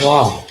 Wow.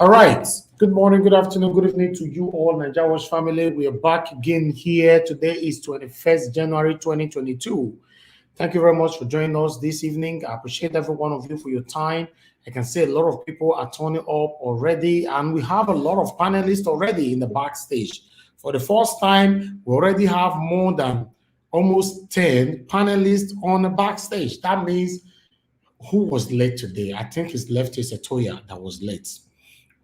All right. Good morning, good afternoon, good evening to you all, Nigerian family. We are back again here. Today is 21st January 2022. Thank you very much for joining us this evening. I appreciate every one of you for your time. I can see a lot of people are turning up already, and we have a lot of panelists already in the backstage. For the first time, we already have more than almost 10 panelists on the backstage. That means who was late today? I think it's Leftist Etoya that was late.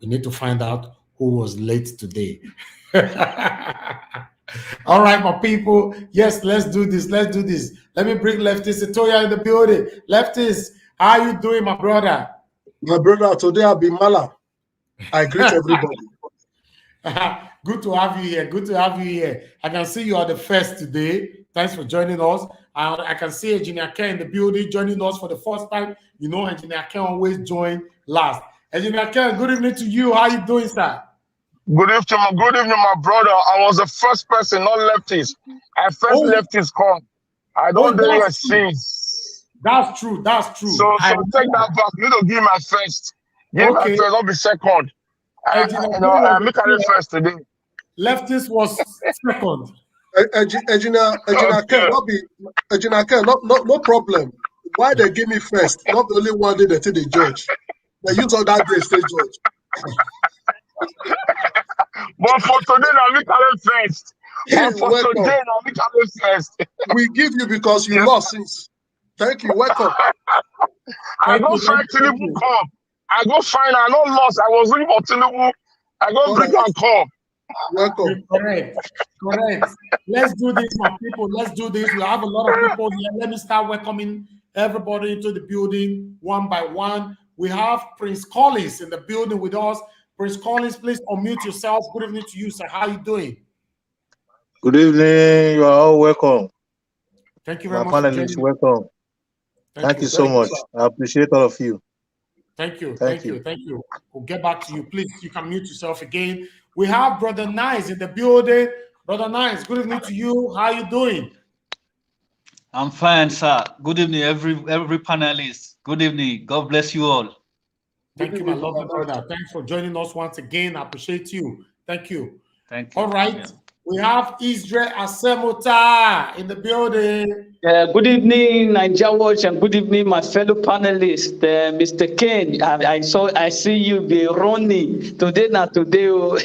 We need to find out who was late today. All right, my people. Yes, let's do this. Let's do this. Let me bring Leftist Etoya in the building. Leftist, how are you doing, my brother? My brother, today I'll be Mala. I greet everybody. Good to have you here. Good to have you here. I can see you are the first today. Thanks for joining us. I can see Engineer Ken in the building joining us for the first time. You know, Engineer Ken always join last. Engineer Ken, good evening to you. How are you doing, sir? Good evening, my brother. I was the first person, not leftist. I first leftist come. I don't do your things. That's true. That's true. So take that back. You don't give my first. Give my first, not be second. I make it first today. Leftist was second. Engineer Ken, no problem. Why they give me first? Not the only one day they take the judge. They use all that day stay judge. But for today, I make it first. But for today, I make it first. We give you because you lost since. Thank you. Welcome. I go find Tinubu come. I go find. I not lost. I was looking for Tinubu. I go bring and come. Welcome. Correct. Let's do this, my people. Let's do this. We have a lot of people here. Let me start welcoming everybody into the building one by one. We have Prince Collins in the building with us. Prince Collins, please unmute yourself. Good evening to you, sir. How are you doing? Good evening. You are all welcome. Thank you very much. Panelists, welcome. Thank you so much. I appreciate all of you. Thank you. We'll get back to you. Please, you can mute yourself again. We have Brother Nice in the building. Brother Nice, good evening to you. How are you doing? I'm fine, sir. Good evening, every panelist. Good evening. God bless you all. Thank you, my lovely brother. Thanks for joining us once again. I appreciate you. Thank you. Thank you. All right. Yeah. We have Israel Asemota in the building. Good evening, Nigeria Watch, and good evening, my fellow panelists. Mr. Ken, I see you be running today. Not today. Oh.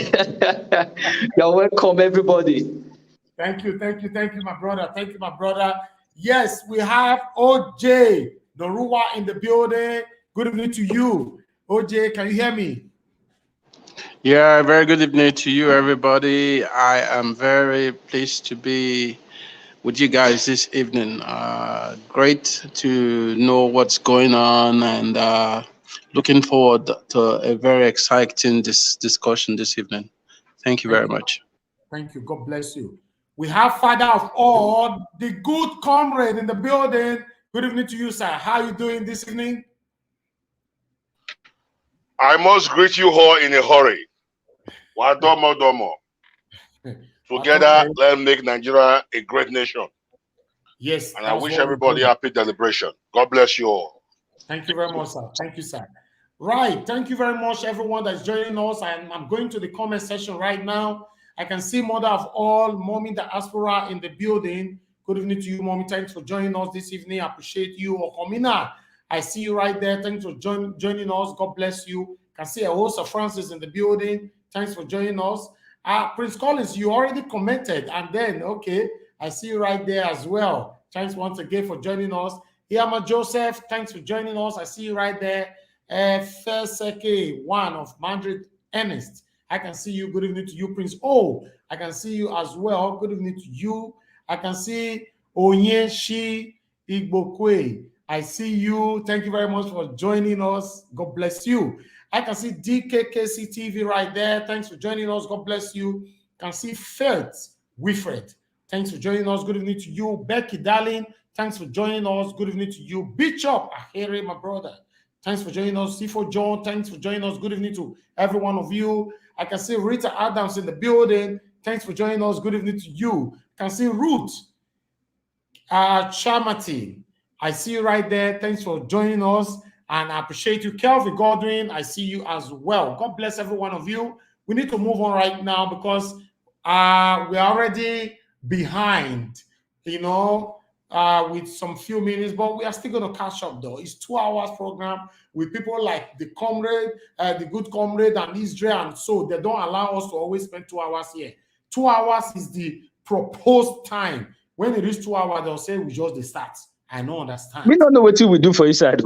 You're welcome, everybody. Thank you, my brother. Thank you, my brother. Yes, we have OJ Norua in the building. Good evening to you, OJ. Can you hear me? Yeah, very good evening to you, everybody. I am very pleased to be with you guys this evening. Great to know what's going on, and looking forward to a very exciting discussion this evening. Thank you very much. Thank you. God bless you. We have father of all, the good comrade in the building. Good evening to you, sir. How are you doing this evening? I must greet you all in a hurry. Wadomo domo. Together, let's make Nigeria a great nation. Yes. And I wish everybody happy celebration. God bless you all. Thank you very much, sir. Thank you, sir. Right. Thank you very much, everyone that's joining us. I'm going to the comment section right now. I can see mother of all, Mommy Diaspora in the building. Good evening to you, Mommy. Thanks for joining us this evening. I appreciate you. Okomina, I see you right there. Thanks for joining us. God bless you. I can see a host of Francis in the building. Thanks for joining us. Prince Collins, you already commented. And then, okay, I see you right there as well. Thanks once again for joining us. Iyama Joseph, thanks for joining us. I see you right there. Feseke, one of Madrid Ernest. I can see you. Good evening to you, Prince. Oh, I can see you as well. Good evening to you. I can see Onyeshi Igbokwe. I see you. Thank you very much for joining us. God bless you. I can see DKKC TV right there. Thanks for joining us. God bless you. I can see Felt Wilfred. Thanks for joining us. Good evening to you. Becky, darling. Thanks for joining us. Good evening to you. Bishop Ahere, my brother. Thanks for joining us. C4 John, thanks for joining us. Good evening to every one of you. I can see Rita Adams in the building. Thanks for joining us. Good evening to you. I can see Ruth Chamati. I see you right there. Thanks for joining us. And I appreciate you. Kelvin Godwin, I see you as well. God bless every one of you. We need to move on right now because we're already behind, with some few minutes, but we are still going to catch up though. It's 2 hours program with people like the comrade, the good comrade and Israel, and so they don't allow us to always spend 2 hours here. 2 hours is the proposed time. When it is 2 hours, they'll say we just start. I don't understand. We don't know what we do for inside.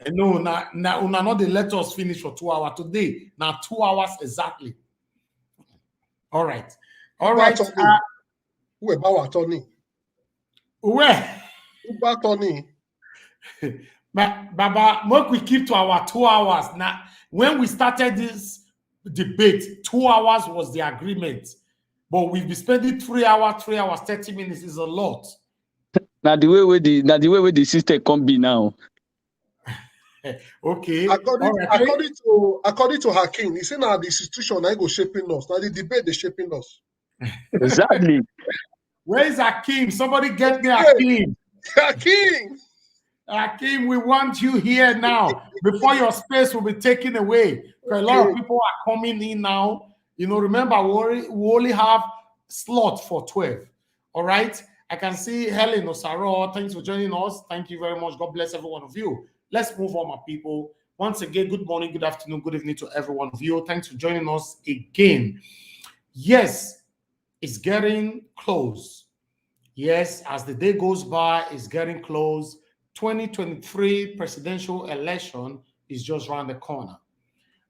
No, not they let us finish for 2 hours today. Now 2 hours exactly. All right. Who about Tony? Where? Tony. Baba, more we keep to our 2 hours. Now, when we started this debate, 2 hours was the agreement. But we've been spending 3 hours, 30 minutes is a lot. Now the way with the system can be now. Okay. According to Hakim, he said now the institution I go shaping us. Now the debate is shaping us. Exactly. Where is Hakim? Somebody get me Hakim. Hakim, we want you here now before your space will be taken away. Because a lot of people are coming in now. Remember, we only have slot for 12. All right. I can see Helen Osaro. Thanks for joining us. Thank you very much. God bless every one of you. Let's move on, my people. Once again, good morning, good afternoon, good evening to every one of you. Thanks for joining us again. Yes, it's getting close. Yes, as the day goes by, it's getting close. 2023 presidential election is just around the corner.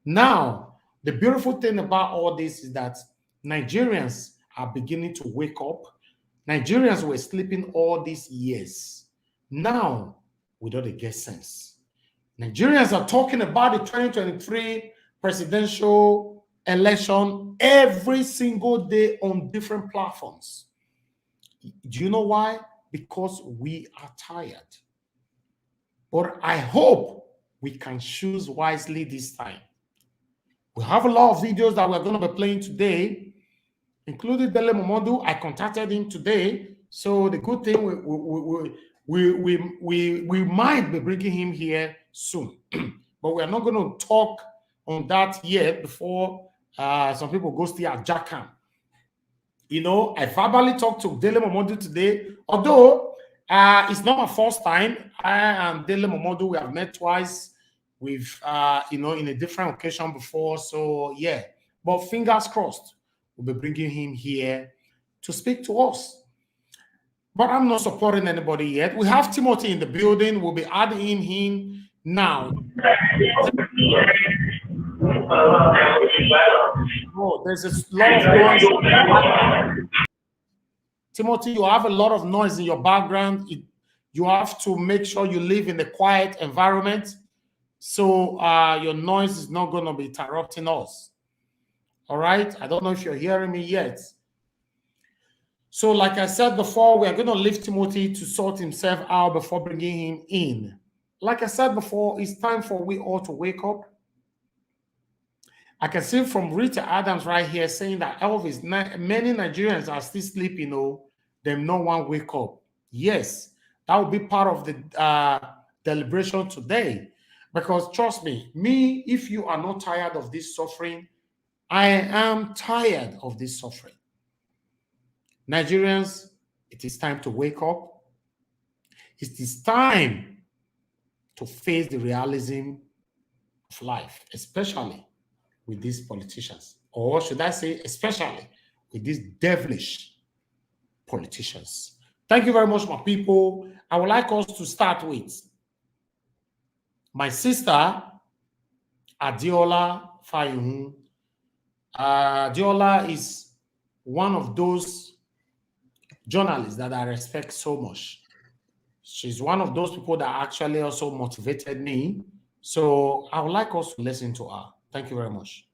Now, the beautiful thing about all this is that Nigerians are beginning to wake up. Nigerians were sleeping all these years. Now, we don't get sense. Nigerians are talking about the 2023 presidential election every single day on different platforms. Do you know why? Because we are tired. But I hope we can choose wisely this time. We have a lot of videos that we're going to be playing today, including Dele Momodu. I contacted him today. So the good thing, we might be bringing him here soon. But we're not going to talk on that yet before some people go still at Jackham. You know, I verbally talked to Dele Momodu today, although it's not my first time. I and Dele Momodu, we have met twice. We've, you know, in a different occasion before. So, yeah. But fingers crossed, we'll be bringing him here to speak to us. But I'm not supporting anybody yet. We have Timothy in the building. We'll be adding him now. Oh, there's a lot of noise. Timothy, you have a lot of noise in your background. You have to make sure you live in a quiet environment, so your noise is not going to be interrupting us. All right? I don't know if you're hearing me yet. So like I said before, we are going to leave Timothy to sort himself out before bringing him in. Like I said before, it's time for we all to wake up. I can see from Rita Adams right here saying that Elvis, many Nigerians are still sleeping, them no one wake up. Yes, that will be part of the deliberation today. Because trust me, if you are not tired of this suffering, I am tired of this suffering. Nigerians, it is time to wake up. It is time to face the realism of life, especially with these politicians, or should I say, especially with these devilish politicians. Thank you very much, my people. I would like us to start with my sister, Adiola Fayun. Adiola is one of those journalists that I respect so much. She's one of those people that actually also motivated me. So I would like us to listen to her. Thank you very much.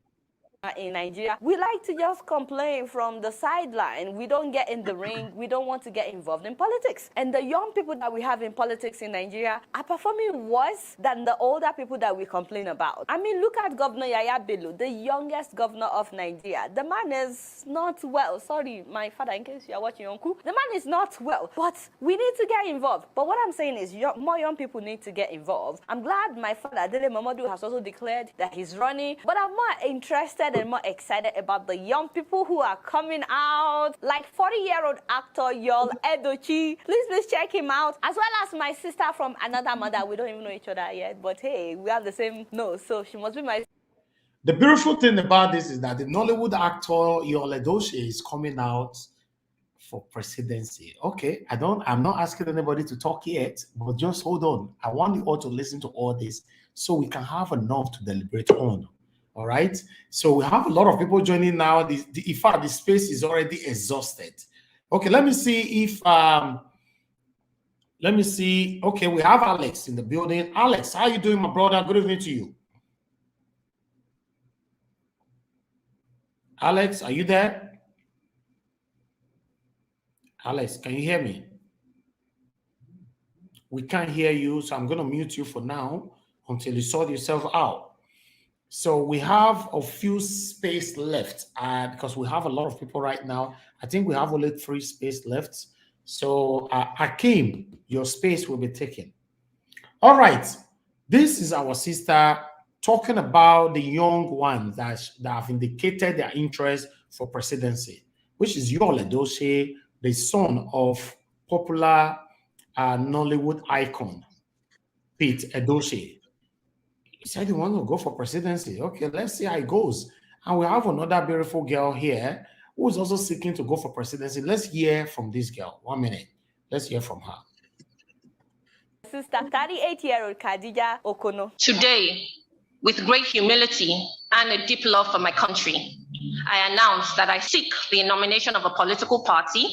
In Nigeria, we like to just complain from the sideline. We don't get in the ring. We don't want to get involved in politics. And the young people that we have in politics in Nigeria are performing worse than the older people that we complain about. I mean, look at Governor Yaya Bello, the youngest governor of Nigeria. The man is not well. Sorry, my father, in case you are watching Uncle. The man is not well, but we need to get involved. But what I'm saying is more young people need to get involved. I'm glad my father, Dele Momodu, has also declared that he's running, but I'm more interested and more excited about the young people who are coming out, like 40-year-old actor Yul Edochie. Please check him out, as well as my sister from another mother. We don't even know each other yet, but hey, we have the same nose, so she must be my. The beautiful thing about this is that the Nollywood actor Yul Edochie is coming out for presidency. Okay, I'm not asking anybody to talk yet, but just hold on. I want you all to listen to all this so we can have enough to deliberate on. All right, so we have a lot of people joining now. In fact, the space is already exhausted. Okay, let me see if okay, we have Alex in the building. Alex, how are you doing, my brother? Good evening to you. Alex, are you there? Alex, can you hear me? We can't hear you, so I'm going to mute you for now until you sort yourself out. So we have a few space left because we have a lot of people right now. I think we have only 3 space left. So Akim, your space will be taken. All right. This is our sister talking about the young ones that have indicated their interest for presidency, which is Yul Edochie, the son of popular Nollywood icon, Pete Edochie. He said he wants to go for presidency. Okay, let's see how it goes. And we have another beautiful girl here who is also seeking to go for presidency. Let's hear from this girl. 1 minute. Let's hear from her. Sister, 38-year-old Khadija Okono. Today, with great humility and a deep love for my country, I announce that I seek the nomination of a political party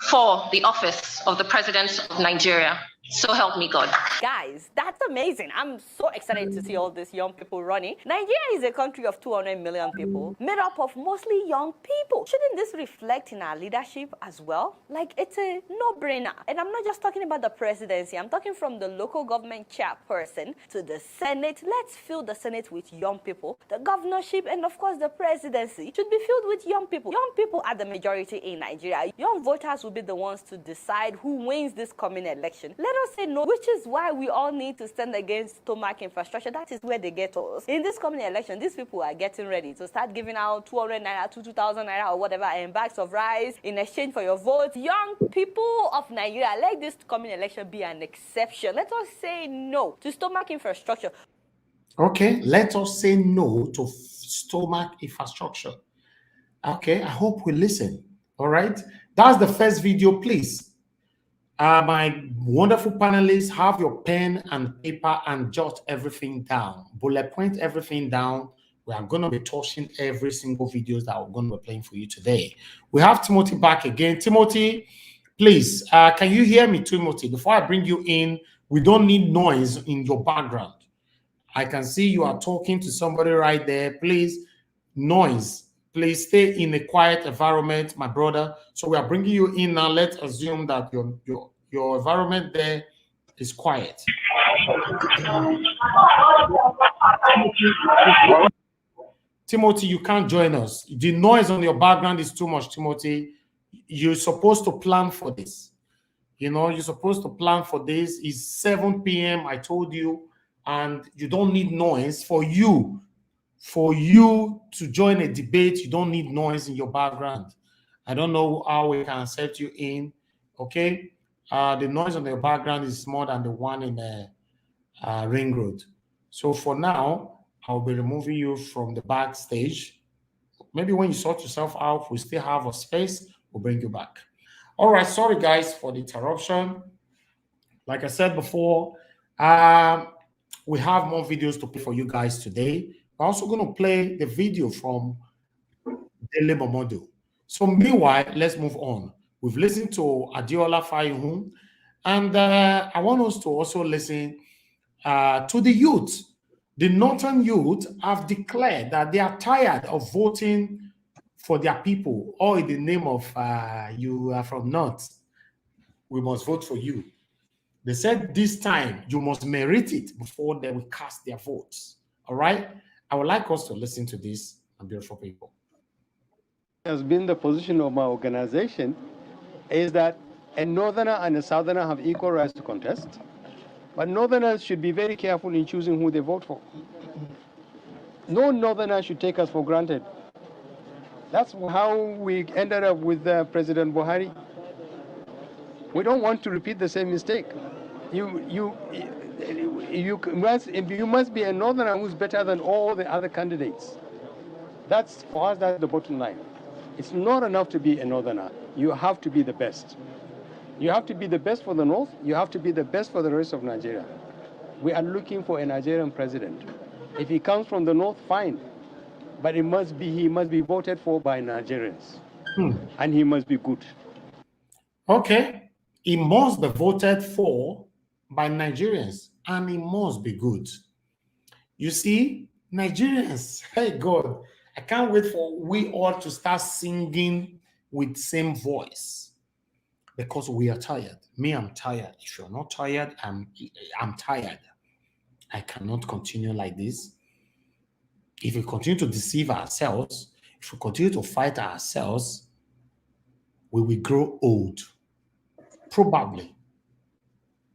for the office of the President of Nigeria. So help me God. Guys, that's amazing. I'm so excited to see all these young people running. Nigeria is a country of 200 million people, made up of mostly young people. Shouldn't this reflect in our leadership as well? Like, it's a no-brainer. And I'm not just talking about the presidency. I'm talking from the local government chairperson to the Senate. Let's fill the Senate with young people. The governorship and, of course, the presidency should be filled with young people. Young people are the majority in Nigeria. Young voters will be the ones to decide who wins this coming election. Let us say no, which is why we all need to stand against stomach infrastructure. That is where they get us. In this coming election, these people are getting ready to start giving out 200 naira, 2,000 naira, or whatever, and bags of rice in exchange for your vote. Young people of Nigeria, let this coming election be an exception. Let us say no to stomach infrastructure. Okay, let us say no to stomach infrastructure. Okay, I hope we listen. All right, that's the first video, please. My wonderful panelists, have your pen and paper and jot everything down. Bullet point everything down. We are going to be touching every single videos that we're going to be playing for you today. We have Timothy back again. Timothy, please, can you hear me, Timothy? Before I bring you in, we don't need noise in your background. I can see you are talking to somebody right there. Please, noise. Please stay in a quiet environment, my brother. So we are bringing you in now. Let's assume that your environment there is quiet. Timothy, you can't join us. The noise on your background is too much, Timothy. You're supposed to plan for this. You know, you're supposed to plan for this. It's 7 p.m., I told you, and you don't need noise for you. For you to join a debate, you don't need noise in your background. I don't know how we can set you in, okay? The noise on your background is more than the one in the Ring Road. So for now, I'll be removing you from the backstage. Maybe when you sort yourself out, we still have a space, we'll bring you back. All right, sorry guys for the interruption. Like I said before, we have more videos to play for you guys today. We're also going to play the video from Dele Momodu. So meanwhile, let's move on. We've listened to Adiola Fayihun, and I want us to also listen to the youth. The northern youth have declared that they are tired of voting for their people, or in the name of you are from North, we must vote for you. They said this time you must merit it before they will cast their votes. All right? I would like us to listen to this, beautiful people. Has been the position of my organization is that a northerner and a southerner have equal rights to contest, but northerners should be very careful in choosing who they vote for. No northerner should take us for granted. That's how we ended up with President Buhari. We don't want to repeat the same mistake. You must be a northerner who's better than all the other candidates. That's, for us, that's the bottom line. It's not enough to be a northerner. You have to be the best. You have to be the best for the North. You have to be the best for the rest of Nigeria. We are looking for a Nigerian president. If he comes from the North, fine. But he must be voted for by Nigerians. And he must be good. Okay. He must be voted for by Nigerians, and he must be good. You see, Nigerians, hey God, I can't wait for we all to start singing with same voice, because we are tired. Me, I'm tired. If you're not tired, I'm tired. I cannot continue like this. If we continue to deceive ourselves, if we continue to fight ourselves, we will grow old. Probably.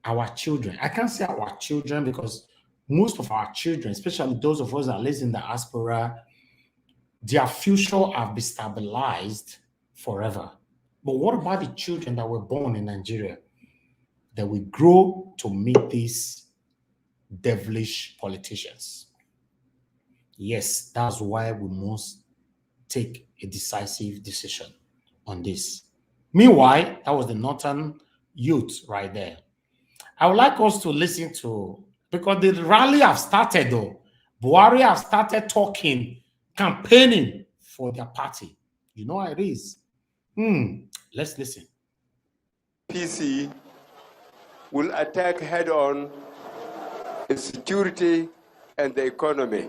Our children. I can't say our children because most of our children, especially those of us that live in the diaspora, their future have been stabilized forever. But what about the children that were born in Nigeria that will grow to meet these devilish politicians? Yes, that's why we must take a decisive decision on this. Meanwhile, that was the northern youth right there. I would like us to listen to, because the rally have started though. Buhari have started talking, campaigning for their party. You know how it is. Let's listen. PC will attack head-on insecurity and the economy.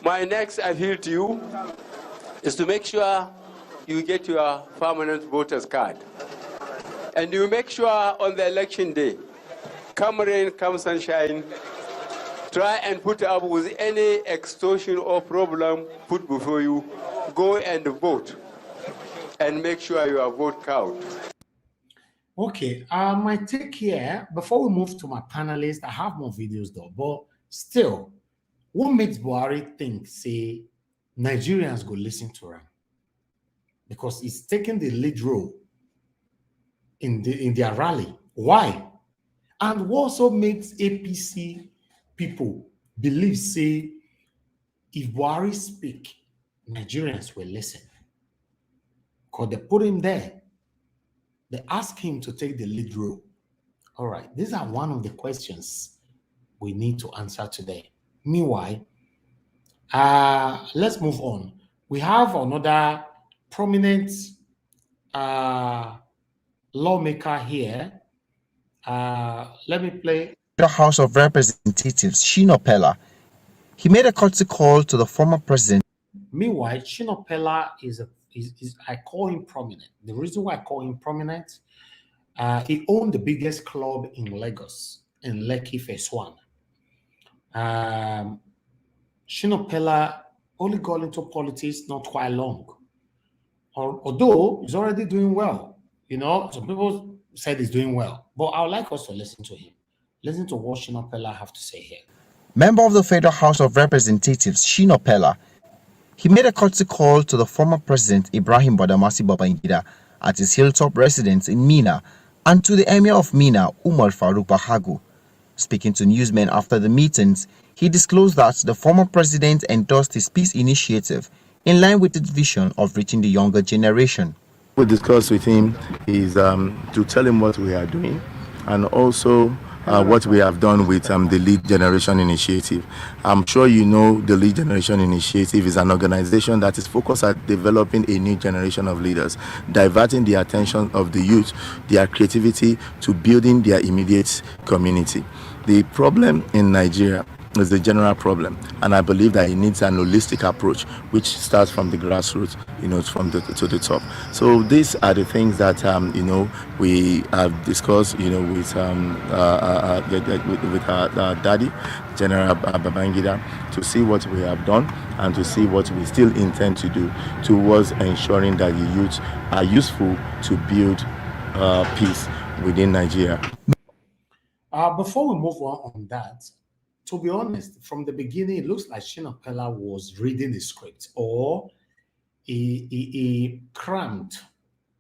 My next appeal to you is to make sure you get your permanent voters card. And you make sure on the election day, come rain, come sunshine, try and put up with any extortion or problem put before you. Go and vote and make sure your vote counts. Okay, my take here, before we move to my panelists, I have more videos though, but still, what makes Buhari think, say, Nigerians go listen to him? Because he's taking the lead role in their rally. Why? And what also makes APC people believe, say, if Buhari speak, Nigerians will listen? Because they put him there. They ask him to take the lead role. All right, these are one of the questions we need to answer today. Meanwhile, let's move on. We have another prominent lawmaker here. Let me play. The House of Representatives, Shina Peller. He made a courtesy call to the former president. Meanwhile, Shina Peller is I call him prominent. The reason why I call him prominent, he owned the biggest club in Lagos, in Lekki Phase 1. Shina Peller only got into politics not quite long. Although he's already doing well. You know, some people said he's doing well. But I would like us to listen to him. Listen to what Shina Peller have to say here. Member of the Federal House of Representatives, Shina Peller, he made a courtesy call to the former president, Ibrahim Badamasi Babangida, at his hilltop residence in Mina, and to the Emir of Mina, Umar Faruk Bahagu. Speaking to newsmen after the meetings, he disclosed that the former president endorsed his peace initiative in line with its vision of reaching the younger generation. We discussed with him is to tell him what we are doing, and also what we have done with the Lead Generation Initiative. I'm sure you know the Lead Generation Initiative is an organization that is focused at developing a new generation of leaders, diverting the attention of the youth, their creativity, to building their immediate community. The problem in Nigeria is the general problem, and I believe that it needs an holistic approach which starts from the grassroots, from to the top. So these are the things that we have discussed with our daddy, General Babangida, to see what we have done and to see what we still intend to do towards ensuring that the youth are useful to build peace within Nigeria. Before we move on that, to be honest, from the beginning, it looks like Shina Peller was reading a script, or he crammed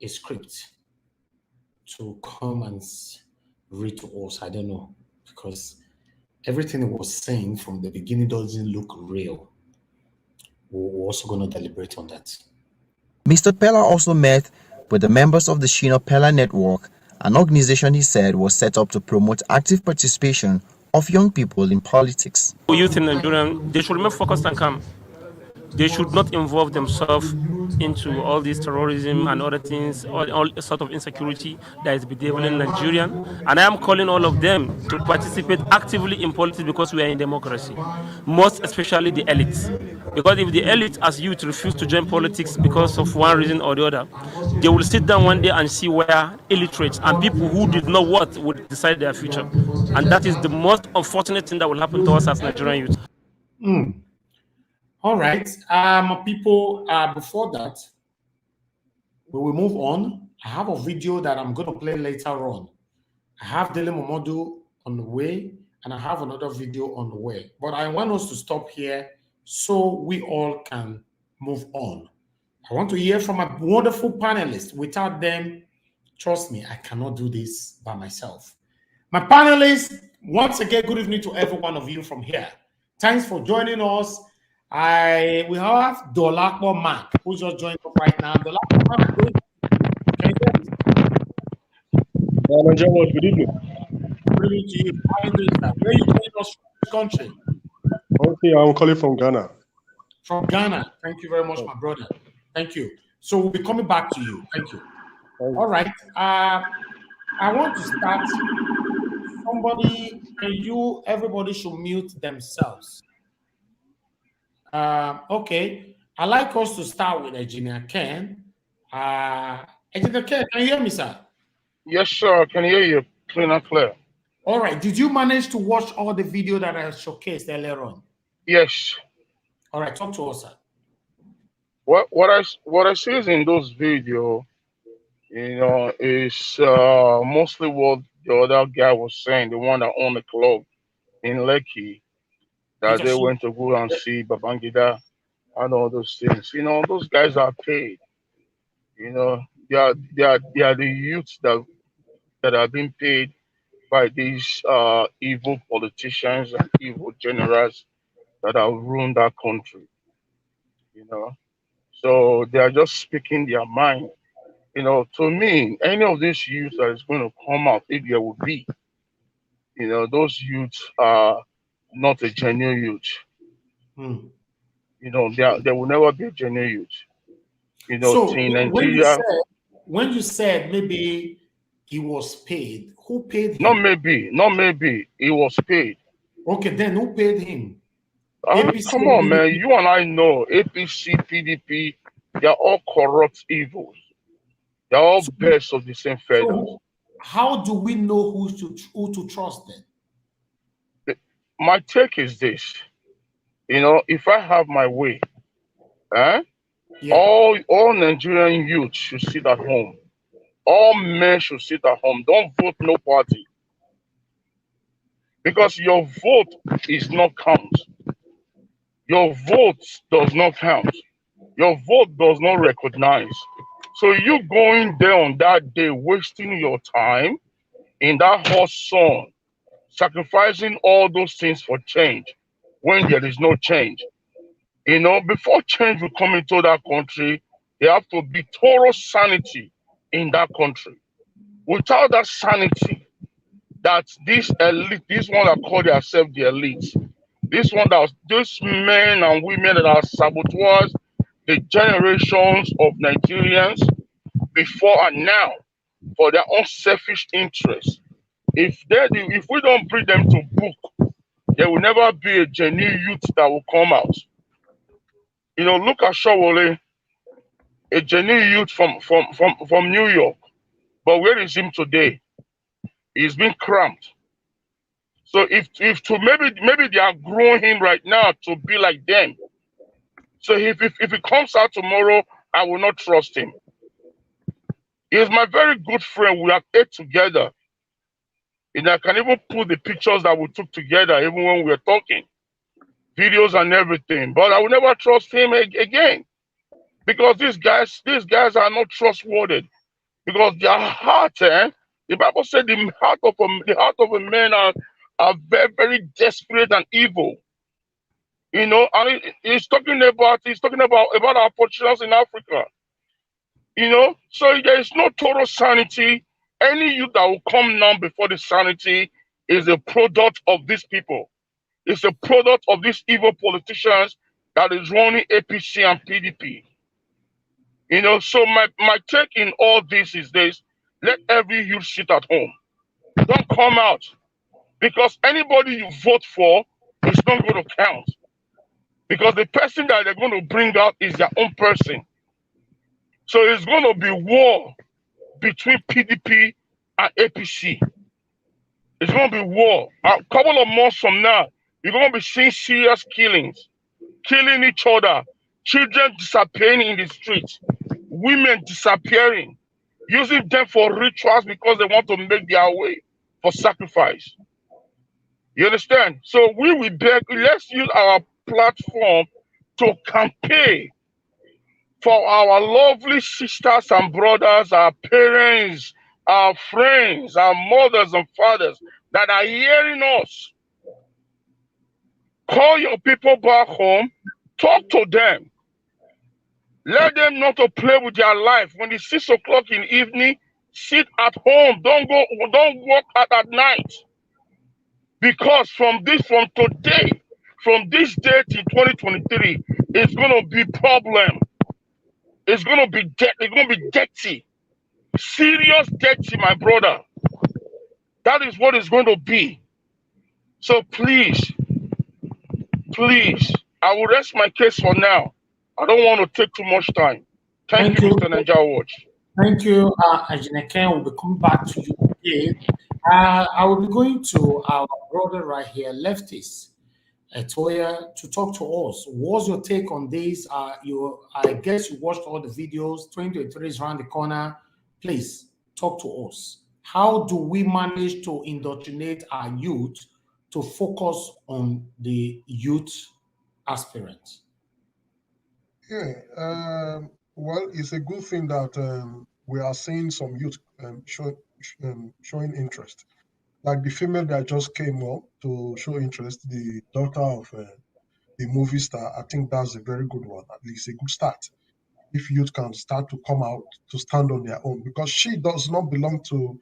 a script to come and read to us. I don't know, because everything he was saying from the beginning doesn't look real. We're also going to deliberate on that. Mr. Peller also met with the members of the Shina Peller Network, an organization he said was set up to promote active participation of young people in politics. Youth in Nigeria, they should remain focused and calm. They should not involve themselves into all this terrorism and other things, all sort of insecurity that is bedeviling Nigeria. And I am calling all of them to participate actively in politics, because we are in democracy, most especially the elites. Because if the elite as youth refuse to join politics because of one reason or the other, they will sit down one day and see where illiterates and people who did not what would decide their future. And that is the most unfortunate thing that will happen to us as Nigerian youth. All right, people, before that, we will move on. I have a video that I'm going to play later on. I have Dele Momodu on the way, and I have another video on the way. But I want us to stop here so we all can move on. I want to hear from my wonderful panelists. Without them, trust me, I cannot do this by myself. My panelists, once again, good evening to every one of you from here. Thanks for joining us. We have Dolakbo Mark, who just joined us right now. Dolakbo Mark, can you hear me? Good evening. Good evening to you. How are you doing, sir? Where are you joining us from? Which country? Okay, I'm calling from Ghana. From Ghana. Thank you very much, my brother. Thank you. So we'll be coming back to you. Thank you. All right. I want to start. Everybody should mute themselves. Okay. I'd like us to start with Engineer Ken. Engineer Ken, can you hear me, sir? Yes, sir. I can hear you clean and clear. All right. Did you manage to watch all the video that I showcased earlier on? Yes. All right. Talk to us, sir. What I see is in those videos, You know, it's mostly what the other guy was saying, the one that owned the club in Lekki, that they went to go and see Babangida and all those things. You know, those guys are paid. You know, they are the youths that are being paid by these evil politicians and evil generals that have ruined our country. You know, so they are just speaking their mind. You know, to me, any of these youths that is going to come out, if there will be, you know, those youths are not a genuine youth. You know, there will never be a genuine youth. You know, So in Nigeria, when you said maybe he was paid, who paid him? not maybe, he was paid. Okay, then who paid him? Come on, man. You and I know APC, PDP, they're all corrupt evils. They're all birds of the same feathers. So how do we know who to trust then? My take is this. You know, if I have my way, all Nigerian youth should sit at home. All men should sit at home. Don't vote no party. Because your vote is not count. Your vote does not count. Your vote does not recognize. So you going there on that day, wasting your time in that hot sun, sacrificing all those things for change when there is no change. You know, before change will come into that country, there have to be total sanity in that country. Without that sanity, that this elite, this one that call themselves the elite, this men and women that are saboteurs, the generations of Nigerians before and now for their own selfish interests. If we don't bring them to book, there will never be a genuine youth that will come out. You know, look at Shawole, a genuine youth from New York. But where is him today? He's been cramped. So if to maybe they are growing him right now to be like them. So if he comes out tomorrow, I will not trust him. He is my very good friend. We have ate together. And I can even put the pictures that we took together, even when we were talking, videos and everything. But I will never trust him again, because these guys are not trustworthy. Because their heart, the Bible said the heart of a man are very, very desperate and evil. You know, and he's talking about our politicians in Africa. You know, so there is no total sanity. Any youth that will come now before the sanity is a product of these people. It's a product of these evil politicians that is running APC and PDP. You know, so my take in all this is this: let every youth sit at home. Don't come out, because anybody you vote for is not going to count. Because the person that they're going to bring out is their own person. So it's going to be war between PDP and APC. It's going to be war. A couple of months from now, you're going to be seeing serious killings, killing each other, children disappearing in the streets, women disappearing, using them for rituals because they want to make their way for sacrifice. You understand? So we will beg, let's use our platform to campaign for our lovely sisters and brothers, our parents, our friends, our mothers and fathers that are hearing us. Call your people back home, talk to them. Let them not to play with their life. When it's 6 o'clock in the evening, sit at home. Don't work out at night. Because from this day to 2023, it's gonna be problem. It's gonna be dirty. Serious dirty, my brother. That is what it's going to be. So please, I will rest my case for now. I don't want to take too much time. Thank you, Mr. Nigeria Watch. Thank you, Ajineke. We'll be coming back to you again. I will be going to our brother right here, Leftist, Toya, to talk to us. What's your take on this? I guess you watched all the videos. 2023 is around the corner. please talk to us. How do we manage to indoctrinate our youth to focus on the youth aspirants? Yeah, well, it's a good thing that we are seeing some youth showing interest. Like the female that just came up to show interest, the daughter of the movie star. I think that's a very good one, at least a good start. If youth can start to come out to stand on their own, because she does not belong to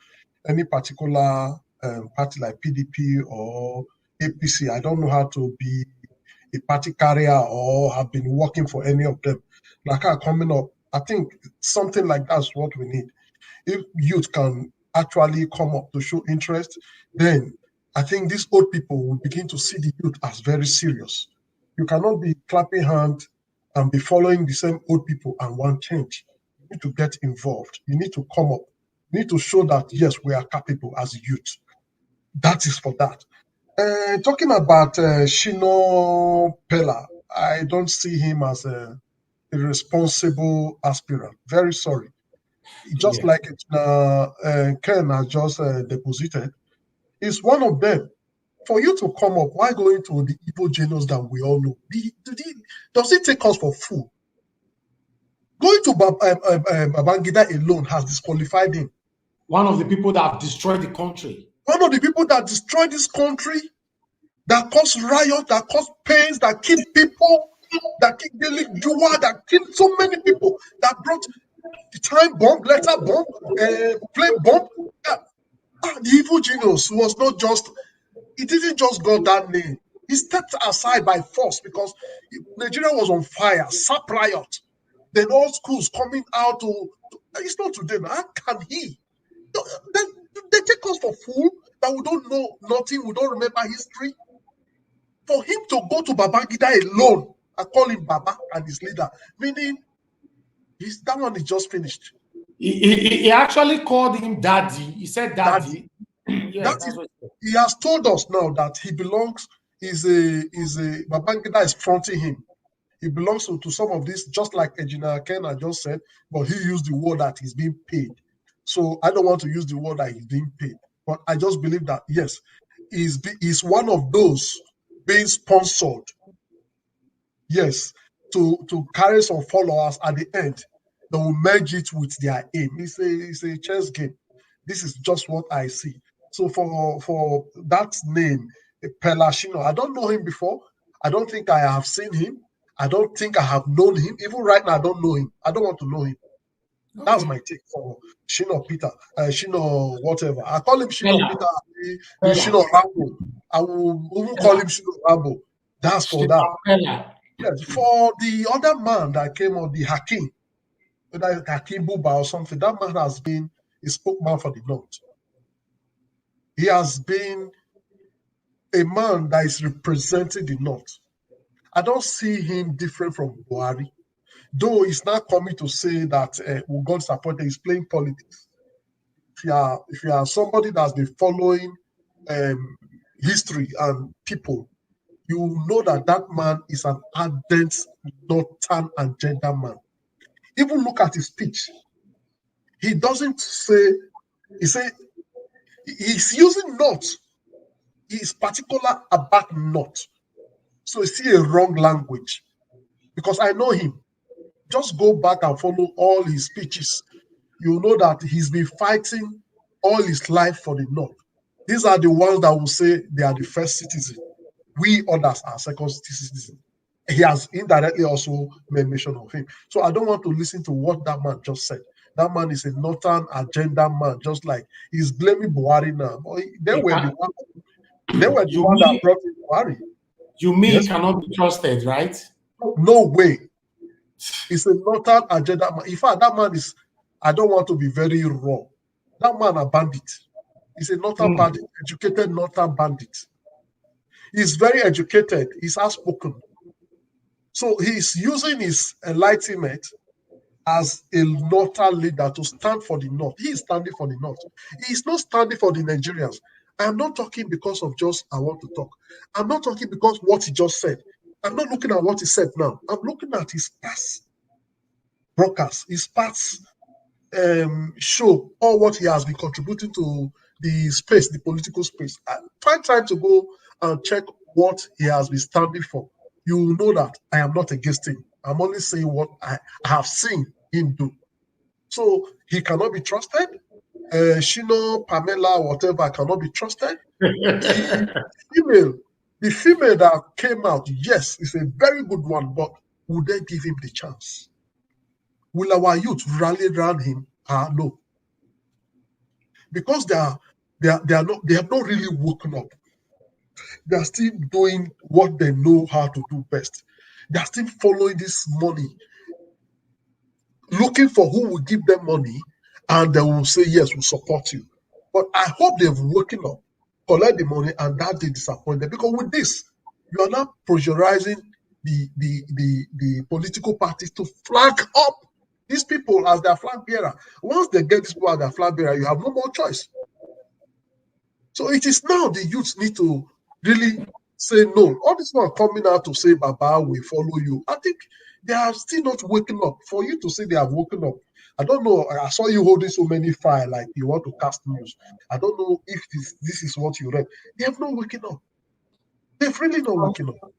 any particular party like PDP or APC. I don't know how to be a party carrier or have been working for any of them. Like her coming up, I think something like that's what we need. If youth can actually come up to show interest, then I think these old people will begin to see the youth as very serious. You cannot be clapping hands and be following the same old people and want change. You need to get involved. You need to come up. You need to show that, yes, we are capable as a youth. That is for that. Talking about Shina Peller, I don't see him as a responsible aspirant. Very sorry. Just like Ken has just deposited, is one of them. For you to come up, why going to the evil genius that we all know? Does it take us for fool? Going to Babangida alone has disqualified him. One of the people that have destroyed the country. One of the people that destroyed this country, that caused riot, that caused pains, that killed people, that killed Dele Momodu, that killed so many people, that brought the time bomb, letter bomb, plane bomb. The evil genius was not just, he didn't just got that name. He stepped aside by force because Nigeria was on fire, SAP riot. Then all schools coming out to it's not today. How can he? They take us for fool that we don't know nothing, we don't remember history. For him to go to Babangida alone, I call him Baba and his leader, meaning that one is just finished. He actually called him daddy. He said daddy. He has told us now that he belongs, Babangida is fronting him. He belongs to some of this, just like Ejina Ken just said, but he used the word that he's being paid. So I don't want to use the word that he's being paid. But I just believe that, yes, he's one of those being sponsored. Yes, to carry some followers at the end. They will merge it with their aim. It's a chess game. This is just what I see. So for that name, Peller Shina, I don't know him before. I don't think I have seen him. I don't think I have known him. Even right now, I don't know him. I don't want to know him. Okay. That's my take for Shina Peter, Shina whatever. I call him Shina Peter, Shina Rambo. I will even call him Shina Rambo. That's for that. Yes, for the other man that came on, the Hakim, whether Hakim Buba or something, that man has been a spokesman for the North. He has been a man that is representing the North. I don't see him different from Buhari, though he's not coming to say that we got supported. He's playing politics. If you are somebody that's been following history and people, you know that that man is an ardent Northern agenda man. Even look at his speech. He doesn't say, he's using North. He's particular about North. So it's still a wrong language. Because I know him. Just go back and follow all his speeches. You know that he's been fighting all his life for the North. These are the ones that will say they are the first citizen. We others are second citizen. He has indirectly also made mention of him. So I don't want to listen to what that man just said. That man is a Northern agenda man, just like he's blaming Buhari now. They were the one that brought in Buhari. You mean he cannot be trusted, right? No way. It's a Northern agenda man. In fact, that man is, I don't want to be very raw. That man a bandit. He's a Northern bandit, educated Northern bandit. He's very educated. He's outspoken. So he's using his enlightenment as a Northern leader to stand for the North. He is standing for the North. He's not standing for the Nigerians. I'm not talking because of just I want to talk. I'm not talking because what he just said. I'm not looking at what he said now. I'm looking at his past broadcasts, his past show all what he has been contributing to the space, the political space. Try to go and check what he has been standing for. You will know that I am not against him. I'm only saying what I have seen him do. So he cannot be trusted. Shina, Pamela, whatever, cannot be trusted. The female that came out, yes, is a very good one, but would they give him the chance? Will our youth rally around him? No. Because they have not really woken up. They are still doing what they know how to do best. They are still following this money, looking for who will give them money, and they will say, yes, we'll support you. But I hope they've woken up, collect the money, and that they disappoint them. Because with this, you are now pressurizing the political parties to flag up these people as their flag bearer. Once they get these people as their flag bearer, you have no more choice. So it is now the youths need to really say no. All these people are coming out to say, Baba, we follow you. I think they are still not waking up. For you to say they have woken up, I don't know. I saw you holding so many files like you want to cast news. I don't know if this is what you read. They have not waken up. They've really not waken up.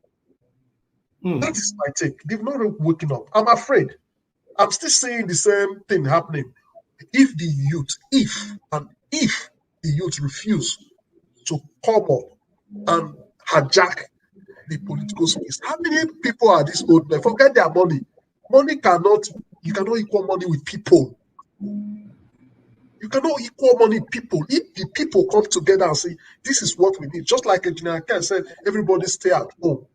That is my take. They've not waken up. I'm afraid. I'm still seeing the same thing happening. If the youth refuse to come up and hijack the political space, how many people are this old men? Forget their money. You cannot equal money with people. You cannot equal money with people. If the people come together and say, this is what we need, just like Engineer Ken said, everybody stay at home.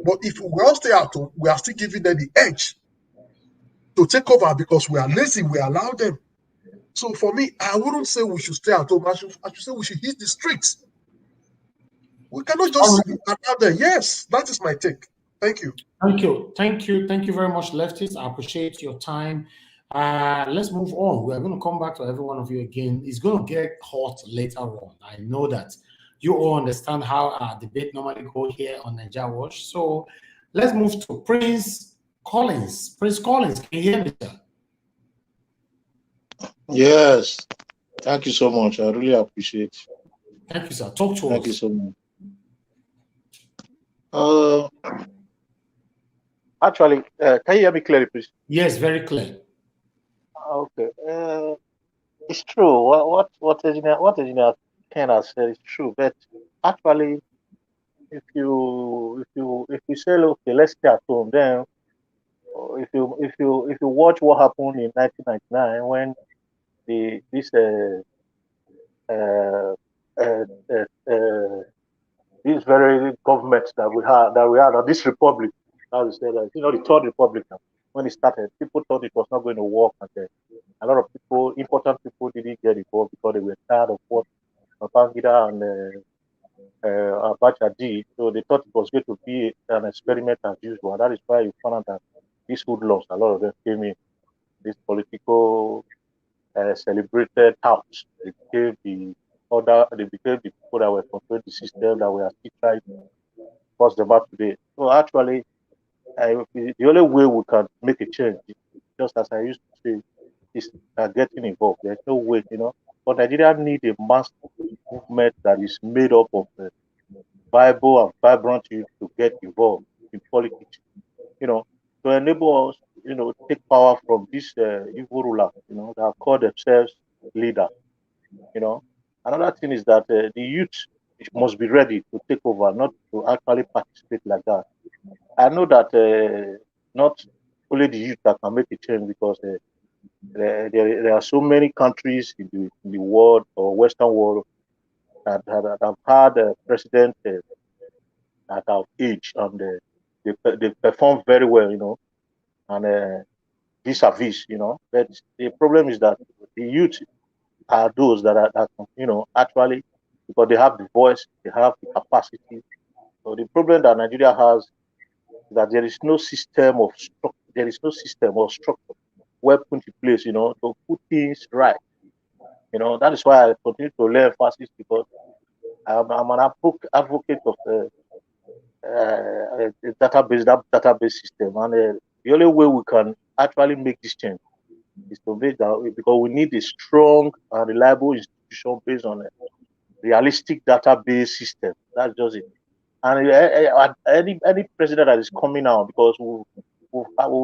But if we all stay at home, we are still giving them the edge to take over because we are lazy, we allow them. So for me, I wouldn't say we should stay at home. I should say we should hit the streets. We cannot just sit out there. Yes, that is my take. Thank you. Thank you very much, leftists. I appreciate your time. Let's move on. We are going to come back to every one of you again. It's going to get hot later on. I know that you all understand how our debate normally go here on Nigeria Watch. So let's move to Prince Collins. Prince Collins, can you hear me, sir? Yes. Thank you so much. I really appreciate it. Thank you, sir. Talk to us. Thank you so much. Actually, can you hear me clearly, please? Yes, very clear. Okay. It's true. What Engineer Ken has said is true. But actually, if you say, okay, let's stay at home, then if you watch what happened in 1999 when this very government that we had, or this republic, how to say that, the third republic, when it started, people thought it was not going to work, and a lot of people, important people, didn't get involved because they were tired of what Babangida and Abacha did. So they thought it was going to be an experiment as usual. And that is why you found out that these hoodlums, a lot of them came in, this political celebrated house. They became the people that were controlling the system that we are still trying to force them out today. So actually, the only way we can make a change, just as I used to say, is getting involved. There's no way, but Nigeria need a mass movement that is made up of viable and vibrant youth to get involved in politics, to enable us, take power from these evil rulers, that call themselves leaders. Another thing is that the youth must be ready to take over, not to actually participate like that. I know that not only the youth that can make a change, because there are so many countries in the world or Western world that have had a president at our age, and they perform very well, and vis-a-vis, But the problem is that the youth are those that actually, because they have the voice, they have the capacity. So the problem that Nigeria has is that there is no system of structure. There is no system or structure well put in place, to put things right. That is why I continue to lay emphasis, because I'm an advocate of that database system, and the only way we can actually make this change is to make that, because we need a strong and reliable institution based on a realistic database system. That's just it. And any president that is coming out, because we'll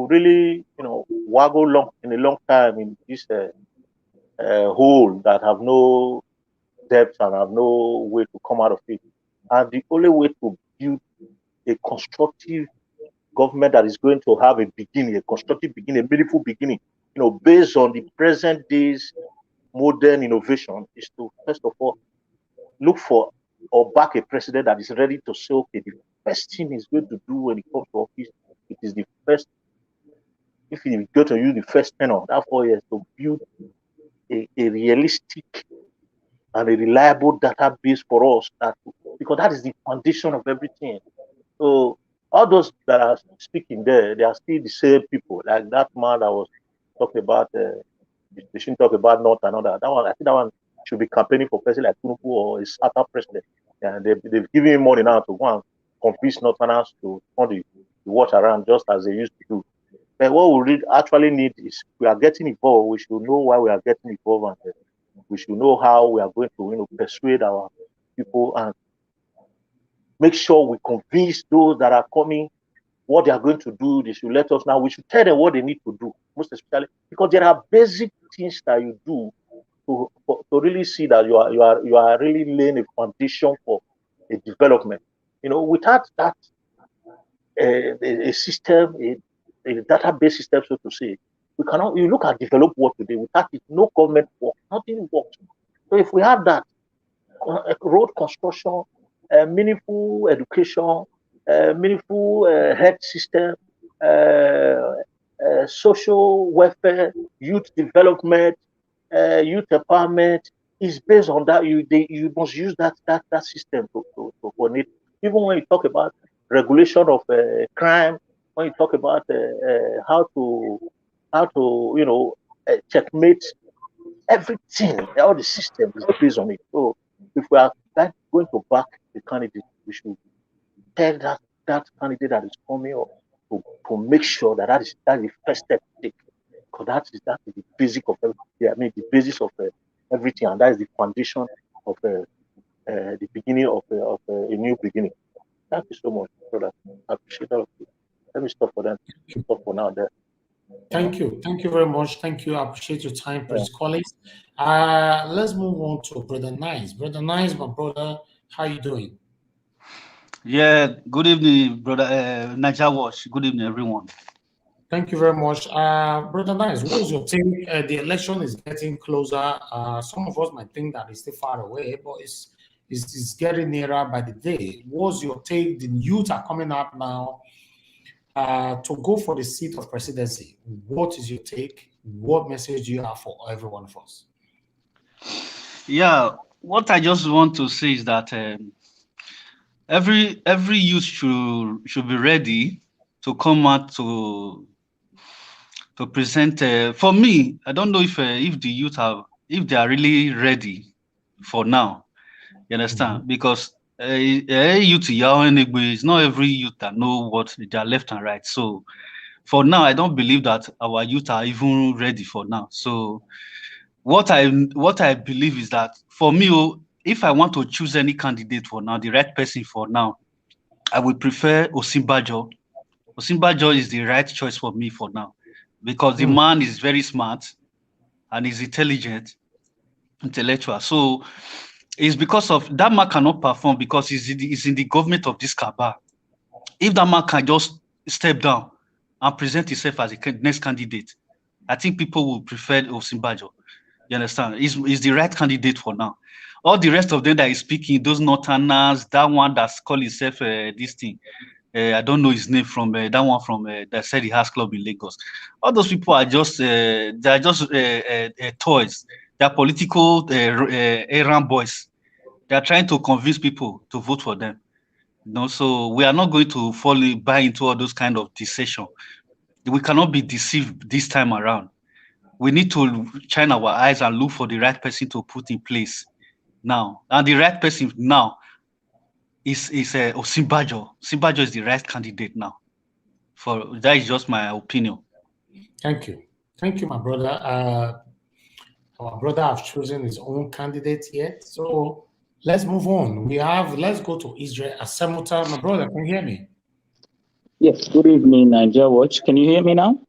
really, waggle long in a long time in this hole that have no depth and have no way to come out of it. And the only way to build a constructive government that is going to have a beginning, a constructive beginning, a meaningful beginning, based on the present day's modern innovation, is to first of all look for or back a president that is ready to say, okay, the first thing he's going to do when he comes to office, it is the first, if he's going to use the first 10 or that 4 years to build a realistic and a reliable database for us, because that is the foundation of everything. So all those that are speaking there, they are still the same people. Like that man that was talking about, they shouldn't talk about North and all that. That one, I think that one should be campaigning for president like Tinubu or his other president. And they've given him money now to go and convince Northerners to watch around just as they used to do. But what we actually need is, we are getting involved. We should know why we are getting involved, and we should know how we are going to, persuade our people and make sure we convince those that are coming what they are going to do. They should let us know. We should tell them what they need to do, most especially because there are basic things that you do to really see that you are really laying a foundation for a development. Without that a system, a database system, so to say, we cannot. You look at developed work today. Without it, no government work, nothing works. So if we have that, road construction, meaningful education, meaningful health system, social welfare, youth development, youth empowerment, is based on that. You must use that system to coordinate. Even when you talk about regulation of crime, when you talk about how to checkmate everything, all the system is based on it. So if we are going to back the candidate, we should tell that candidate that is coming up to make sure that is the first step to take, because that is the basic of everything. I mean, the basis of everything, and that is the foundation of the beginning of a new beginning. Thank you so much, brother. I appreciate all of you. Let me stop for them. Stop for now. There. Thank you. Thank you very much. Thank you. I appreciate your time, press colleagues. Let's move on to Brother Nice. Brother Nice, my brother, how you doing? Yeah, good evening, brother Niger Watch. Good evening, everyone. Thank you very much. Brother Nice, what is your take? The election is getting closer. Some of us might think that it's still far away, but it's getting nearer by the day. What's your take? The youth are coming out now to go for the seat of presidency. What is your take? What message do you have for every one of us? Yeah, what I just want to say is that every youth should be ready to come out to present. For me, I don't know if the youth if they are really ready for now. You understand? Because youth is not every youth that know what they are left and right. So for now, I don't believe that our youth are even ready for now. So what I believe is that for me, if I want to choose any candidate for now, the right person for now, I would prefer Osinbajo. Osinbajo is the right choice for me for now, because the man is very smart and is intellectual. So it's because of that man cannot perform because he's in the government of this cabal. If that man can just step down and present himself as a next candidate, I think people will prefer Osinbajo. You understand? He's the right candidate for now. All the rest of them that is speaking, those Northerners, that one that's called himself this thing, I don't know his name, from that one from that said he has club in Lagos. All those people are just toys. They are political errand boys. They are trying to convince people to vote for them. So we are not going to buy into all those kind of deception. We cannot be deceived this time around. We need to shine our eyes and look for the right person to put in place now. And the right person now is Osinbajo. Osinbajo is the right candidate now. That is just my opinion. Thank you. Thank you, my brother. Our brother has chosen his own candidate yet. So let's move on. Let's go to Israel. Asemuta, my brother, can you hear me? Yes, good evening, Nigeria Watch. Can you hear me now?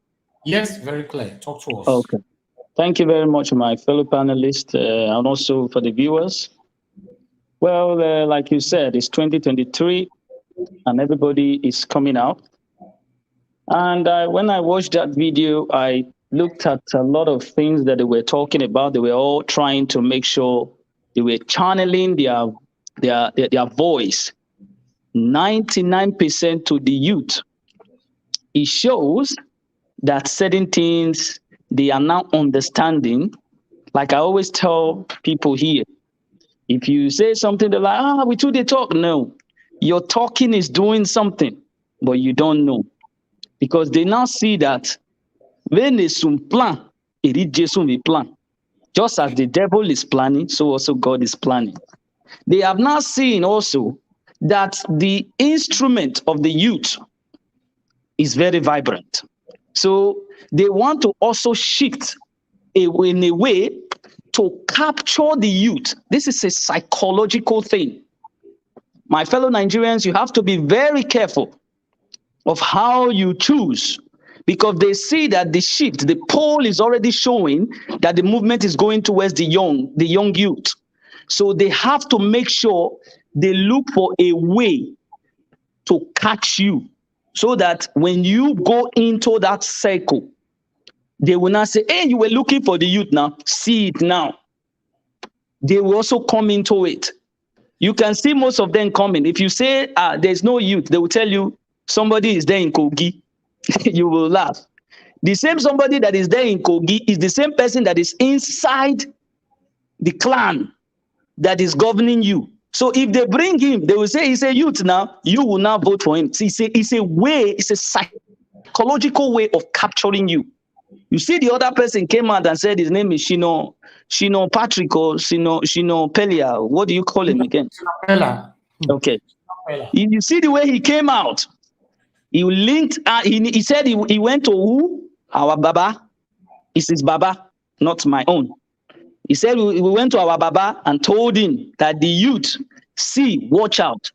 Yes, very clear. Talk to us. Okay. Thank you very much, my fellow panelists, and also for the viewers. Well, like you said, it's 2023, and everybody is coming out. And when I watched that video, I looked at a lot of things that they were talking about. They were all trying to make sure they were channeling their voice 99% to the youth. It shows that certain things they are now understanding. Like I always tell people here, if you say something, they're like, we too they talk. No, your talking is doing something, but you don't know. Because they now see that when they soon plan, it is Jesus will plan. Just as the devil is planning, so also God is planning. They have now seen also that the instrument of the youth is very vibrant. So they want to also shift in a way to capture the youth. This is a psychological thing. My fellow Nigerians, you have to be very careful of how you choose, because they see that the shift, the poll is already showing that the movement is going towards the young youth. So they have to make sure they look for a way to catch you, so that when you go into that cycle, they will not say, hey, you were looking for the youth now, see it now. They will also come into it. You can see most of them coming. If you say there's no youth, they will tell you somebody is there in Kogi. You will laugh. The same somebody that is there in Kogi is the same person that is inside the clan that is governing you. So if they bring him, they will say he's a youth now, you will now vote for him. See, it's a way, it's a psychological way of capturing you. You see, the other person came out and said his name is Shina Patrick or Shina Peller. What do you call him again? Shina Peller. Okay. You see the way he came out. He linked. He said he went to who? Our Baba. It's his Baba, not my own. He said we went to our Baba and told him that the youth, see, watch out.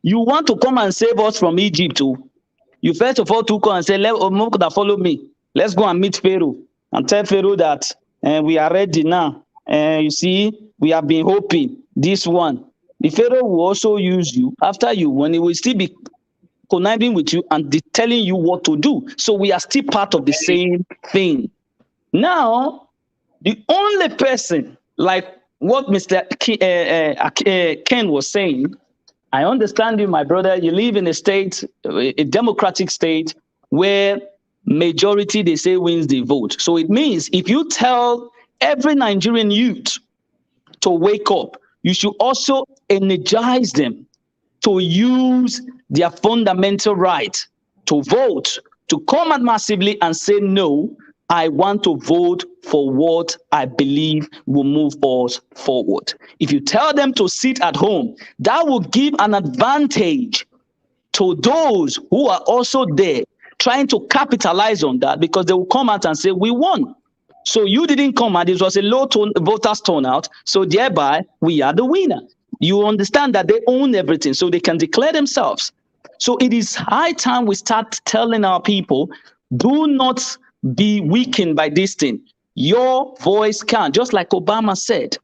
You want to come and save us from Egypt too? You first of all took on and said, follow me. Let's go and meet Pharaoh and tell Pharaoh that we are ready now. You see, we have been hoping this one. The Pharaoh will also use you after you, when he will still be conniving with you and telling you what to do. So we are still part of the same thing. Now, the only person, like what Mr. Ken was saying, I understand you, my brother. You live in a state, a democratic state, where majority, they say, wins the vote. So it means if you tell every Nigerian youth to wake up, you should also energize them to use their fundamental right to vote, to come out massively and say, no, I want to vote for what I believe will move us forward. If you tell them to sit at home, that will give an advantage to those who are also there trying to capitalize on that, because they will come out and say, we won. So you didn't come out. It was a low voters turnout. So thereby, we are the winner. You understand that they own everything, so they can declare themselves. So it is high time we start telling our people, do not be weakened by this thing. Your voice can, just like Obama said,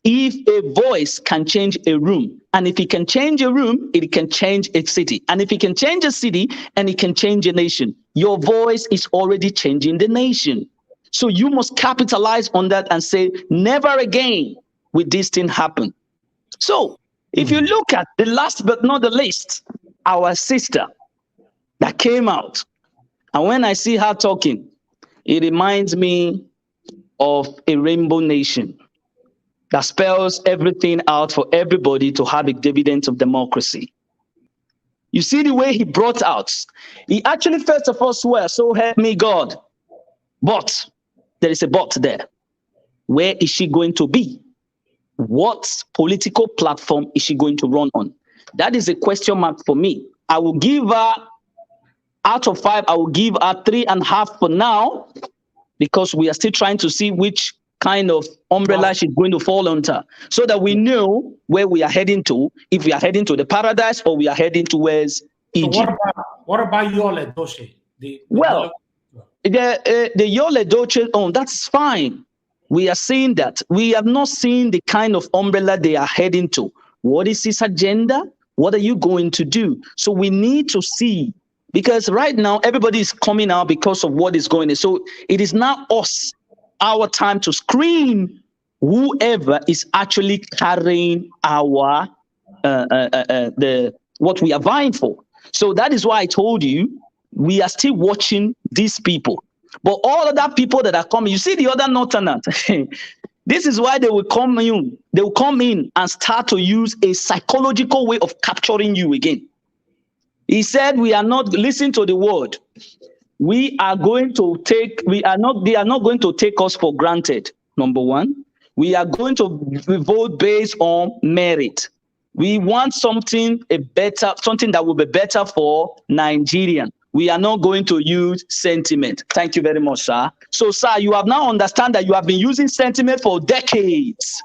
if a voice can change a room, and if it can change a room, it can change a city. And if it can change a city, and it can change a nation, your voice is already changing the nation. So you must capitalize on that and say, never again will this thing happen. So if you look at the last but not the least, our sister that came out, and when I see her talking, it reminds me of a rainbow nation that spells everything out for everybody to have a dividend of democracy. You see the way he brought out. He actually first of all swear, so help me God. But there is a but there. Where is she going to be? What political platform is she going to run on? That is a question mark for me. I will give her Out of 5, I will give her 3.5 for now, because we are still trying to see which kind of umbrella she's going to fall under, so that we know where we are heading to, if we are heading to the paradise or we are heading towards Egypt. So what about Yul Edochie? Well, the Yul Edochie, that's fine. We are seeing that. We have not seen the kind of umbrella they are heading to. What is his agenda? What are you going to do? So we need to see, because right now everybody is coming out because of what is going on. So it is now our time to screen whoever is actually carrying our what we are vying for. So that is why I told you we are still watching these people. But all other people that are coming, you see the other northerners. This is why they will come in. They will come in and start to use a psychological way of capturing you again. He said, "We are not listening to the word. We are going to take. They are not going to take us for granted. Number one, we are going to vote based on merit. We want something that will be better for Nigerian. We are not going to use sentiment." Thank you very much, sir. So, sir, you have now understand that you have been using sentiment for decades.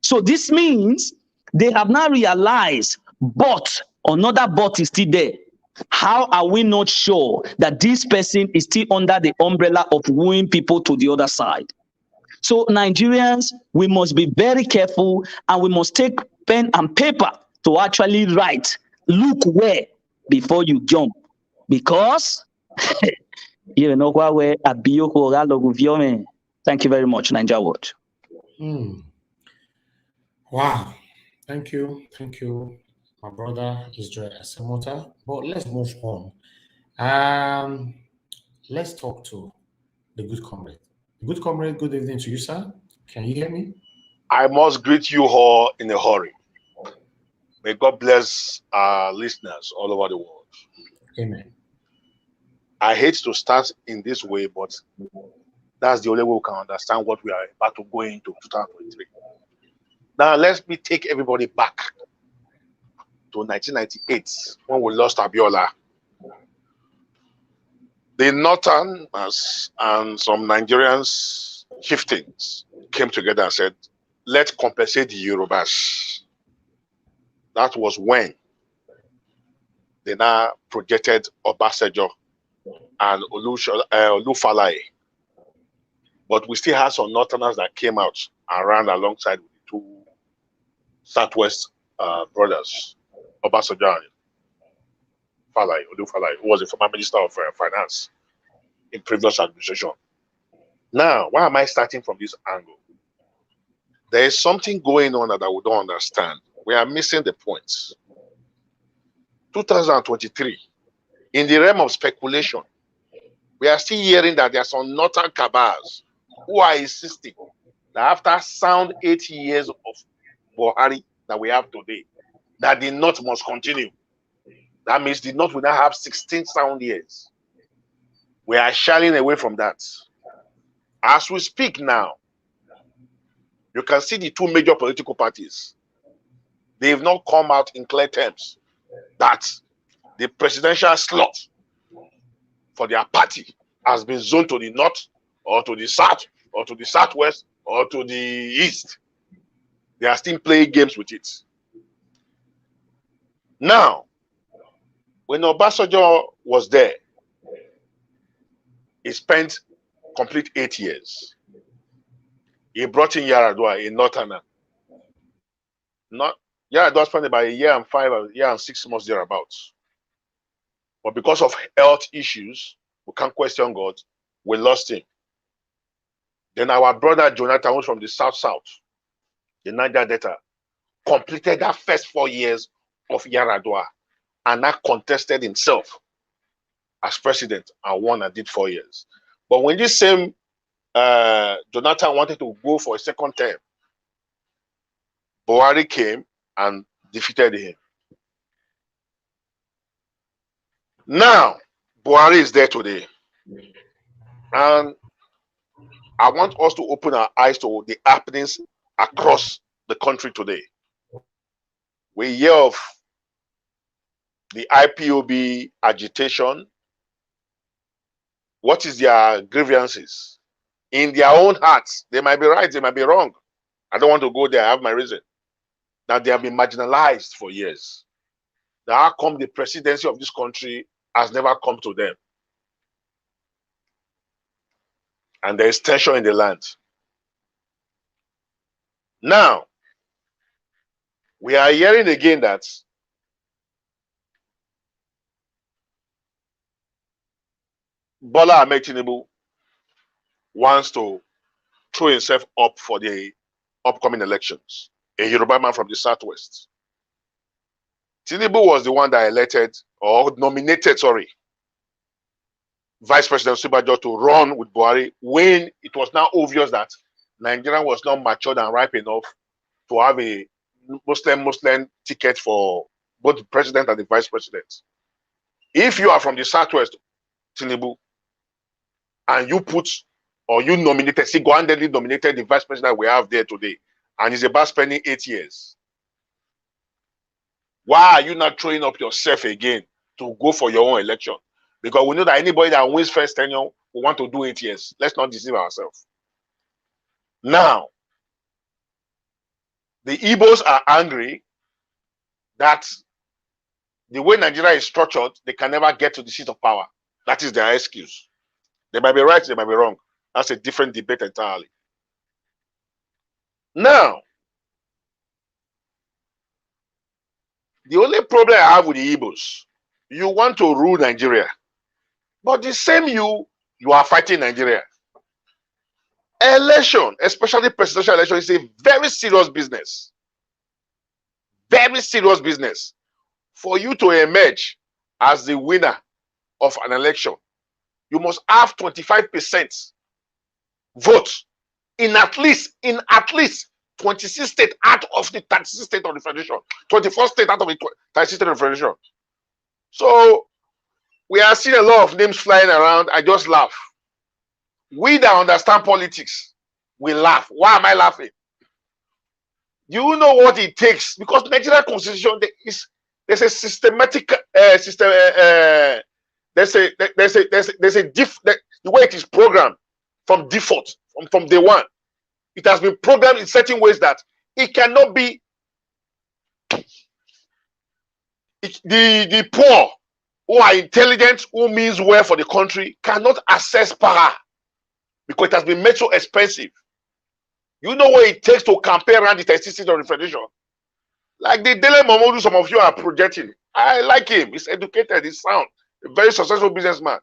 So this means they have now realized, but another but is still there. How are we not sure that this person is still under the umbrella of wooing people to the other side? So Nigerians, we must be very careful, and we must take pen and paper to actually write. Look where before you jump, because you know where. Thank you very much, Nigeria Watch. Wow, thank you, my brother Israel Asemota. But let's move on. Let's talk to the good comrade. Good comrade, good evening to you, sir. Can you hear me? I must greet you all in a hurry. May God bless our listeners all over the world. Amen. I hate to start in this way, but that's the only way we can understand what we are about to go into 2023. Now, let me take everybody back to 1998 when we lost Abiola. The Northerners and some Nigerians chieftains came together and said, let's compensate the Yorubas. That was when they now projected Obasanjo and Olufalaye. But we still had some Northerners that came out and ran alongside with the two Southwest brothers, Obasanjo and Olufalaye, who was the former Minister of Finance in previous administration. Now, why am I starting from this angle? There is something going on that we don't understand. We are missing the points. 2023, in the realm of speculation, we are still hearing that there are some northern cabals who are insisting that after sound 8 years of Buhari that we have today, that the North must continue. That means the North will now have 16 sound years. We are shying away from that. As we speak now, you can see the two major political parties. They have not come out in clear terms that the presidential slot for their party has been zoned to the north or to the south or to the southwest or to the east. They are still playing games with it. Now, when Obasanjo was there, he spent complete 8 years. He brought in Yaradua, a northerner. Yaradua spent about 1 year and 6 months thereabouts. But because of health issues, we can't question God, we lost him. Then our brother Jonathan, who's from the south, the Niger Delta, completed that first 4 years of Yaradua and now contested himself as president and won and did 4 years. But when this same Jonathan wanted to go for a second term, Buhari came and defeated him. Now, Buhari is there today. And I want us to open our eyes to the happenings across the country today. We hear of the IPOB agitation What is their grievances? In their own hearts, they might be right, they might be wrong. I don't want to go there. I have my reason. That they have been marginalized for years. That how come the presidency of this country has never come to them? And there is tension in the land. Now, we are hearing again that Bola Ahmed Tinubu wants to throw himself up for the upcoming elections. A Yoruba man from the Southwest. Tinubu was the one that elected or nominated, Vice President Osinbajo to run with Buhari when it was now obvious that Nigeria was not matured and ripe enough to have a Muslim ticket for both the president and the vice president. If you are from the Southwest, Tinubu, and you nominated, single-handedly nominated the vice president we have there today, and he's about spending 8 years, why are you not throwing up yourself again to go for your own election? Because we know that anybody that wins first tenure will want to do 8 years. Let's not deceive ourselves. Now, the Igbos are angry that the way Nigeria is structured, they can never get to the seat of power. That is their excuse. They might be right, they might be wrong. That's a different debate entirely. Now, the only problem I have with the Igbos, you want to rule Nigeria, but the same you are fighting Nigeria. Election, especially presidential election, is a very serious business. Very serious business. For you to emerge as the winner of an election, you must have 25% vote in at least 26 states out of the 36 states of the federation, 24 states out of the 36 states of the federation. So we are seeing a lot of names flying around. I just laugh. We that understand politics, we laugh. Why am I laughing? You know what it takes, because Nigeria constitution there's a systematic the way it is programmed from default from day one. It has been programmed in certain ways that it cannot be the poor who are intelligent, who means well for the country, cannot access power because it has been made so expensive. You know what it takes to campaign around the 36 of the federation. Like the Dele Momodu, some of you are projecting. I like him. He's educated, he's sound, a very successful businessman.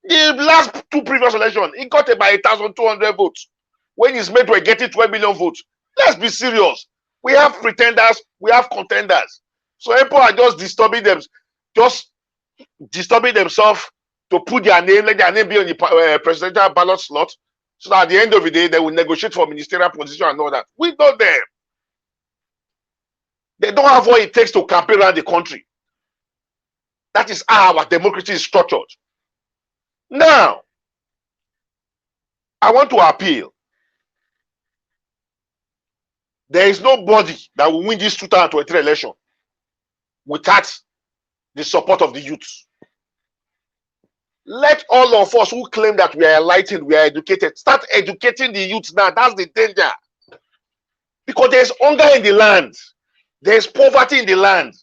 The last two previous elections, he got about 1,200 votes. When he's made to getting 12 million votes. Let's be serious. We have pretenders, we have contenders. So people are just disturbing themselves to put their name, let their name be on the presidential ballot slot, so that at the end of the day, they will negotiate for ministerial position and all that. We know them. They don't have what it takes to campaign around the country. That is how our democracy is structured. Now, I want to appeal. There is nobody that will win this 2023 election without the support of the youth. Let all of us who claim that we are enlightened, we are educated, start educating the youth now. That's the danger. Because there's hunger in the land. There's poverty in the land.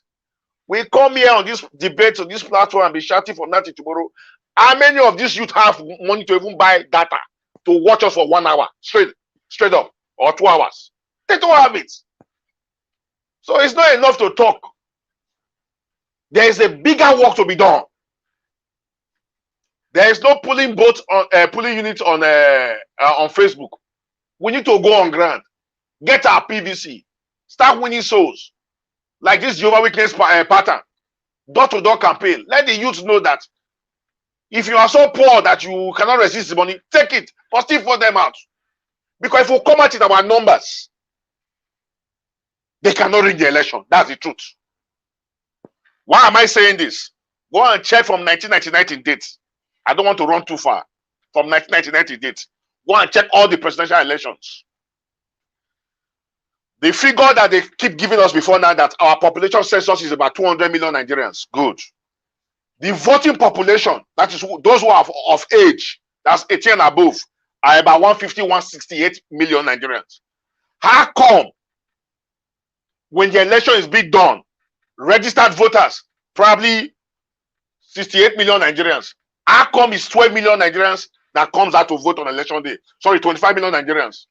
We come here on this debate, on this platform, and be shouting from now to tomorrow. How many of these youth have money to even buy data to watch us for 1 hour straight up, or 2 hours? They don't have it. So it's not enough to talk. There is a bigger work to be done. There is no pulling boats on pulling units on Facebook. We need to go on ground, get our PVC, start winning souls, like this Jehovah Witness pattern, door-to-door campaign. Let the youth know that if you are so poor that you cannot resist the money, take it, but still for them out. Because if we come out in our numbers, they cannot rig the election. That's the truth. Why am I saying this? Go and check from 1999 in dates. I don't want to run too far. From 1999 in dates. Go and check all the presidential elections. The figure that they keep giving us before now, that our population census is about 200 million Nigerians. Good. The voting population, that is those who are of age, that's 18 and above, are about 150, 168 million Nigerians. How come when the election is being done, registered voters, probably 68 million Nigerians, how come it's 12 million Nigerians that comes out to vote on election day? Sorry, 25 million Nigerians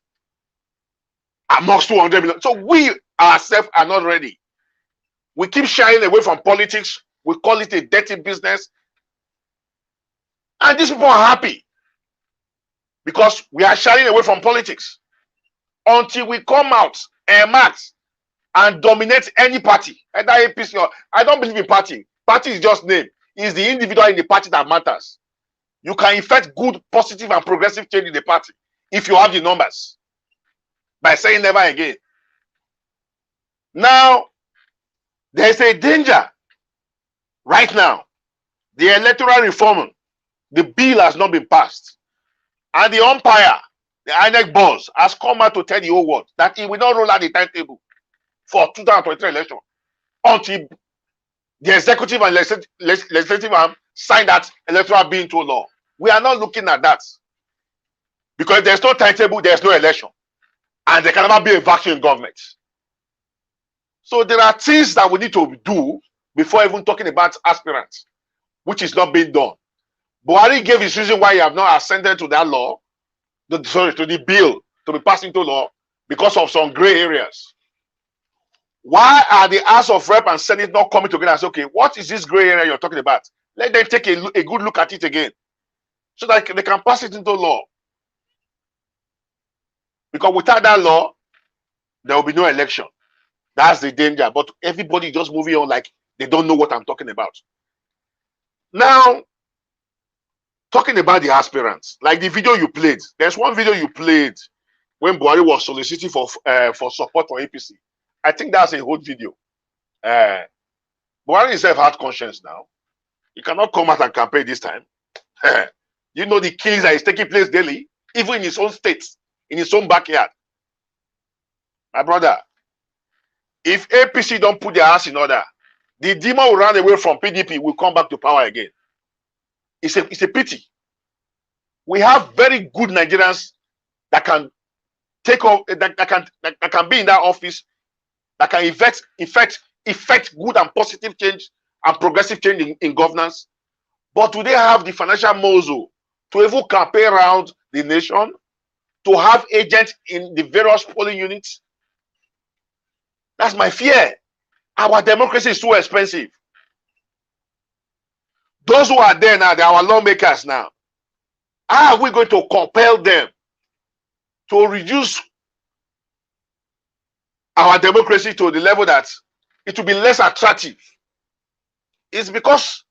amongst 200 million. So we ourselves are not ready. We keep shying away from politics. We call it a dirty business. And these people are happy because we are shying away from politics until we come out and max and dominate any party, either APC or I don't believe in party. Party is just name. It's the individual in the party that matters. You can effect good, positive, and progressive change in the party if you have the numbers by saying never again. Now, there's a danger right now. The electoral reform, the bill has not been passed. And the umpire, the INEC boss, has come out to tell the whole world that he will not roll out the timetable for 2023 election until the executive and legislative arm sign that electoral bill into law. We are not looking at that. Because if there's no timetable, there's no election. And there can never be a vacuum in government. So there are things that we need to do before even talking about aspirants, which is not being done. Buhari gave his reason why he have not ascended to that law, to the bill to be passed into law, because of some gray areas. Why are the House of Rep and Senate not coming together and say, okay, what is this gray area you're talking about? Let them take a good look at it again, so that they can pass it into law. Because without that law, there will be no election. That's the danger. But everybody just moving on like they don't know what I'm talking about. Now, talking about the aspirants, like the video you played, there's one video you played when Buhari was soliciting for support for APC. I think that's a whole video. Buhari himself had conscience now. He cannot come out and campaign this time. You know the killings that is taking place daily, even in his own state, in his own backyard. My brother, if APC don't put their house in order, the demon will run away from PDP, will come back to power again. It's a pity. We have very good Nigerians that can take off, that can be in that office, that can effect good and positive change and progressive change in governance. But do they have the financial muscle to even campaign around the nation, to have agents in the various polling units? That's my fear. Our democracy is too expensive. Those who are there now, they are our lawmakers now. How are we going to compel them to reduce our democracy to the level that it will be less attractive? It's because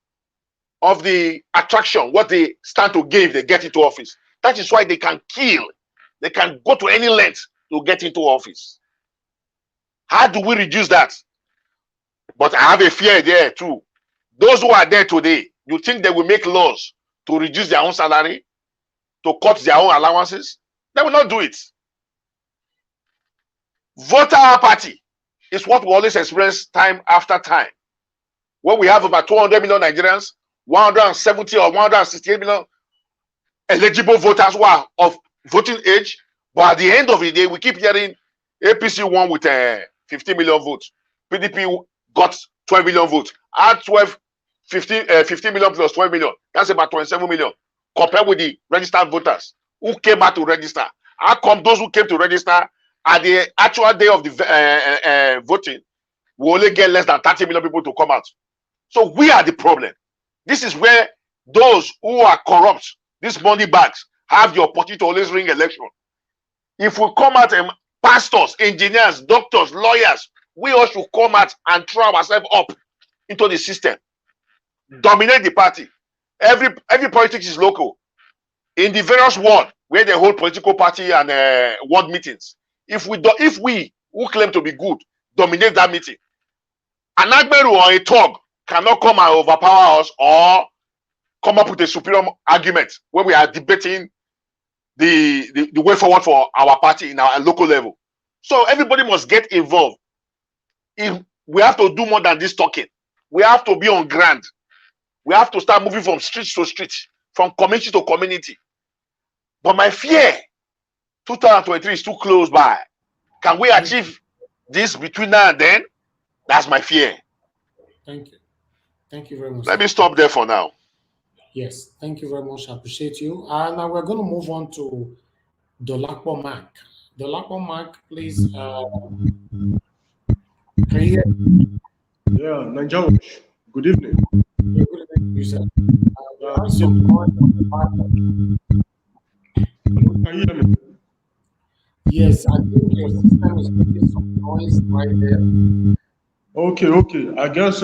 of the attraction, what they stand to gain if they get into office. That is why they can kill. They can go to any length to get into office. How do we reduce that? But I have a fear there too. Those who are there today, you think they will make laws to reduce their own salary, to cut their own allowances? They will not do it. Voter apathy is what we always experience time after time. When we have about 200 million Nigerians, 170 or 168 million eligible voters who are of voting age, but at the end of the day, we keep hearing APC won with 15 million votes. PDP got 12 million votes. Add 15 million plus 12 million. That's about 27 million. Compared with the registered voters who came out to register. How come those who came to register at the actual day of the voting will only get less than 30 million people to come out? So we are the problem. This is where those who are corrupt, these money bags, have the opportunity to always ring election. If we come out and pastors, engineers, doctors, lawyers, we all should come out and throw ourselves up into the system. Dominate the party. Every politics is local. In the various world where they hold political party and world meetings, if we who claim to be good dominate that meeting, an Agberu or a Tog cannot come and overpower us or come up with a superior argument when we are debating the way forward for our party in our local level. So everybody must get involved. If we have to do more than this talking, we have to be on ground. We have to start moving from street to street, from community to community. But my fear, 2023 is too close by. Can we achieve this between now and then? That's my fear. Thank you. Thank you very much. Let me stop there for now. Yes, thank you very much. I appreciate you. And now we're going to move on to Dolapo Mac. Dolapo Mac, please. Can you hear? Yeah, Nigeria. Good evening. Yeah, good evening, you sir. We have some noise on the background. Can you hear me? Yes, I think your system is making some noise right there. Okay. I guess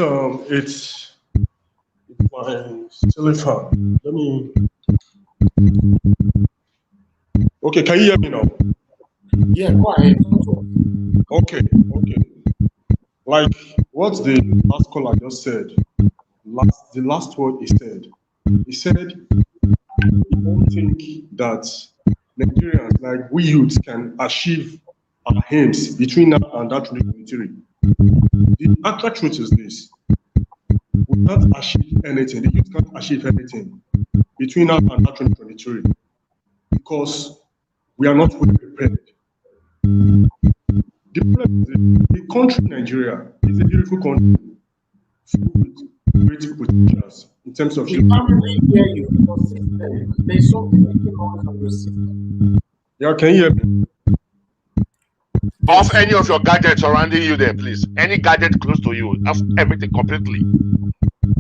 it's my telephone. Let me. Okay, can you hear me now? Yeah, go ahead. Okay. Like what the last caller just said, the last word he said he don't think that Nigerians, like we youths, can achieve our aims between now and that 2023. The actual truth is this: we can't achieve anything. The youth can't achieve anything between now and that 2023 because we are not well prepared. The problem is the country Nigeria is a beautiful country filled with great potentials in terms of. We can't really hear you. Your system. There's something making noise on your system. Yeah, can you hear me? Off any of your gadgets surrounding you there, please. Any gadget close to you, off everything completely.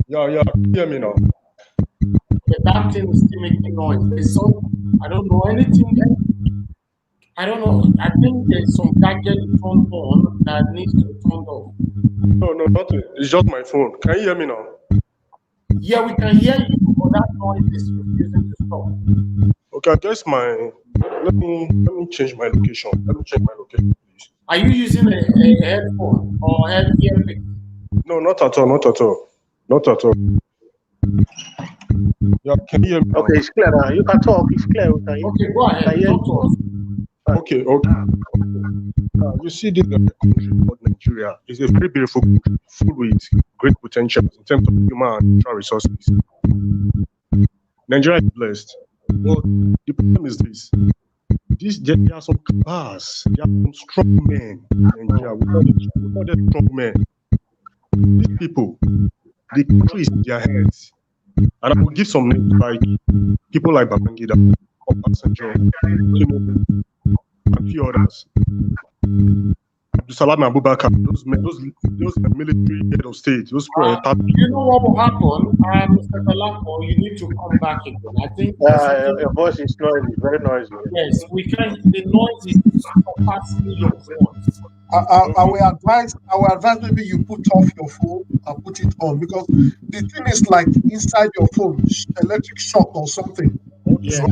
Yeah, can you hear me now? That thing is still making noise. There's some, I don't know anything. I don't know. I think there's some gadget turned on that needs to be turned off. No, nothing. It's just my phone. Can you hear me now? Yeah, we can hear you, but that noise is refusing to stop. Okay, I guess let me change my location. Let me change my location, please. Are you using a headphone or earpiece? No, not at all. Yeah, can you hear me now? Okay, it's clear now. You can talk. It's clear. Okay, go ahead. Talk to us. Okay. You see, this country called Nigeria is a very beautiful country, full with great potential in terms of human and natural resources. Nigeria is blessed, but the problem is this: there are some cabals, there are some strong men in Nigeria. We call them strong men. These people, the country is in their hands, and I will give some names like people like Babangida, Obasanjo, Tinubu, and few others. Abdusalam Abubakar, those military head of state, those you know what will happen? Mr. Dolapo, you need to come back again. I think your voice is noisy, very noisy. Yes, we can. The noise is surpassing your voice. I will advise maybe you put off your phone and put it on, because the thing is like inside your phone, electric shock or something. Yeah.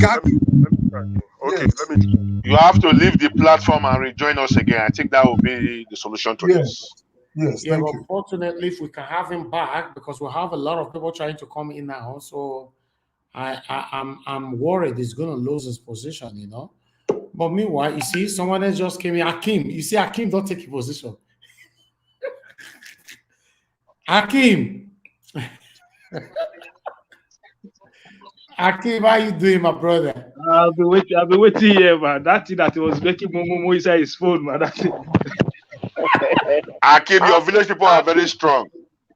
You have to leave the platform and rejoin us again. I think that will be the solution to this. Yes, yeah, but fortunately, if we can have him back, because we have a lot of people trying to come in now, so I'm worried he's going to lose his position, you know. But meanwhile, you see, someone else just came in. Akim, you see, Akim don't take a position. Akim. Akim, how you doing, my brother? I've been waiting here, man. That thing that was making Momo inside his phone, man. Akim, your village people are very strong.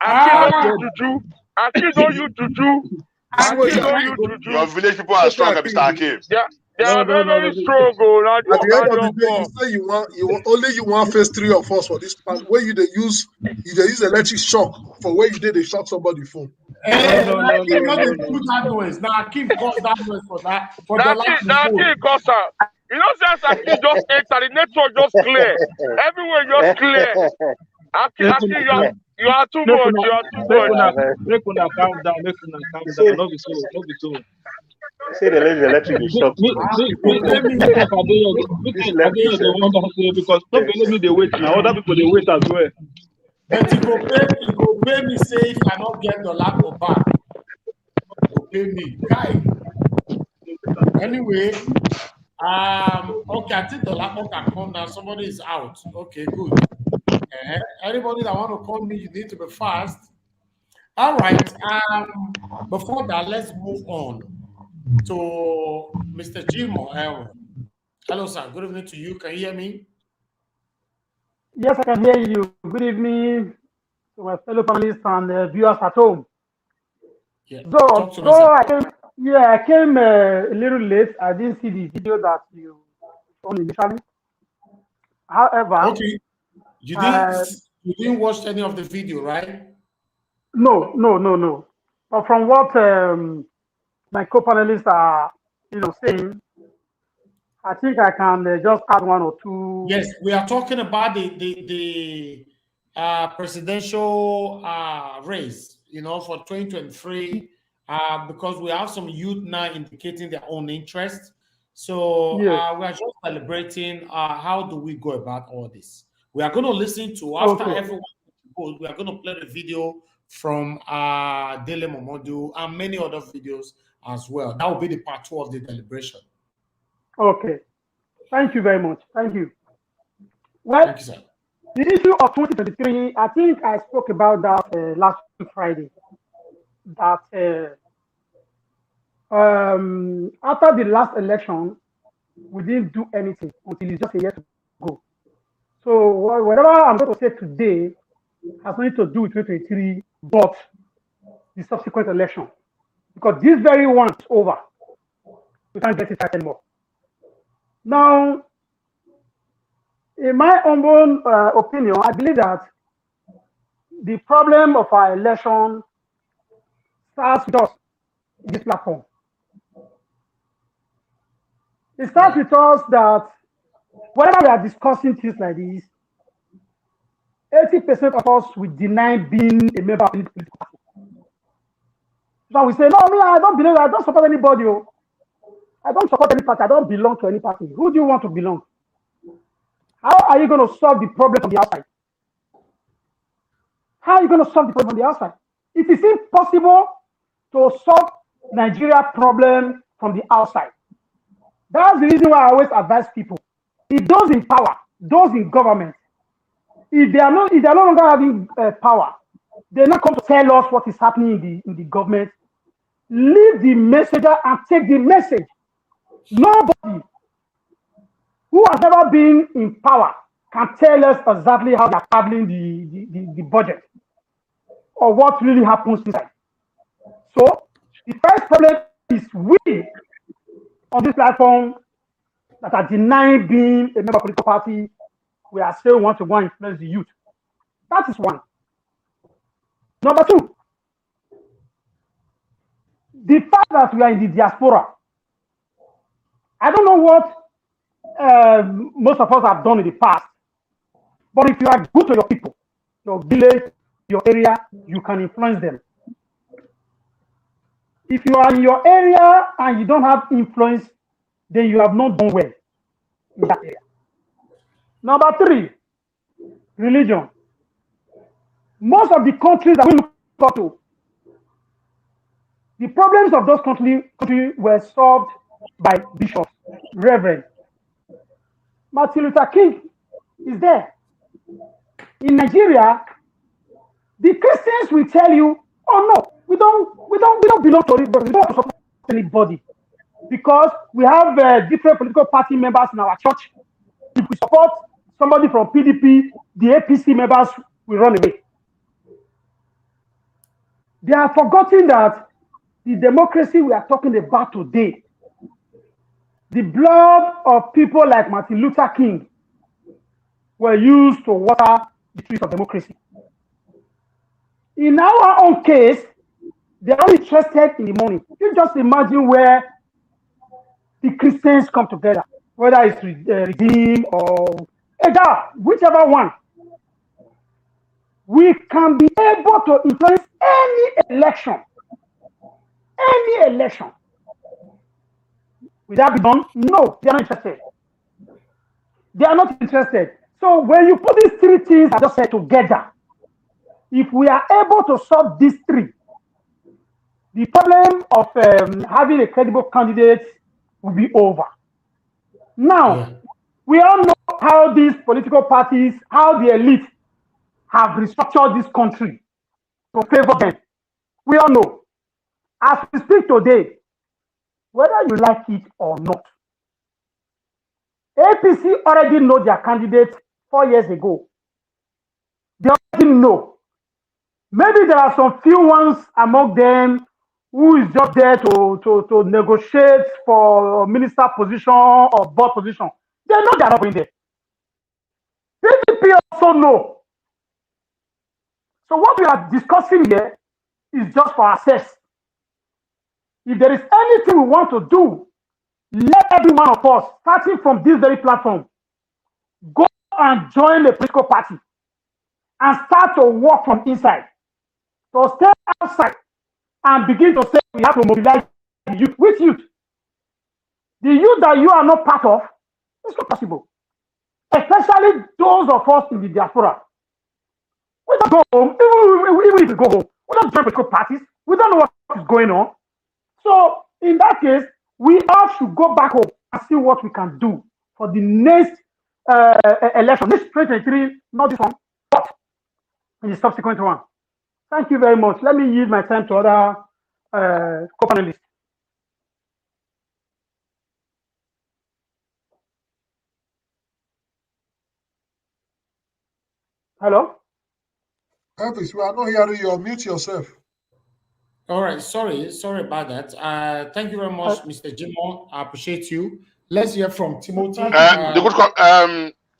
Akim, don't you juju. Akim, don't you juju. Akim, don't you juju. Your village people are strong, Mr. Akim. Yeah. They are very strong. At the end of the day, you say you want first 3 of us for this part where you use electric shock for where you did they shock somebody phone. Akim not the good that noise. Now Akim caused that noise for that. For the Akim caused that. You know, since Akim just enter, the network just clear. Everywhere just clear. Akim, you are too much. You are too much. Make una calm down. Make una calm down. Not be so. Say the electric shock. Because not let me they wait now. Other people they wait as well. But you go pay me say if I not get the laptop back. Go pay me, guy. Anyway, okay, I think the laptop can come now. Somebody is out. Okay, good. Anybody that want to call me, you need to be fast. All right. Before that, let's move on to Mr. Jimo Elmer. Hello, sir. Good evening to you. Can you hear me? Yes, I can hear you. Good evening to my fellow panelists and viewers at home. Yeah. So, Talk to me, sir. I came a little late. I didn't see the video that you showed initially. However, okay, you didn't watch any of the video, right? No. But from what my co-panelists are, saying, I think I can just add one or two. Yes, we are talking about the presidential race, for 2023, because we have some youth now indicating their own interest. So Yes. we are just celebrating how do we go about all this. We are going to listen to, after everyone goes, we are going to play the video from Dele Momodu and many other videos as well. That will be the part 2 of the deliberation. Okay. Thank you very much. Thank you. Well, thank you, sir. The issue of 2023, I think I spoke about that last Friday. That after the last election, we didn't do anything until it's just a year to go. So whatever I'm going to say today has nothing to do with 2023, but the subsequent election. Because this very one is over. We can't get it right anymore. Now, in my own opinion, I believe that the problem of our election starts with us in this platform. It starts with us that whenever we are discussing things like this, 80% of us will deny being a member of any political party. So we say, no, me, I don't believe, I don't support anybody. I don't support any party. I don't belong to any party. Who do you want to belong? How are you going to solve the problem from the outside? How are you going to solve the problem from the outside? It is impossible to solve Nigeria problem from the outside. That's the reason why I always advise people. If those in power, those in government, if they are no longer having power, they not come to tell us what is happening in the government. Leave the messenger and take the message. Nobody who has ever been in power can tell us exactly how they are handling the budget or what really happens inside. So the first problem is we on this platform that are denying being a member of a political party, we are still want to go and influence the youth. That is one. Number two, the fact that we are in the diaspora. I don't know what most of us have done in the past, but if you are good to your people, your village, your area, you can influence them. If you are in your area and you don't have influence, then you have not done well in that area. Number three, religion. Most of the countries that we look up to, the problems of those countries were solved by bishops, reverends. Martin Luther King is there. In Nigeria, the Christians will tell you, "Oh no, we don't belong to anybody. We don't support anybody because we have different political party members in our church. If we support somebody from PDP, the APC members will run away." They are forgetting that the democracy we are talking about today, the blood of people like Martin Luther King were used to water the trees of democracy. In our own case, they are only interested in the money. You just imagine where the Christians come together, whether it's Redeem or Eda, whichever one. We can be able to influence any election. Any election. Will that be done? No, they are not interested. They are not interested. So when you put these three things I just said together, if we are able to solve these three, the problem of having a credible candidate will be over. Now, we all know how these political parties, how the elite have restructured this country to favor them. We all know. As we speak today, whether you like it or not, APC already know their candidate 4 years ago. They already know. Maybe there are some few ones among them who is just there to negotiate for minister position or board position. They know they are not going there. PDP also know. So what we are discussing here is just for access. If there is anything we want to do, let every one of us, starting from this very platform, go and join a political party and start to work from inside. So stay outside and begin to say we have to mobilize the youth. Which youth? The youth that you are not part of, it's not possible. Especially those of us in the diaspora. We don't go home, even if we go home, we don't join political parties, we don't know what is going on. So in that case, we all should go back home and see what we can do for the next election, this 2023, not this one, but in the subsequent one. Thank you very much. Let me use my time to other co-panelists. Hello? Elvis, we are not hearing you. Mute yourself. All right, sorry about that. Thank you very much, Mr. Jimon. I appreciate you. Let's hear from Timothy.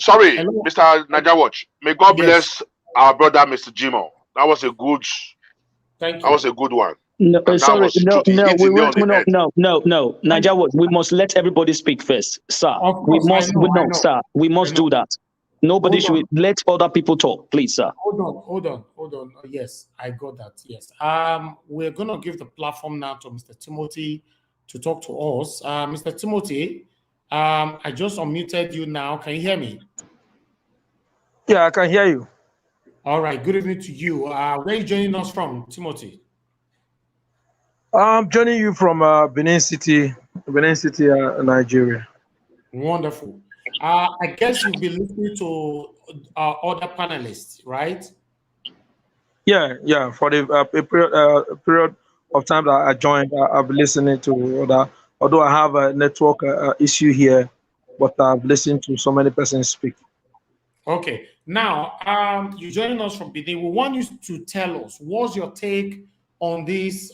Sorry, hello. Mr. Niger Watch. May God bless our brother, Mr. Jimon. That was a good. Thank you. That was a good one. No, sorry, no, Niger Mm. Watch, we must let everybody speak first, sir. Of course, I know. Sir. We must do that. Nobody should let other people talk, please, sir. Hold on. Yes, I got that. Yes. We're gonna give the platform now to Mr. Timothy to talk to us. Mr. Timothy, I just unmuted you now. Can you hear me? Yeah, I can hear you. All right. Good evening to you. Where are you joining us from, Timothy? I'm joining you from Benin City, Nigeria. Wonderful. I guess you'll be listening to other panelists, right? Yeah. For the period of time that I joined, I've been listening to other. Although I have a network issue here, but I've listened to so many persons speak. Okay. Now, you're joining us from Benin. We want you to tell us what's your take on this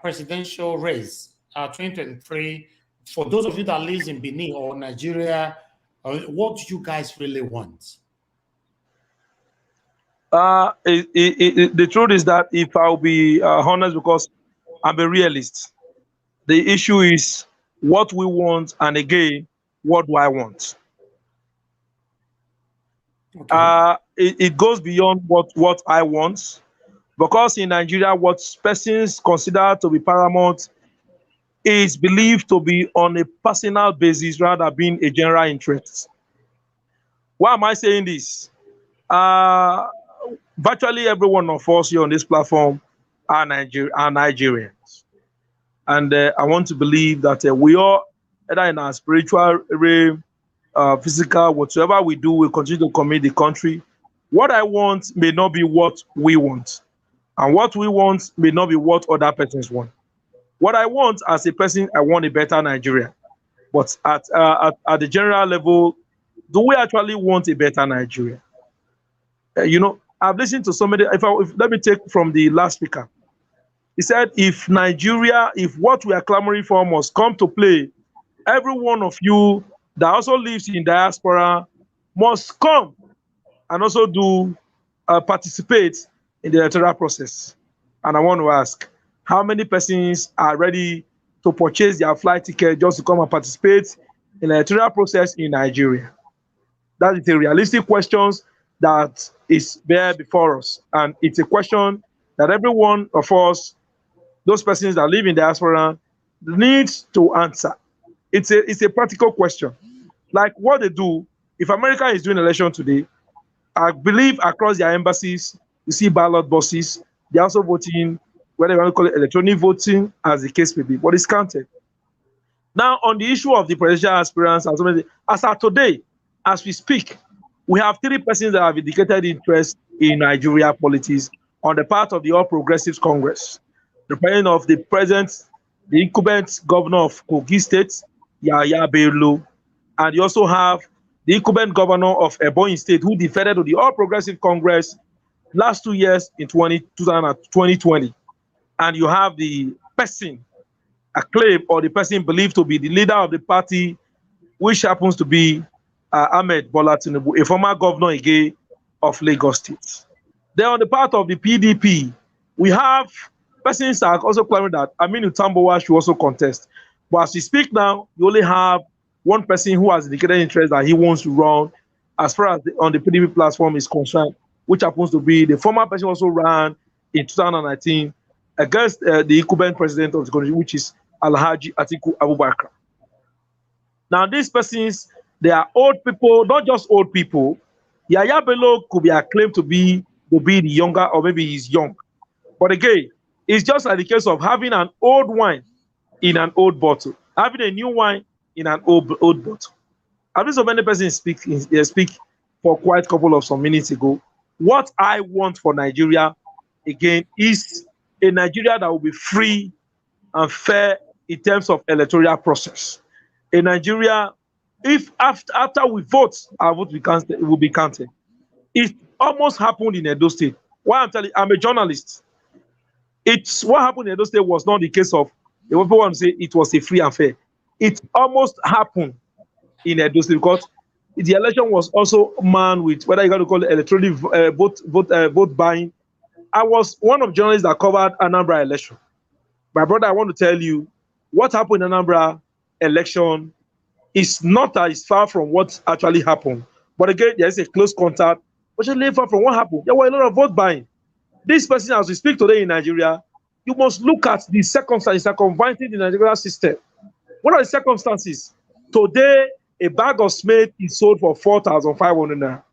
presidential race, 2023. For those of you that live in Benin or Nigeria, what do you guys really want? The truth is that if I'll be honest, because I'm a realist, the issue is what we want, and again, what do I want? Okay. It goes beyond what I want, because in Nigeria, what persons consider to be paramount is believed to be on a personal basis rather than being a general interest. Why am I saying this? Virtually every one of us here on this platform are Nigerians. And I want to believe that we all, either in our spiritual realm, physical, whatever we do, we continue to commit the country. What I want may not be what we want. And what we want may not be what other persons want. What I want as a person, I want a better Nigeria. But at the general level, do we actually want a better Nigeria? I've listened to somebody. Let me take from the last speaker. He said, if what we are clamoring for must come to play, every one of you that also lives in diaspora must come and also participate in the electoral process. And I want to ask, how many persons are ready to purchase their flight ticket just to come and participate in the electoral process in Nigeria? That is a realistic question that is there before us. And it's a question that every one of us, those persons that live in diaspora, needs to answer. It's a practical question. Like what they do, if America is doing election today, I believe across their embassies, you see ballot boxes. They're also voting, whether you want to call it electronic voting, as the case may be, but it's counted. Now, on the issue of the presidential aspirants, as of today, as we speak, we have 3 persons that have indicated interest in Nigeria politics on the part of the All Progressives Congress. the president of the incumbent governor of Kogi State, Yaya Bello, and you also have the incumbent governor of Ebonyi State, who defected to the All Progressive Congress last 2 years in 2020. And you have the person acclaimed or the person believed to be the leader of the party, which happens to be Ahmed Bola Tinubu, a former governor again of Lagos State. Then on the part of the PDP, we have persons are also claiming that Aminu Tambowa should also contest. But as we speak now, you only have one person who has indicated interest that he wants to run as far as on the PDP platform is concerned, which happens to be the former person who also ran in 2019 against the incumbent president of the country, which is Alhaji Atiku Abubakar. Now, these persons, they are old people, not just old people. Yaya Bello could be acclaimed to be the younger, or maybe he's young. But again, it's just like the case of having an old wine in an old bottle, having a new wine in an old bottle. I've been so many persons speak for quite a couple of some minutes ago. What I want for Nigeria, again, is a Nigeria that will be free and fair in terms of electoral process. A Nigeria, if after we vote, our vote will be counted. It almost happened in Edo State. Why I'm telling you, I'm a journalist. It's what happened in Edo State was not the case of the people want to say it was a free and fair. It almost happened in Edo State because the election was also manned with whether you got to call it electronic vote buying. I was one of the journalists that covered Anambra election. My brother, I want to tell you what happened in Anambra election is not as far from what actually happened. But again, there is a close contact, but it's far from what happened. There were a lot of vote buying. This person, as we speak today in Nigeria, you must look at the circumstances circumventing the Nigerian system. What are the circumstances? Today, a bag of cement is sold for 4,500 naira.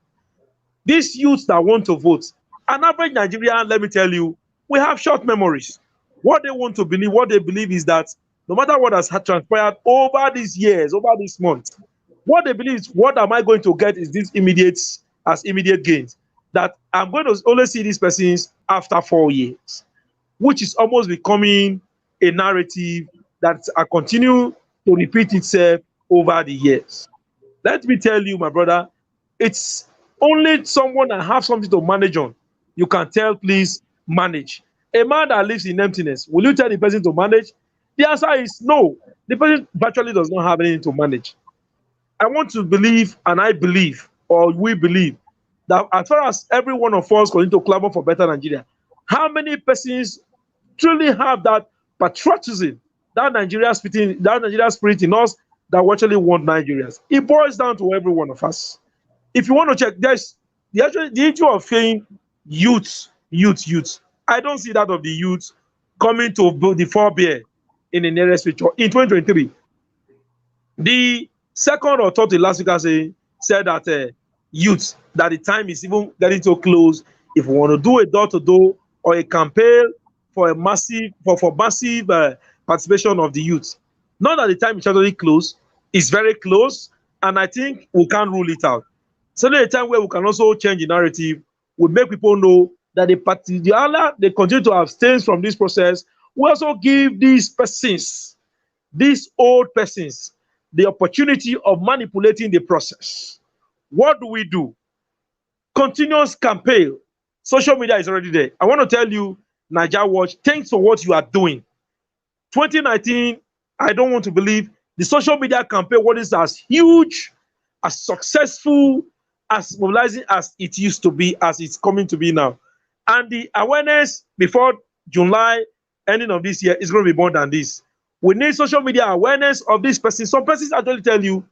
These youths that want to vote, an average Nigerian, let me tell you, we have short memories. What they want to believe, what they believe is that no matter what has transpired over these years, over this month, what they believe is what am I going to get is this immediate gains. That I'm going to only see these persons after 4 years, which is almost becoming a narrative that continue to repeat itself over the years. Let me tell you, my brother, it's only someone that have something to manage on. You can tell, please manage. A man that lives in emptiness, will you tell the person to manage? The answer is no. The person virtually does not have anything to manage. I want to believe, and I believe, or we believe, that as far as every one of us going to clamor for better Nigeria, how many persons truly have that patriotism, that Nigeria spirit in us that we actually want Nigerians? It boils down to every one of us. If you want to check, there's the issue of saying youth. I don't see that of the youth coming to the forebear in the nearest future. In 2023, the second or third to last week said that youth, that the time is even getting so close. If we want to do a door-to-door or a campaign for massive participation of the youth, not that the time is actually close, it's very close, and I think we can't rule it out. So there's a time where we can also change the narrative. We make people know that they continue to abstain from this process. We also give these persons, these old persons, the opportunity of manipulating the process. What do? Continuous campaign. Social media is already there. I want to tell you, Niger Watch, thanks for what you are doing. 2019, I don't want to believe the social media campaign was as huge, as successful, as mobilizing as it used to be, as it's coming to be now. And the awareness before July, ending of this year, is going to be more than this. We need social media awareness of these persons. Some persons actually tell you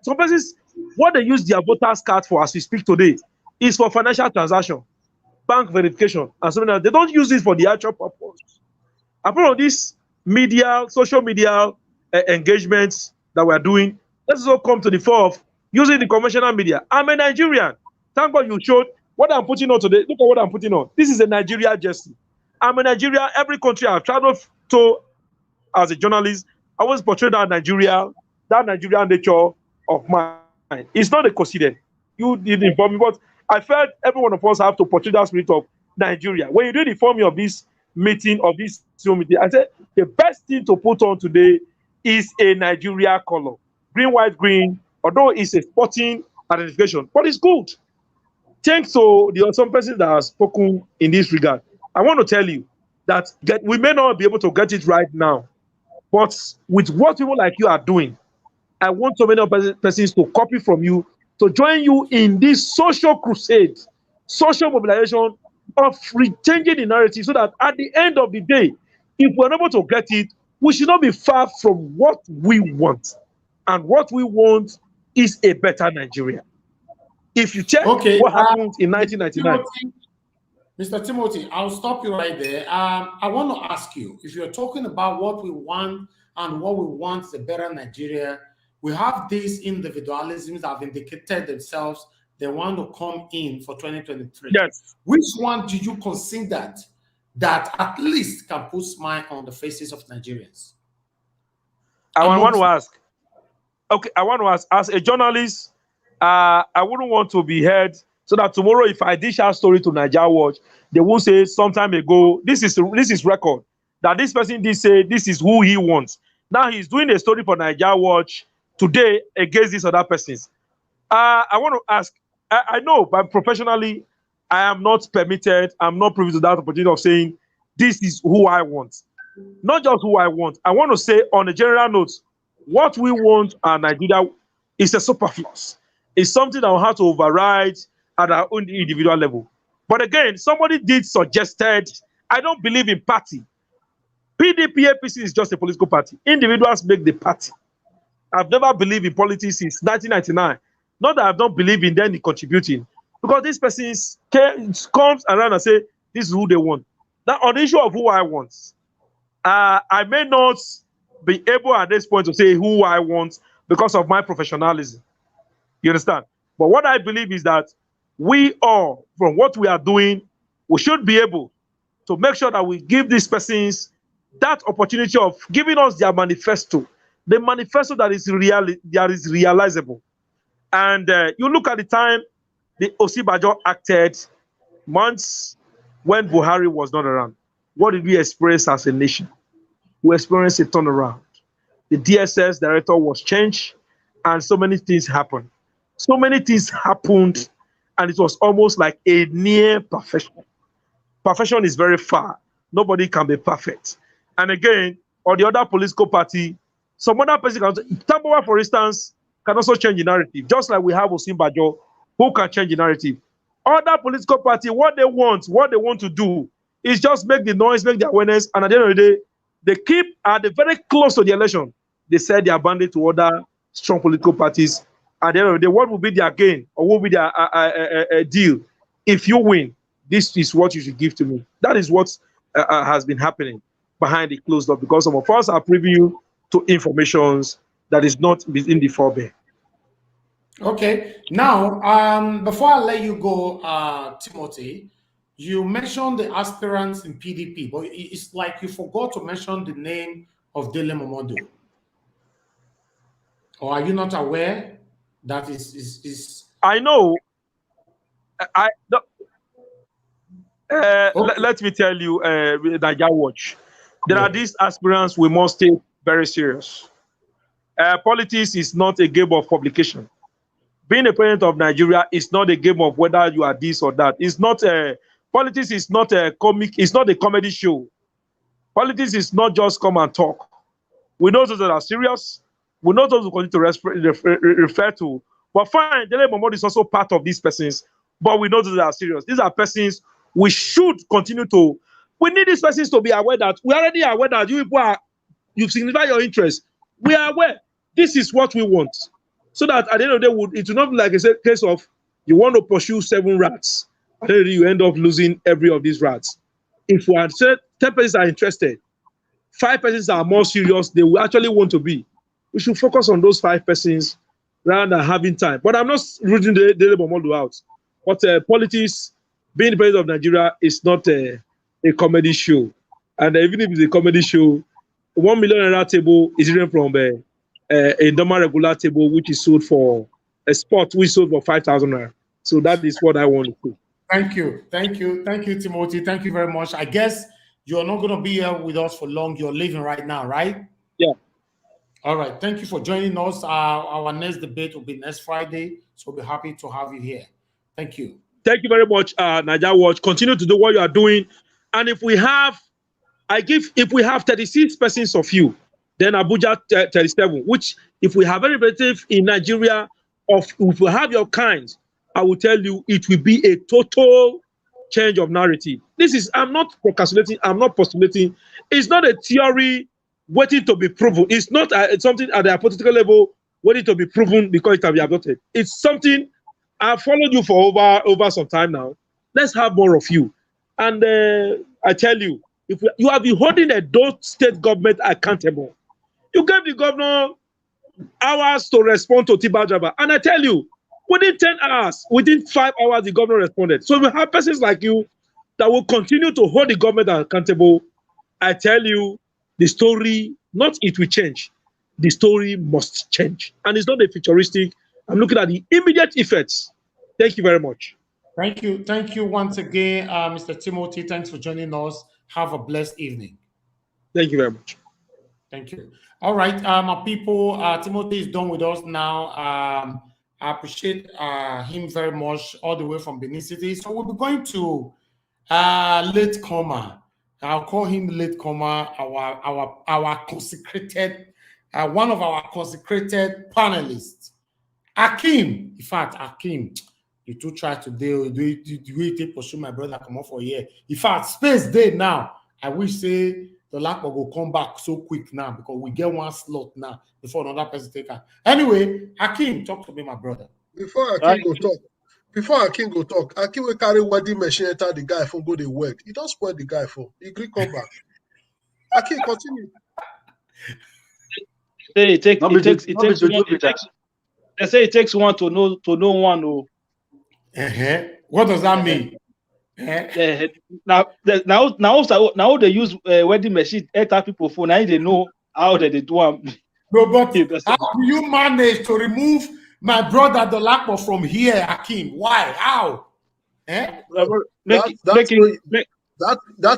some persons, what they use their voters card for as we speak today is for financial transaction, bank verification, and something like that. They don't use it for the actual purpose. Apart from this social media engagements that we're doing, let's also come to the fore of using the conventional media. I'm a Nigerian. Thank God you showed what I'm putting on today. Look at what I'm putting on. This is a Nigeria jersey. I'm a Nigerian. Every country I've traveled to as a journalist, I always portray that Nigerian nature of mine. It's not a coincidence. You didn't inform me, but I felt every one of us have to portray that spirit of Nigeria. When you did inform me of this meeting, of this Timothy, I said the best thing to put on today is a Nigeria color, green, white, green. Although it's a sporting identification, but it's good. Thanks to some persons that have spoken in this regard. I want to tell you that we may not be able to get it right now, but with what people like you are doing, I want so many persons to copy from you, to join you in this social crusade, social mobilization of changing the narrative, so that at the end of the day, if we're able to get it, we should not be far from what we want. And what we want is a better Nigeria. If you check what happened in 1999. Mr. Timothy, I'll stop you right there. I want to ask you, if you're talking about what we want and what we want is a better Nigeria, we have these individualisms that have indicated themselves they want to come in for 2023. Yes. Which one do you consider that at least can put smile on the faces of Nigerians? I want to ask. Okay, I want to ask, as a journalist, I wouldn't want to be heard so that tomorrow, if I dish our story to Nigeria Watch, they will say some time ago, this is record, that this person did say this is who he wants. Now he's doing a story for Nigeria Watch today against these other persons. I want to ask, I know, but professionally, I am not permitted, I'm not privy to that opportunity of saying this is who I want. Not just who I want. I want to say on a general note, what we want in Nigeria is a superfluous. It's something that will have to override at our own individual level. But again, somebody did suggested, I don't believe in party. PDP, APC is just a political party. Individuals make the party. I've never believed in politics since 1999. Not that I don't believe in them contributing. Because these persons comes around and say, this is who they want. Now, on the issue of who I want, I may not be able at this point to say who I want because of my professionalism. You understand? But what I believe is that we all, from what we are doing, we should be able to make sure that we give these persons that opportunity of giving us their manifesto, the manifesto that is realizable. And you look at the time the Osibajo acted months when Buhari was not around. What did we experience as a nation? We experienced a turnaround. The DSS director was changed, and so many things happened. So many things happened, and it was almost like a near perfection. Perfection is very far. Nobody can be perfect. And again, on the other political party, some other person can, Tambowa, for instance, can also change the narrative, just like we have Osinbajo, who can change the narrative. Other political party, what they want to do is just make the noise, make the awareness, and at the end of the day, they keep very close to the election. They said they are banded to other strong political parties. At the end of the day, what will be their gain or what will be their deal? If you win, this is what you should give to me. That is what has been happening behind the closed door, because some of us are privy to informations that is not within the forebear. Okay. Now, before I let you go, Timothy, you mentioned the aspirants in PDP, but it's like you forgot to mention the name of Dele Momodu. Or are you not aware that is? I know. Let me tell you, Nigeria Watch, there are these aspirants we must take very serious. Politics is not a game of publication. Being a president of Nigeria is not a game of whether you are this or that. It's not politics is not a comic. It's not a comedy show. Politics is not just come and talk. We know those that are serious. We know those who continue to refer to. But fine, Dele Momodu is also part of these persons. But we know those that are serious. These are persons we should continue to. We need these persons to be aware that we already are aware that you people you've signified your interest. We are aware this is what we want. So that at the end of the day, it will not be like a case of you want to pursue 7 rats. At the end of the day, you end up losing every of these rats. If we had said 10 persons are interested, 5 persons are more serious, they will actually want to be. We should focus on those 5 persons rather than having time. But I'm not rooting the Dele Momodu out. But politics, being the president of Nigeria, is not a comedy show. And even if it's a comedy show, 1 million naira table is different from a normal regular table, which is sold for a spot, which is sold for 5,000 naira. So that is what I want to do. Thank you, Timothy. Thank you very much. I guess you're not going to be here with us for long. You're leaving right now, right? Yeah. All right. Thank you for joining us. Our next debate will be next Friday, so we'll be happy to have you here. Thank you. Thank you very much, Nigeria Watch. Continue to do what you are doing. And if we have 36 persons of you, then Abuja 37, which if we have any relative in Nigeria, if we have your kind, I will tell you it will be a total change of narrative. I'm not procrastinating, I'm not postulating. It's not a theory waiting to be proven. It's not something at the political level waiting to be proven because it can be adopted. It's something I've followed you for over some time now. Let's have more of you. And I tell you, if you have been holding a state government accountable, you gave the governor hours to respond to Tiba Driver. And I tell you, within 10 hours, within 5 hours, the governor responded. So we have persons like you that will continue to hold the government accountable. I tell you, the story, not it will change. The story must change. And it's not a futuristic. I'm looking at the immediate effects. Thank you very much. Thank you. Thank you once again, Mr. Timothy. Thanks for joining us. Have a blessed evening. Thank you very much. Thank you. All right, my people, Timothy is done with us now. I appreciate him very much, all the way from Benin City. So we'll be going to latecomer. I'll call him latecomer, our consecrated, one of our consecrated panelists, Akeem. In fact, Akeem, you two try to do it, pursue my brother, come on for a year. In fact, space day now. I wish say the Lakpo will come back so quick now because we get one slot now before another person take her. Anyway, Akeem, talk to me, my brother. Before Akeem go talk, Akeem will carry wedding machine enter the guy for go to work. He don't spoil the guy for. He agree come back. Akeem, continue. They say it takes one to know one. Oh. What does that mean? Now they use wedding machine enter people phone. Now they know how they do them. No, but how do you manage to remove my brother the Lakpo from here, Akeem? Why? How? That's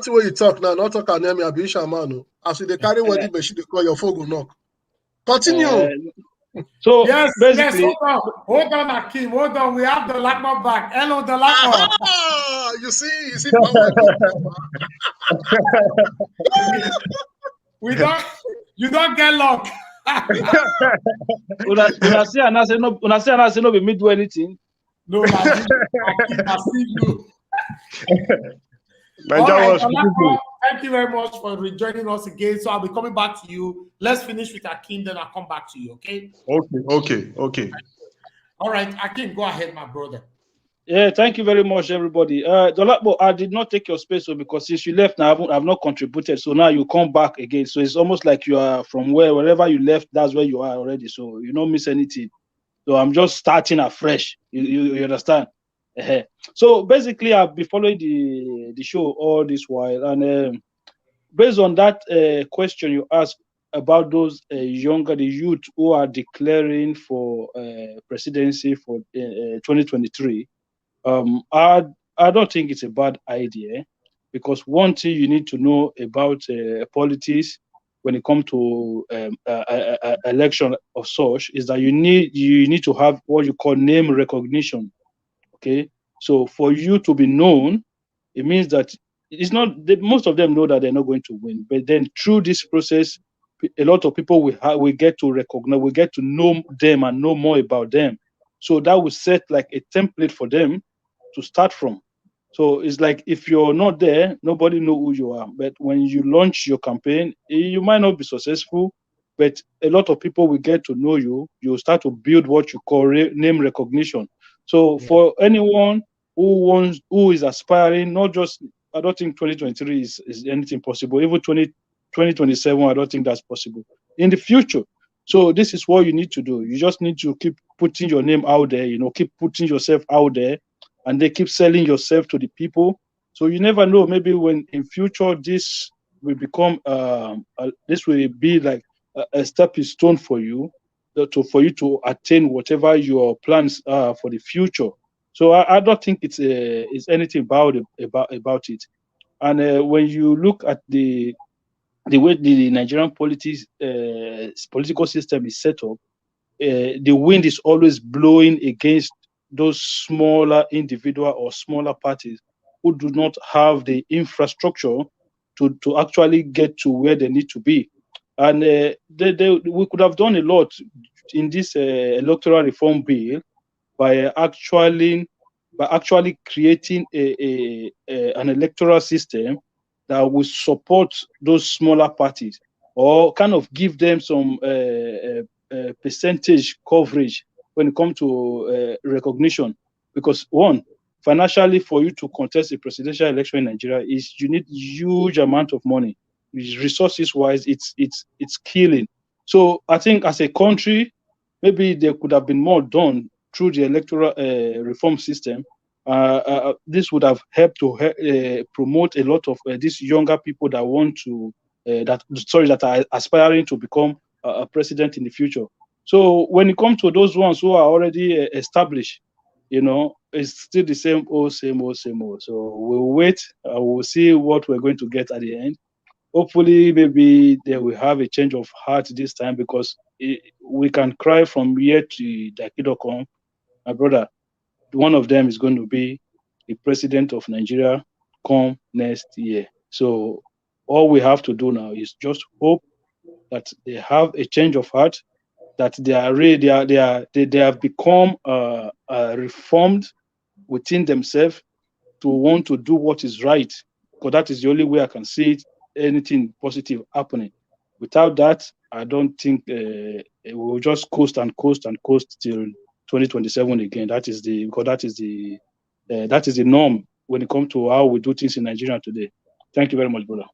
where you talk now. Not talk name Abisha man. As they carry wedding machine, they call your phone go knock. Continue. So yes, basically, hold on, Akeem, hold on. We have the Lakpo back. Hello, the Lakpo. You see, you don't get luck. Una say no be me do anything. No, I see you. All right, thank you very much for rejoining us again. So I'll be coming back to you. Let's finish with Akeem, then I'll come back to you, okay? Okay. All right, Akeem, go ahead, my brother. Yeah, thank you very much, everybody. Dolakbo, I did not take your space because since you left now, I've not contributed. So now you come back again. So it's almost like you are from wherever you left, that's where you are already. So you don't miss anything. So I'm just starting afresh. You understand? So basically, I've been following the show all this while, and based on that question you asked about those the youth who are declaring for presidency for 2023, I don't think it's a bad idea, because one thing you need to know about politics when it comes to election of such is that you need to have what you call name recognition. Okay, so for you to be known, it means that it's not that most of them know that they're not going to win, but then through this process, a lot of people we get to recognize, we get to know them and know more about them. So that will set like a template for them to start from. So it's like if you're not there, nobody know who you are. But when you launch your campaign, you might not be successful, but a lot of people will get to know you. You'll start to build what you call name recognition. So for anyone who is aspiring, not just, I don't think 2023 is anything possible. Even 2027, I don't think that's possible in the future. So this is what you need to do. You just need to keep putting your name out there, keep putting yourself out there, and they keep selling yourself to the people. So you never know, maybe when in future this will become, this will be like a stepping stone for you, for you to attain whatever your plans are for the future. So I don't think it's anything about it. And when you look at the way the Nigerian political system is set up, the wind is always blowing against those smaller individual or smaller parties who do not have the infrastructure to actually get to where they need to be. And we could have done a lot in this electoral reform bill by actually creating an electoral system that will support those smaller parties, or kind of give them some percentage coverage when it comes to recognition. Because one, financially, for you to contest a presidential election in Nigeria, you need huge amount of money. Resources wise, it's killing. So I think as a country, maybe there could have been more done through the electoral reform system. This would have helped to promote a lot of these younger people that want to that are aspiring to become a president in the future. So when it comes to those ones who are already established, it's still the same old. So we'll wait. We'll see what we're going to get at the end. Hopefully, maybe they will have a change of heart this time, because we can cry from here to Dakidokon. My brother, one of them is going to be the president of Nigeria come next year. So all we have to do now is just hope that they have a change of heart, that they have become reformed within themselves to want to do what is right, because that is the only way I can see anything positive happening. Without that, I don't think we'll just coast till 2027 again. That is the norm when it comes to how we do things in Nigeria today. Thank you very much, brother.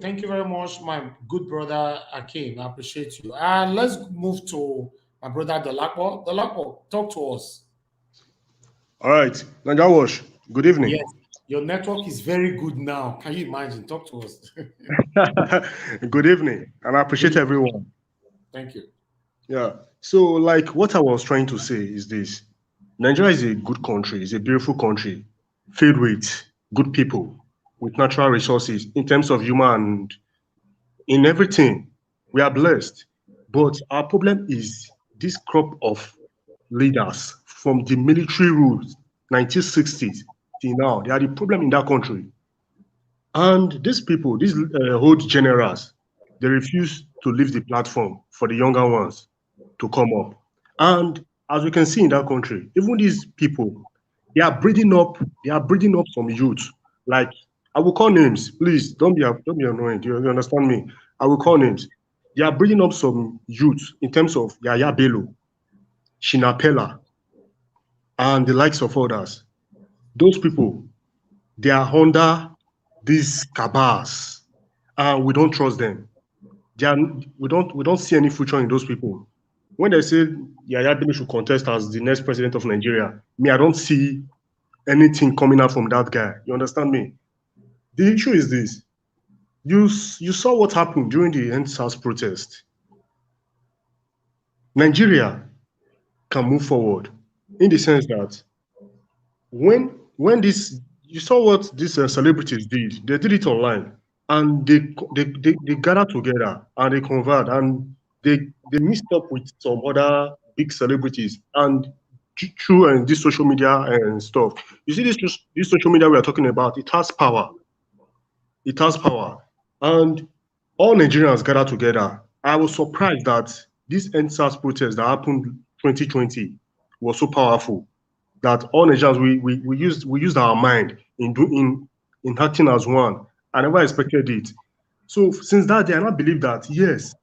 Thank you very much, my good brother Akin. I appreciate you. And let's move to my brother Dolapo. Dolapo, talk to us. All right, Najawash, good evening. Yes, your network is very good now. Can you imagine? Talk to us. Good evening, and I appreciate everyone. Thank you. Yeah, so like what I was trying to say is this: Nigeria is a good country, it's a beautiful country, filled with good people, with natural resources in terms of human and in everything. We are blessed. But our problem is this crop of leaders from the military rule, 1960s till now. They are the problem in that country. And these people, these old generals, they refuse to leave the platform for the younger ones to come up. And as we can see in that country, even these people, they are breeding up some youth. Like, I will call names, please don't be annoying. You understand me? I will call names. They are breeding up some youth in terms of Yaya Bello, Shina Peller, and the likes of others. Those people, they are under these cabals, and we don't trust them. We don't see any future in those people. When they say Yaya Bello should contest as the next president of Nigeria, I don't see anything coming out from that guy. You understand me? The issue is this. You saw what happened during the EndSARS protest. Nigeria can move forward in the sense that when you saw what these celebrities did. They did it online, and they gathered together and they convert, and they mixed up with some other big celebrities and through this social media and stuff. You see, this social media we are talking about, it has power. It has power. And all Nigerians gathered together. I was surprised that this EndSARS protest that happened 2020 was so powerful that all Nigerians we used our mind in acting as one. I never expected it. So since that day, I now believe that yes,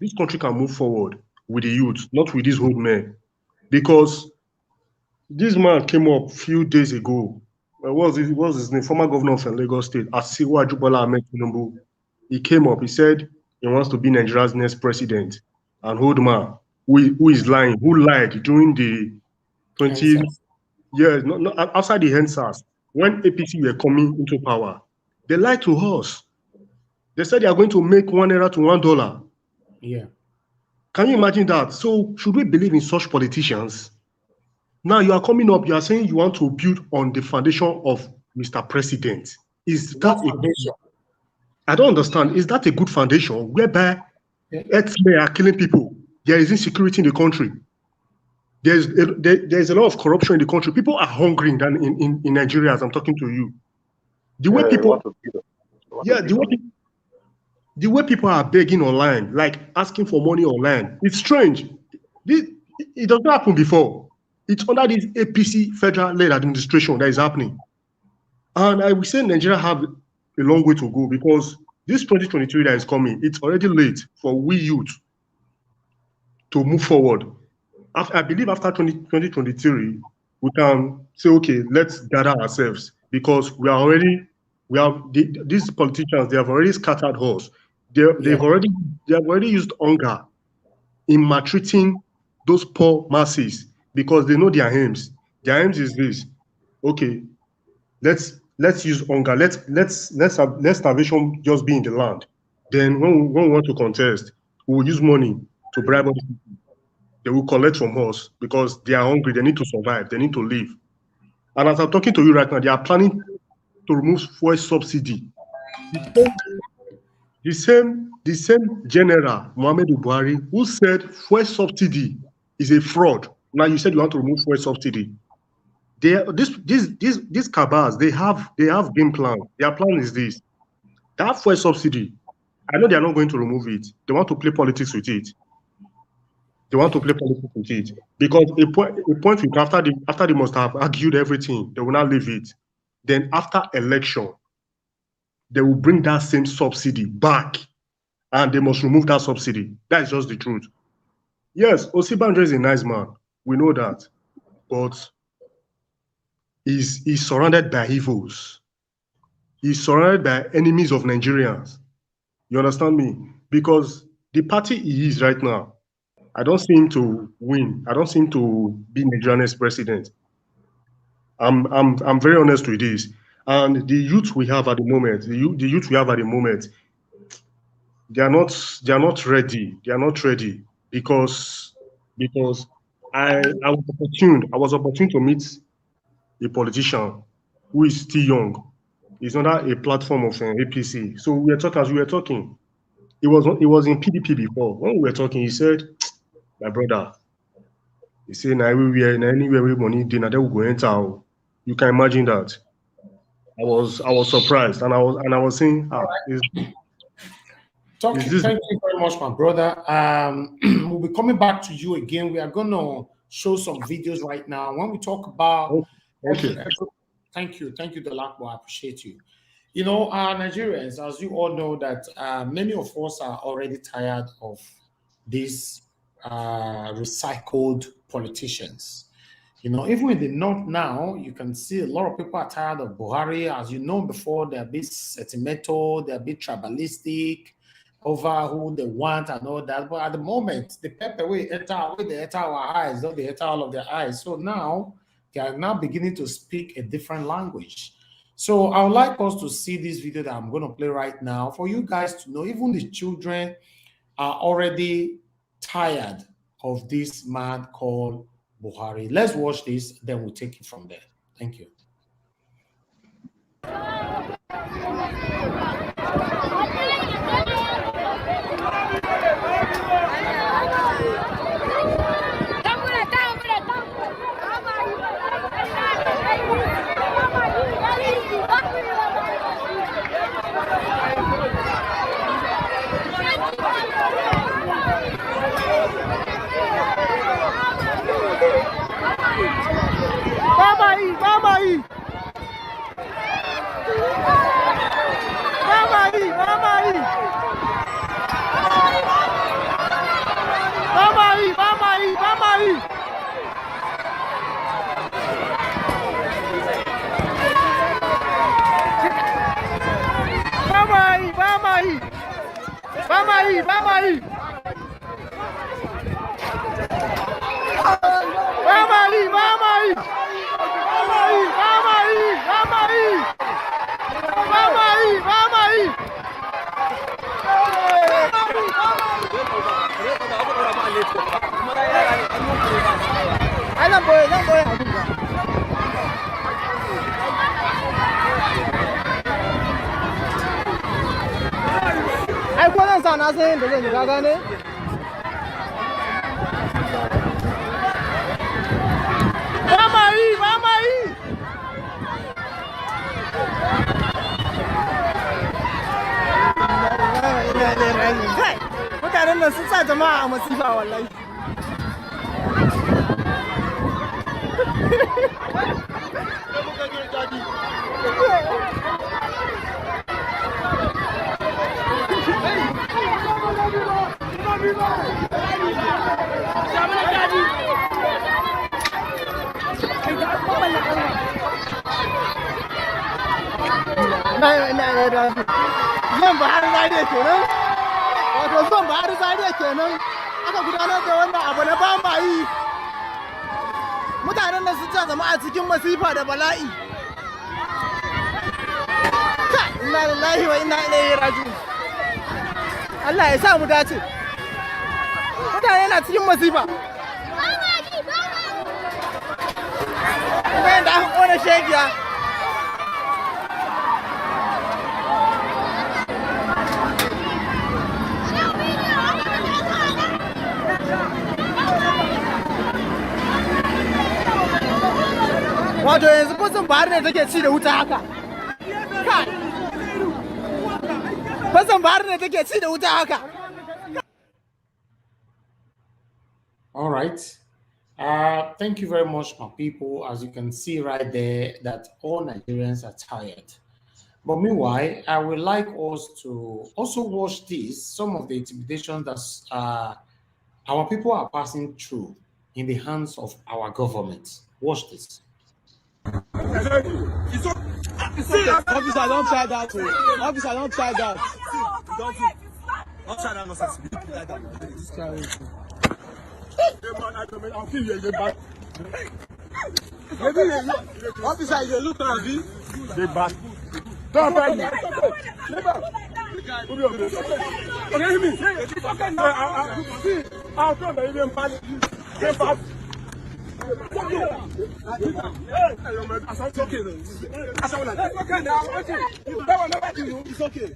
this country can move forward with the youth, not with these old men. Because this man came up a few days ago. What was his name? Former governor of Lagos State, Asiwaju Bola Ahmed Tinubu. He came up. He said he wants to be Nigeria's next president. An old man who is lying, who lied during the 20 years, not outside the EndSARS, when APC were coming into power. They lied to us. They said they are going to make $1 to $1. Yeah. Can you imagine that? So should we believe in such politicians? Now you are coming up, you are saying you want to build on the foundation of Mr. President. is that foundation? I don't understand. Is that a good foundation whereby herdsmen are killing people? There is insecurity in the country. There's a lot of corruption in the country. People are hungry in Nigeria as I'm talking to you. The way people, the way people are begging online, like asking for money online, it's strange. It does not happen before. It's under this APC federal-led administration that is happening. And I would say Nigeria have a long way to go because this 2023 that is coming, it's already late for we youth to move forward. I believe after 2023, we can say, okay, let's gather ourselves because these politicians, they have already scattered us. They have already used hunger in maltreating those poor masses because they know their aims. Their aims is this: okay, let's use hunger. Let's starvation just be in the land. Then when we want to contest, we will use money to bribe other people. They will collect from us because they are hungry. They need to survive. They need to live. And as I'm talking to you right now, they are planning to remove fuel subsidy. The same general, Muhammadu Buhari, who said fuel subsidy is a fraud. Now you said you want to remove fuel subsidy. These cabals, they have game plan. Their plan is this. That fuel subsidy, I know they are not going to remove it. They want to play politics with it. They want to play politics with it because a point after they must have argued everything, they will not leave it. Then after election, they will bring that same subsidy back, and they must remove that subsidy. That is just the truth. Yes, Osibanjo is a nice man. We know that, but he's surrounded by evils. He's surrounded by enemies of Nigerians. You understand me? Because the party he is right now, I don't see him to win. I don't see him to be Nigerian's president. I'm very honest with this. And the youth we have at the moment, they are not ready. They are not ready because I was opportune to meet a politician who is still young. He's under a platform of APC. So we were talking. He was in PDP before. When we were talking, he said, "My brother," he said, anywhere we money dinner, they will go enter." You can imagine that. I was surprised, and I was saying, thank you very much, my brother. We'll be coming back to you again. We are going to show some videos right now. When we talk about, thank you, Delakbo. I appreciate you. You know, Nigerians, as you all know, that many of us are already tired of these recycled politicians. You know, even in the north now, you can see a lot of people are tired of Buhari. As you know before, they're a bit sentimental, they're a bit tribalistic over who they want and all that. But at the moment, the pepper they enter our eyes, don't they enter all of their eyes. So now they are now beginning to speak a different language. So I would like us to see this video that I'm going to play right now for you guys to know even the children are already tired of this man called Buhari. Let's watch this, then we'll take it from there. Thank you. sa na san yadda zan yi ka gane ba ma yi mutanen nan sun sa jama'a a masifa wallahi Zan Buhari Zariya kenan wato zan Buhari Zariya kenan aka gudanar da wannan abu na ba ma yi mutanen nan sun zama a cikin masifa da bala'i inna lillahi wa inna ilaihi raji'un Allah ya sa mu dace mutane na cikin masifa kuma yadda aka kona shegiya wato yanzu fasin bahar ne take ci da wuta haka fasin bahar ne take ci da wuta haka All right. Thank you very much, my people. As you can see right there, that all Nigerians are tired. But meanwhile, I would like us to also watch this, some of the intimidation that our people are passing through in the hands of our government. Watch this. Officer, don't try that. Officer, don't try that. Don't try that nonsense. This guy I'll kill you again, officer, you look at me. Big bad. Don't fight me. I'll come back even bad. It's okay.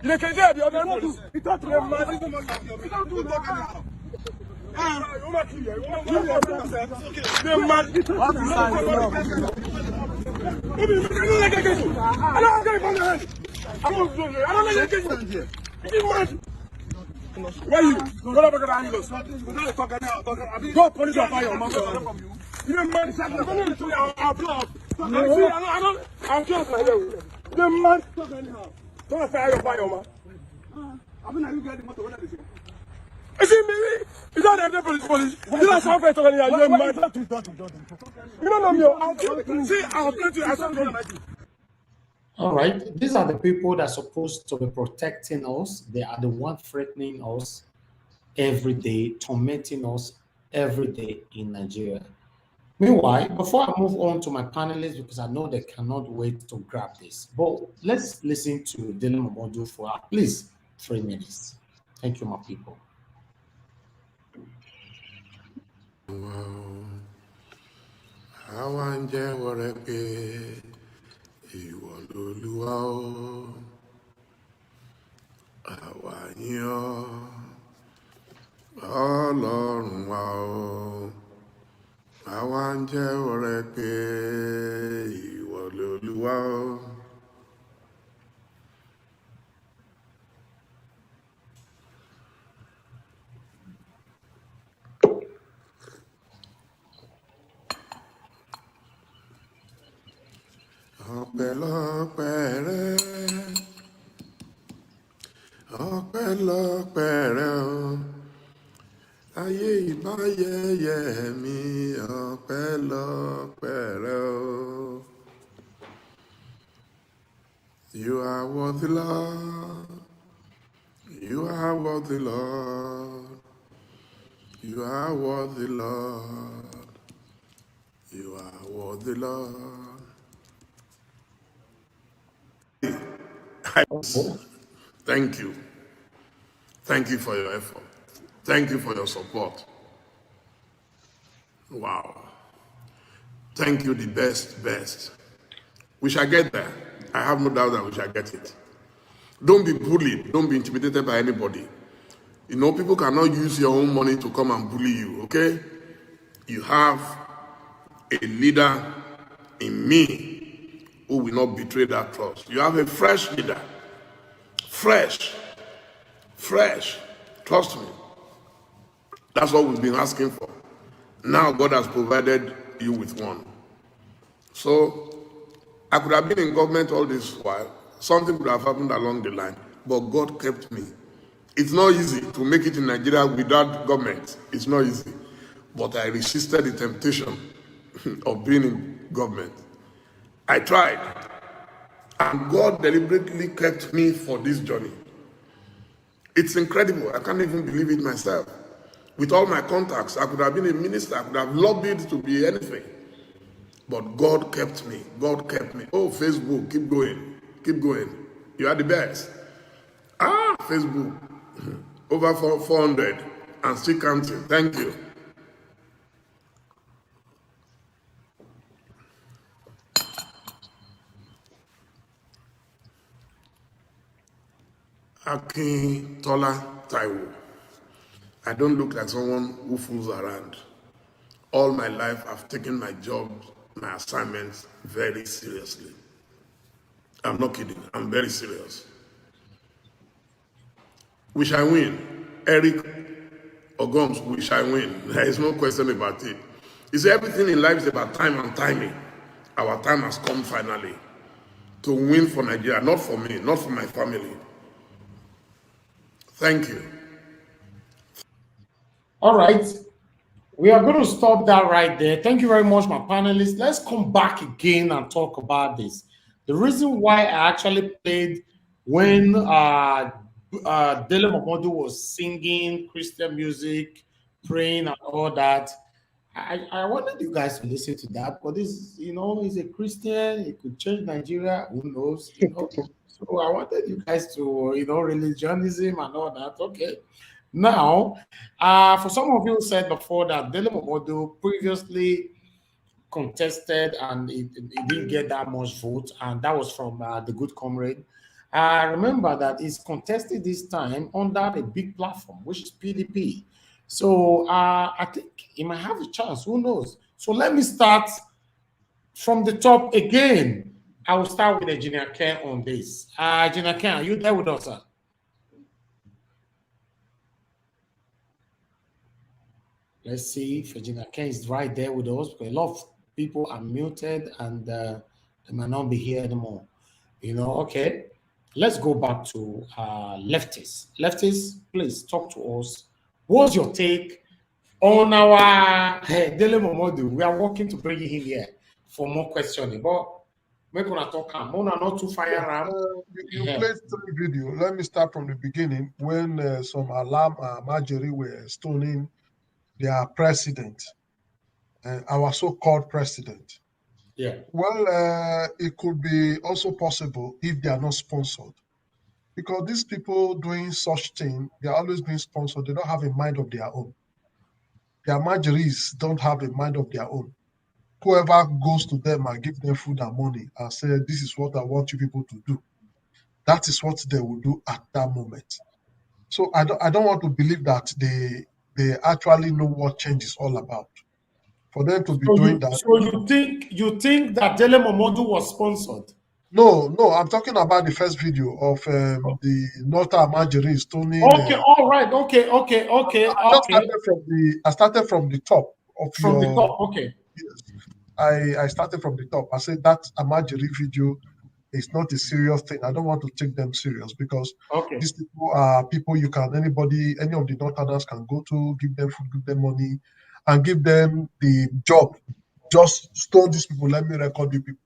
You can get the other one. You talk to them, man. You don't do that. Where you? Go police or fire, man. You don't mind. I'm just like you. The man. Don't fire, man. I'm not even getting motor. Is it me? Is that the police? You don't sound better than you. You're mad. You don't know me. See, I'll play to you. All right. These are the people that are supposed to be protecting us. They are the ones threatening us every day, tormenting us every day in Nigeria. Meanwhile, before I move on to my panelists, because I know they cannot wait to grab this, but let's listen to Dele Momodu for at least 3 minutes. Thank you, my people. Àwa ń jẹ́wọ́ rẹ pé ìwọ lolúwa o. Ọpẹ́lọpẹ́ rẹ, ọpẹ́lọpẹ́ rẹ o. Ayé ìbáyẹyẹ mi, ọpẹ́lọpẹ́ rẹ o. You are worthy, Lord. You are worthy, Lord. You are worthy, Lord. You are worthy, Lord. Thank you. Thank you for your effort. Thank you for your support. Wow. Thank you, the best. We shall get there. I have no doubt that we shall get it. Don't be bullied. Don't be intimidated by anybody. You know, people cannot use your own money to come and bully you, okay? You have a leader in me who will not betray that trust. You have a fresh leader. Fresh. Trust me. That's what we've been asking for. Now God has provided you with one. So I could have been in government all this while. Something could have happened along the line, but God kept me. It's not easy to make it in Nigeria without government. It's not easy. But I resisted the temptation of being in government. I tried. And God deliberately kept me for this journey. It's incredible. I can't even believe it myself. With all my contacts, I could have been a minister. I could have lobbied to be anything. But God kept me. God kept me. Oh, Facebook, keep going. Keep going. You are the best. Facebook. Over 400 and still counting. Thank you. Akin Tola Taiwo. I don't look like someone who fools around. All my life, I've taken my jobs, my assignments very seriously. I'm not kidding. I'm very serious. We shall win. Eric Ogums, we shall win. There is no question about it. You see, everything in life is about time and timing. Our time has come finally to win for Nigeria, not for me, not for my family. Thank you. All right. We are going to stop that right there. Thank you very much, my panelists. Let's come back again and talk about this. The reason why I actually played when Dele Momodu was singing Christian music, praying and all that, I wanted you guys to listen to that, because this, you know, he's a Christian. He could change Nigeria. Who knows? You know? So I wanted you guys to, you know, religionism and all that. Okay. Now, for some of you said before that Dele Momodu previously contested and it didn't get that much vote, and that was from the Good Comrade. I remember that he's contested this time under a big platform, which is PDP. So I think he might have a chance. Who knows? So let me start from the top again. I will start with Engineer Ken on this. Engineer Ken, are you there with us, sir? Let's see if Engineer Ken is right there with us, because a lot of people are muted and they might not be here anymore. You know, okay. Let's go back to leftists. Leftists, please talk to us. What's your take on our Dele Momodu? We are working to bring him here for more questioning, but we're going to talk. Not too fire. You played the video. Let me start from the beginning when some alarm Marjorie were stoning their president, our so-called president. Yeah. Well, it could be also possible if they are not sponsored. Because these people doing such thing, they're always being sponsored. They don't have a mind of their own. Their Marjories don't have a mind of their own. Whoever goes to them and give them food and money and say, this is what I want you people to do, that is what they will do at that moment. So I don't want to believe that they actually know what change is all about. For them to be doing that. So you think that Dele Momodu was sponsored? No, I'm talking about the first video of the Northern Marjorie stoning. Okay, all right, okay. I started from the top of the top, okay. Yes, I started from the top. I said that Marjorie video is not a serious thing. I don't want to take them serious because these people are people any of the Northerners can go to, give them food, give them money, and give them the job. Just stone these people, let me record you people.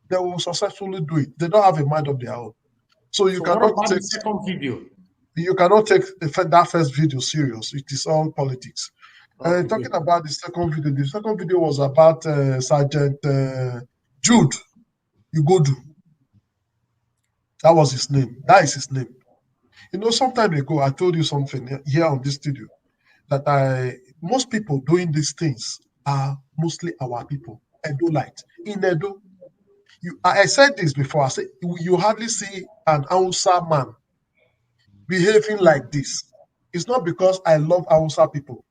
They will successfully do it. They don't have a mind of their own. So you cannot what about take the second video? You cannot take that first video serious. It is all politics. Talking about the second video was about Sergeant Jude Ugodu. That was his name. That is his name. You know, some time ago, I told you something here on this studio that most people doing these things are mostly our people. Edo light. In Edo, I said this before. I said you hardly see an Hausa man behaving like this. It's not because I love Hausa people.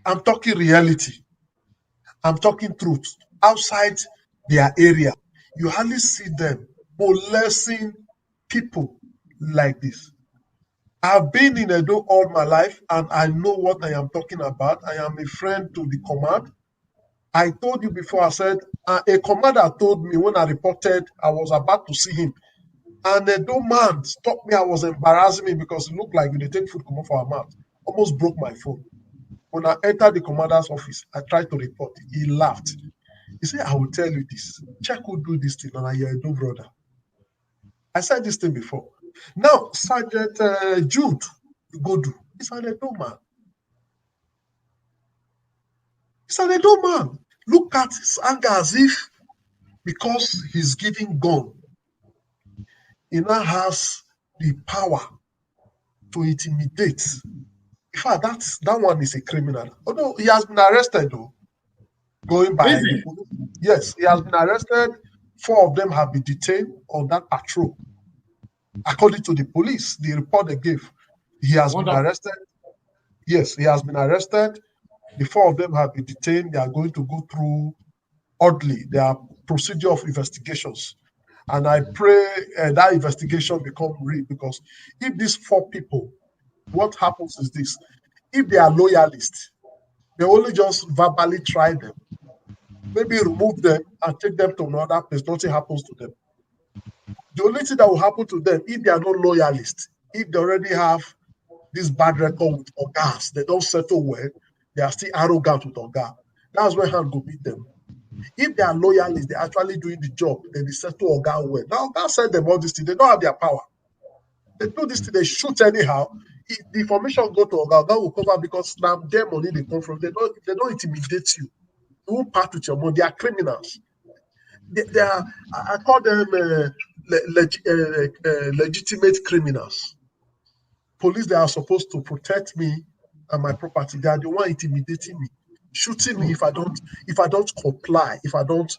I'm talking reality. I'm talking truth. Outside their area, you hardly see them molesting people like this. I've been in Edo all my life, and I know what I am talking about. I am a friend to the command. I told you before, I said, a commander told me when I reported, I was about to see him. And the Edo man stopped me. I was embarrassing me because it looked like we take food come off our mouth. Almost broke my phone. When I entered the commander's office, I tried to report. He laughed. He said, I will tell you this. Check who do this thing, and I hear Edo brother. I said this thing before. Now, Sergeant Jude Godu is an Edo man. He's an Edo man. Look at his anger as if because he's giving gun, he now has the power to intimidate. In fact, that one is a criminal. Although he has been arrested, though, going by the police. Yes, he has been arrested. 4 of them have been detained on that patrol. According to the police, the report they gave, he has been arrested. Yes, he has been arrested. The 4 of them have been detained. They are going to go through orderly their procedure of investigations. And I pray that investigation become real, because if these 4 people, what happens is this: if they are loyalists, they only just verbally try them, maybe remove them and take them to another place. Nothing happens to them. The only thing that will happen to them, if they are not loyalists, if they already have this bad record with Ogas, they don't settle well, they are still arrogant with Oga. That's where hand go beat them. If they are loyalists, they're actually doing the job, then they settle Oga well. Now, Oga said them all this thing, they don't have their power. They do this thing, they shoot anyhow. If the information go to Oga, Oga will cover, because now their money they come from. They don't intimidate you. They won't part with your money. They are criminals. They are, I call them legitimate criminals. Police, they are supposed to protect me and my property. They are the one intimidating me, shooting me if I don't comply, if I don't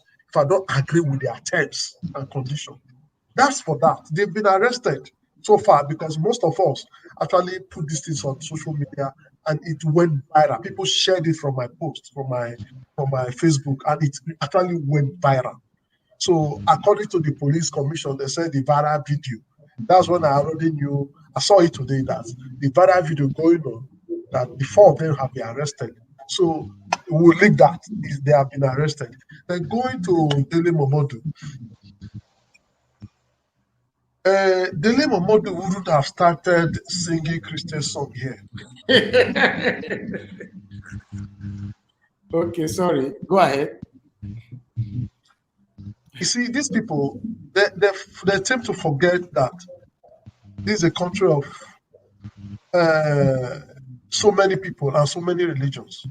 agree with their terms and conditions. That's for that. They've been arrested so far because most of us actually put these things on social media, and it went viral. People shared it from my post, from my Facebook, and it actually went viral. So according to the police commission, they said the viral video. That's when I already knew. I saw it today that the viral video going on, that the 4 of them have been arrested. So we'll leave that if they have been arrested. Then going to Dele Momodu. Dele Momodu wouldn't have started singing Christian song here. Okay, sorry. Go ahead. You see, these people, they tend to forget that this is a country of so many people and so many religions.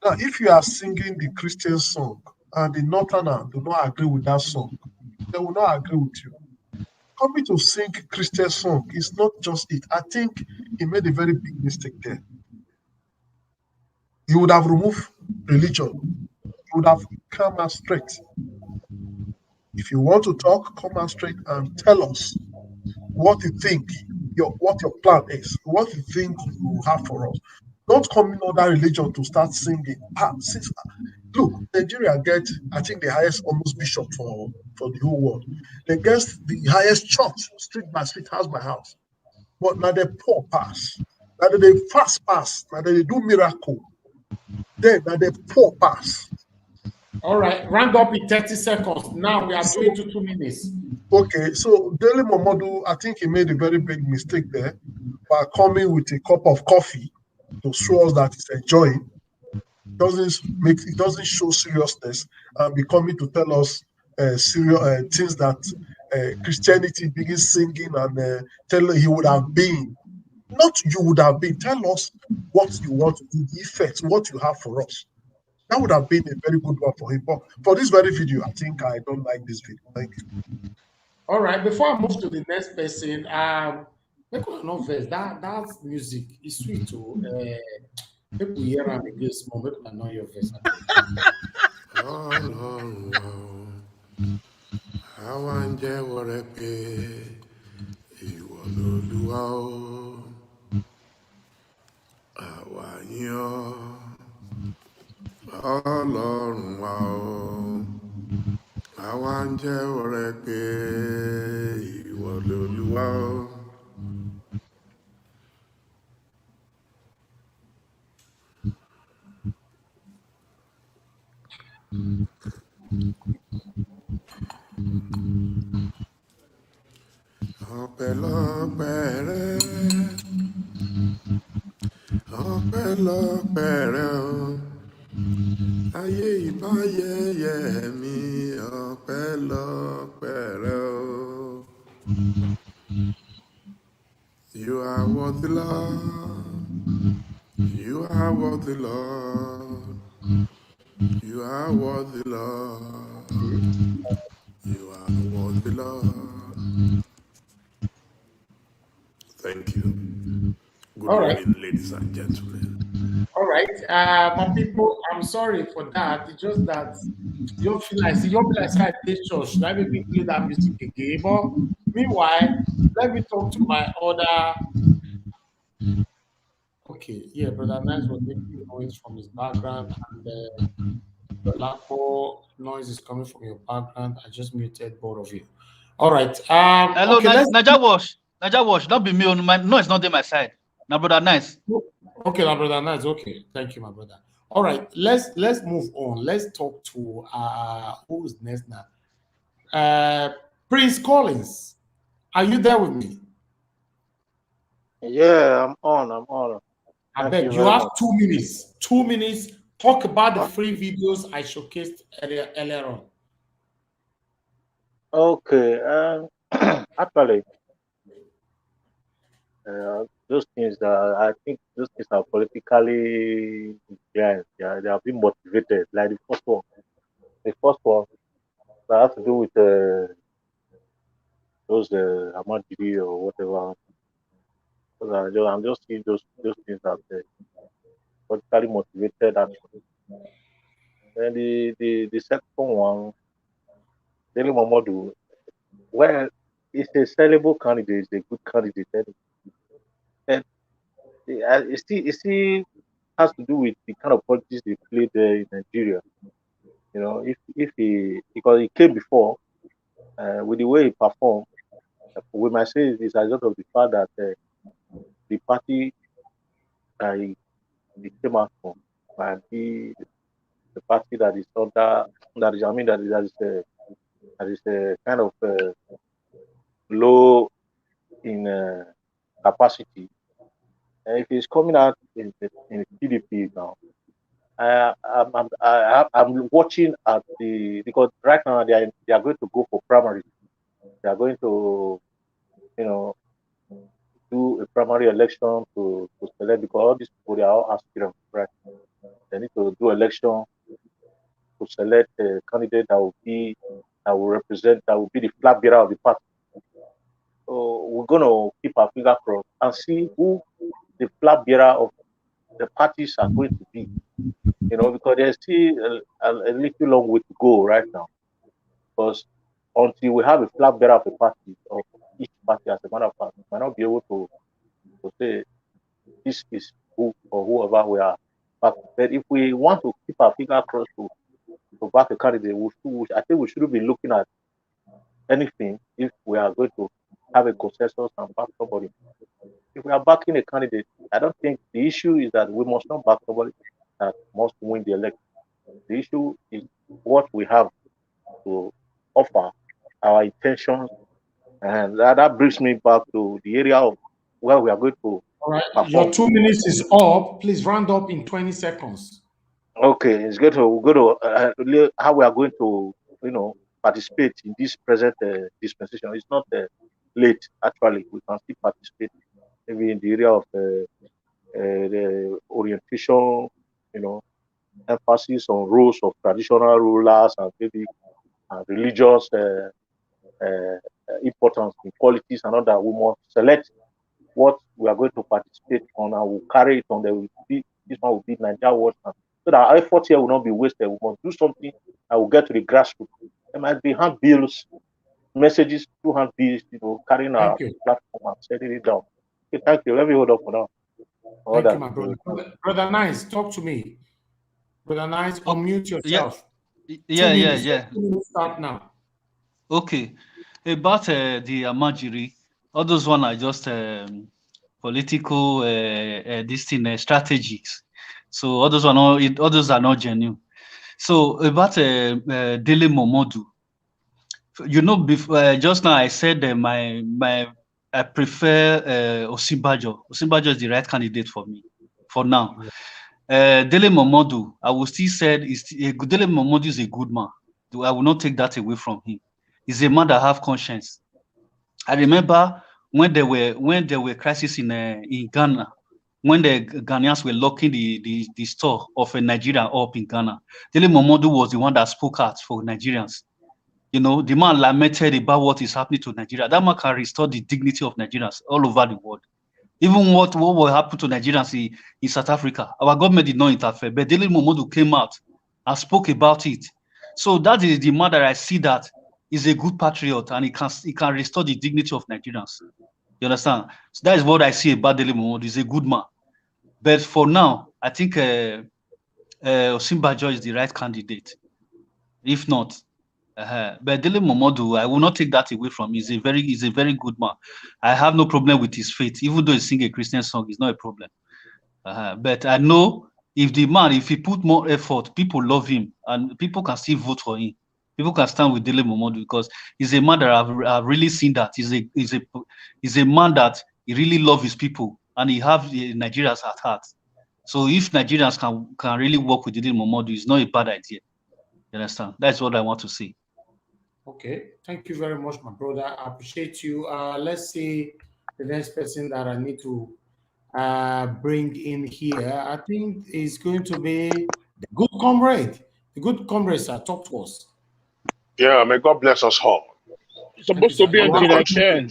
Now, if you are singing the Christian song and the Northerner do not agree with that song, they will not agree with you. Coming to sing Christian song is not just it. I think he made a very big mistake there. He would have removed religion. He would have come out straight. If you want to talk, come out straight and tell us what you think, what your plan is, what you think you have for us. Don't come in other religion to start singing. Look, Nigeria get, I think, the highest almost bishop for the whole world. They get the highest church, street by street, house by house. But now they poor pass. Now they fast pass. Now they do miracle. Then now they poor pass. All right, round up in 30 seconds. Now we are doing to 2 minutes. Okay, so Dele Momodu, I think he made a very big mistake there by coming with a cup of coffee to show us that he's enjoying. It doesn't show seriousness, and be coming to tell us serious things that Christianity begins singing and tell he would have been. Not you would have been. Tell us what you want to do, the effects, what you have for us. That would have been a very good one for him. But for this very video, I think I don't like this video. Thank you. All right, before I move to the next person, make una no vex. That music is sweet too. Make we hear am again small. Make una know your verse. pé ìwọ lolúwa o. Àwa yìn ọ́, Ọlọ́run wa o. Àwa ń jẹ́wọ́ rẹ pé ìwọ lolúwa o. Ọpẹ́lọpẹ́ rẹ, ọpẹ́lọpẹ́ rẹ o. Ayé ìbáyẹyẹ mi, ọpẹ́lọpẹ́ rẹ o. You are worthy, Lord. You are worthy, Lord. You are worthy, Lord. You are worthy, Lord. Thank you. Good All right. morning, ladies and gentlemen. All right. My people, I'm sorry for that. It's just that you feel like I did church. Let me play that music again. But meanwhile, let me talk to my other. Okay, yeah, brother Nice was making noise from his background, and the Lapo noise is coming from your background. I just muted both of you. All right. Hello, Okay, let's. Naija Wash, not be me on my. No, it's not on my side. Now, brother Nice. Okay, my brother Nice. Okay, thank you, my brother. All right, let's move on. Let's talk to who's next now. Prince Collins, are you there with me? Yeah, I'm on. I Thank beg you you very have much. 2 minutes. 2 minutes. Talk about the free videos I showcased earlier on. Okay. Actually, those things that I think those things are politically they have been motivated. Like the first one that has to do with those Ahmad Didi or whatever. I'm just seeing those things that politically motivated action. And the second one, Dele Momodu, well, it's a sellable candidate, it's a good candidate, and it still has to do with the kind of politics they play there in Nigeria. You know, if he because he came before, with the way he performed, we might say it's a result of the fact that the party he came out from might be the party that is under that is I mean that is kind of low in capacity. And if he's coming out in PDP now, I'm watching at because right now they are going to go for primary. They are going to do a primary election to select because all these people they are all aspirants, right? They need to do election to select a candidate that will be that will be the flag bearer of the party. So we're gonna keep our finger crossed and see who the flag bearer of the parties are going to be. Because there's still a little long way to go right now. Because until we have a flag bearer of a party or each party, as a matter of fact, we might not be able to say this is who or whoever we are. But if we want to keep our finger crossed to back a candidate, I think we shouldn't be looking at anything if we are going to have a consensus and back somebody. If we are backing a candidate, I don't think the issue is that we must not back somebody that must win the election. The issue is what we have to offer, our intentions, and that brings me back to the area of where we are going to All right, perform. your 2 minutes is up. Please round up in 20 seconds. Okay, it's going to how we are going to participate in this present dispensation. It's not late actually. We can still participate maybe in the area of the orientation, emphasis on roles of traditional rulers and maybe religious importance in politics and all that. We must select what we are going to participate on and we'll carry it on. This one will be Nigeria Watch. So that our effort here will not be wasted. We must do something and we'll get to the grassroots. There might be handbills, messages who have these, carrying our platform and setting it down. Okay, thank you. Let me hold up for now. Thank you, my brother. Brother Nice, talk to me. Brother Nice, unmute yourself. Yeah. 2 minutes start now. Okay. About the Amajiri, all those one are just political strategies. So all those are not genuine. So about Dele Momodu, before just now I said I prefer Osinbajo. Osinbajo is the right candidate for me for now. Dele Momodu, I will still say Dele Momodu is a good man. I will not take that away from him. He's a man that have conscience. I remember when there were crises in Ghana, when the Ghanaians were locking the store of Nigeria up in Ghana. Dele Momodu was the one that spoke out for Nigerians. The man lamented about what is happening to Nigeria. That man can restore the dignity of Nigerians all over the world. Even what will happen to Nigerians in South Africa, our government did not interfere, but Dele Momodu came out and spoke about it. So that is the man that I see that is a good patriot and he can restore the dignity of Nigerians. You understand? So that is what I see about Dele Momodu. He's a good man. But for now, I think Osinbajo is the right candidate. If not, but Dele Momodu, I will not take that away from him. He's a very good man. I have no problem with his faith, even though he sings a Christian song, it's not a problem. But I know if he put more effort, people love him and people can still vote for him. People can stand with Dele Momodu because he's a man that I've really seen that he's a man that he really loves his people and he have Nigerians at heart. So if Nigerians can really work with Dele Momodu, it's not a bad idea. You understand? That's what I want to see. Okay, thank you very much, my brother. I appreciate you. Let's see the next person that I need to bring in here. I think is going to be the good comrade. The good comrade, sir, talk to us. Yeah, may God bless us all. It's supposed to be Engineer Ken.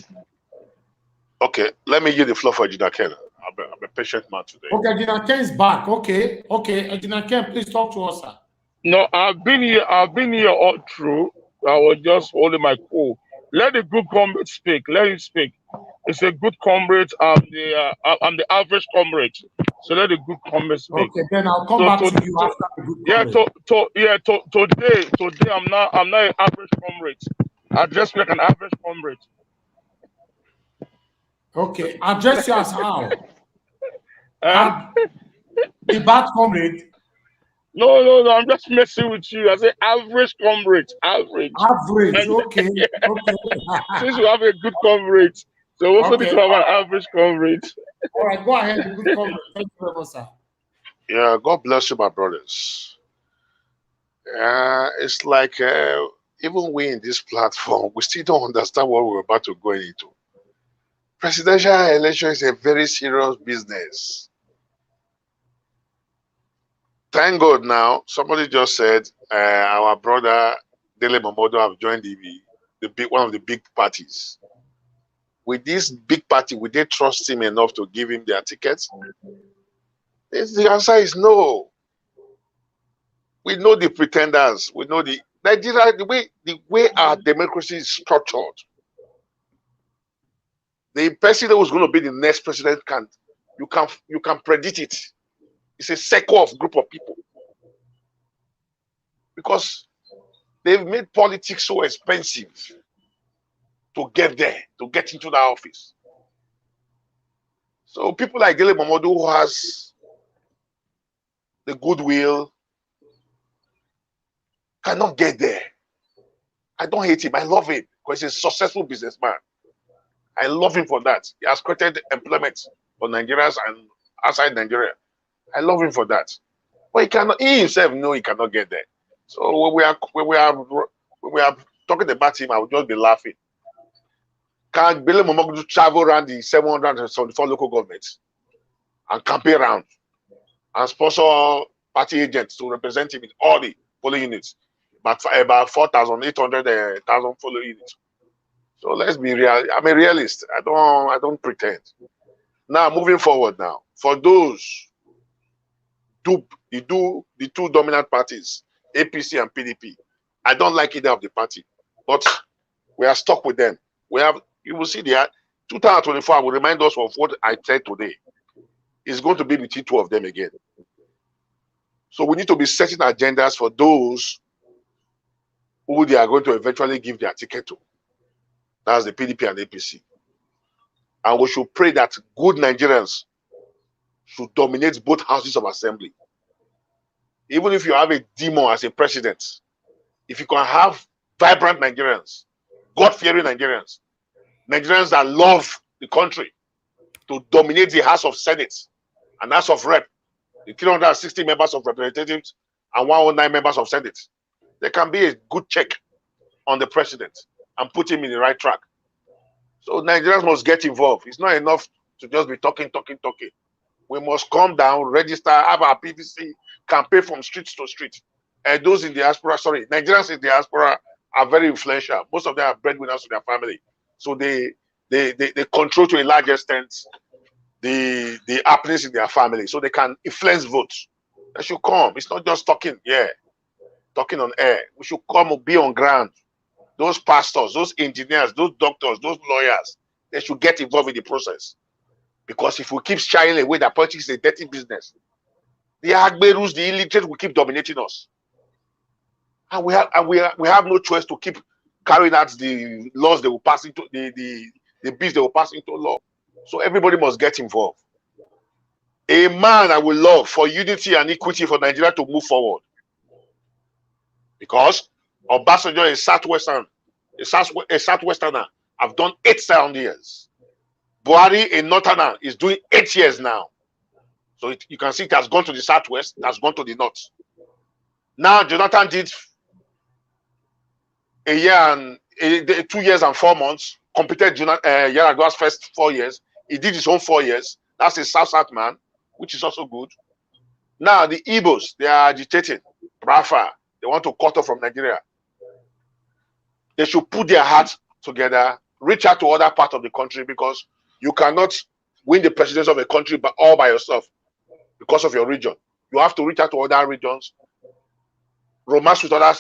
Okay, let me give the floor for Engineer Ken. I'm a patient man today. Okay, Engineer Ken is back. Okay, Engineer Ken, please talk to us, sir. No, I've been here all through. I was just holding my cool. Let the good comrade speak. Let him speak. It's a good comrade. I'm the average comrade. So let the good comrade speak. Okay, then I'll come back to you after the good comrade. Today I'm not an average comrade. I dress like an average comrade. Okay, address you as how? The bad comrade. No, I'm just messing with you. I say average comrade, average. Okay. Since you have a good comrade, so also need to have an average comrade. All right, go ahead, the good comrade. Thank you very much, sir. Yeah, God bless you, my brothers. It's like even we in this platform, we still don't understand what we're about to go into. Presidential election is a very serious business. Thank God now, somebody just said our brother Dele Momodu have joined one of the big parties. With this big party, would they trust him enough to give him their tickets? The answer is no. We know the pretenders. We know the Nigeria, the way our democracy is structured. The person who is going to be the next president you can predict it. It's a circle of group of people. Because they've made politics so expensive to get there, to get into the office. So people like Dele Momodu, who has the goodwill, cannot get there. I don't hate him. I love him because he's a successful businessman. I love him for that. He has created employment for Nigerians and outside Nigeria. I love him for that. But he himself knows he cannot get there. So when we are talking about him, I will just be laughing. Can Dele Momodu travel around the 774 local governments and campaign around and sponsor party agents to represent him in all the polling units? About 4,800 polling units. So let's be real. I'm a realist. I don't pretend. Now moving forward now, for those the two dominant parties, APC and PDP, I don't like either of the party. But We are stuck with them. You will see there, 2024 will remind us of what I said today. It's going to be between two of them again. So we need to be setting agendas for those who they are going to eventually give their ticket to. That's the PDP and APC. And we should pray that good Nigerians should dominate both houses of assembly. Even if you have a demon as a president, if you can have vibrant Nigerians, God-fearing Nigerians, Nigerians that love the country, to dominate the House of Senate and House of Rep, the 360 members of representatives and 109 members of Senate, there can be a good check on the president and put him in the right track. So Nigerians must get involved. It's not enough to just be talking. We must come down, register, have our PVC, campaign from street to street. And those in diaspora, Nigerians in diaspora are very influential. Most of them are breadwinners to their family. So they control to a large extent the happenings in their family. So they can influence votes. They should come. It's not just talking, talking on air. We should come and be on ground. Those pastors, those engineers, those doctors, those lawyers, they should get involved in the process. Because if we keep shying away that politics is a dirty business, the Agberus, the illiterate will keep dominating us. And we have no choice to keep carrying out the laws they will pass into the bills they will pass into law. So everybody must get involved. A man I will love for unity and equity for Nigeria to move forward. Because Obasanjo is a Southwesterner. I've done 8 sound years. Buhari, a Northerner, is doing 8 years now. So you can see it has gone to the Southwest, it has gone to the North. Now Jonathan did 2 years and 4 months, completed Yar'Adua's first 4 years. He did his own 4 years. That's a South man, which is also good. Now the Igbos, they are agitating. Brafa, they want to cut off from Nigeria. They should put their hearts together, reach out to other parts of the country, because you cannot win the presidency of a country all by yourself because of your region. You have to reach out to other regions, romance with other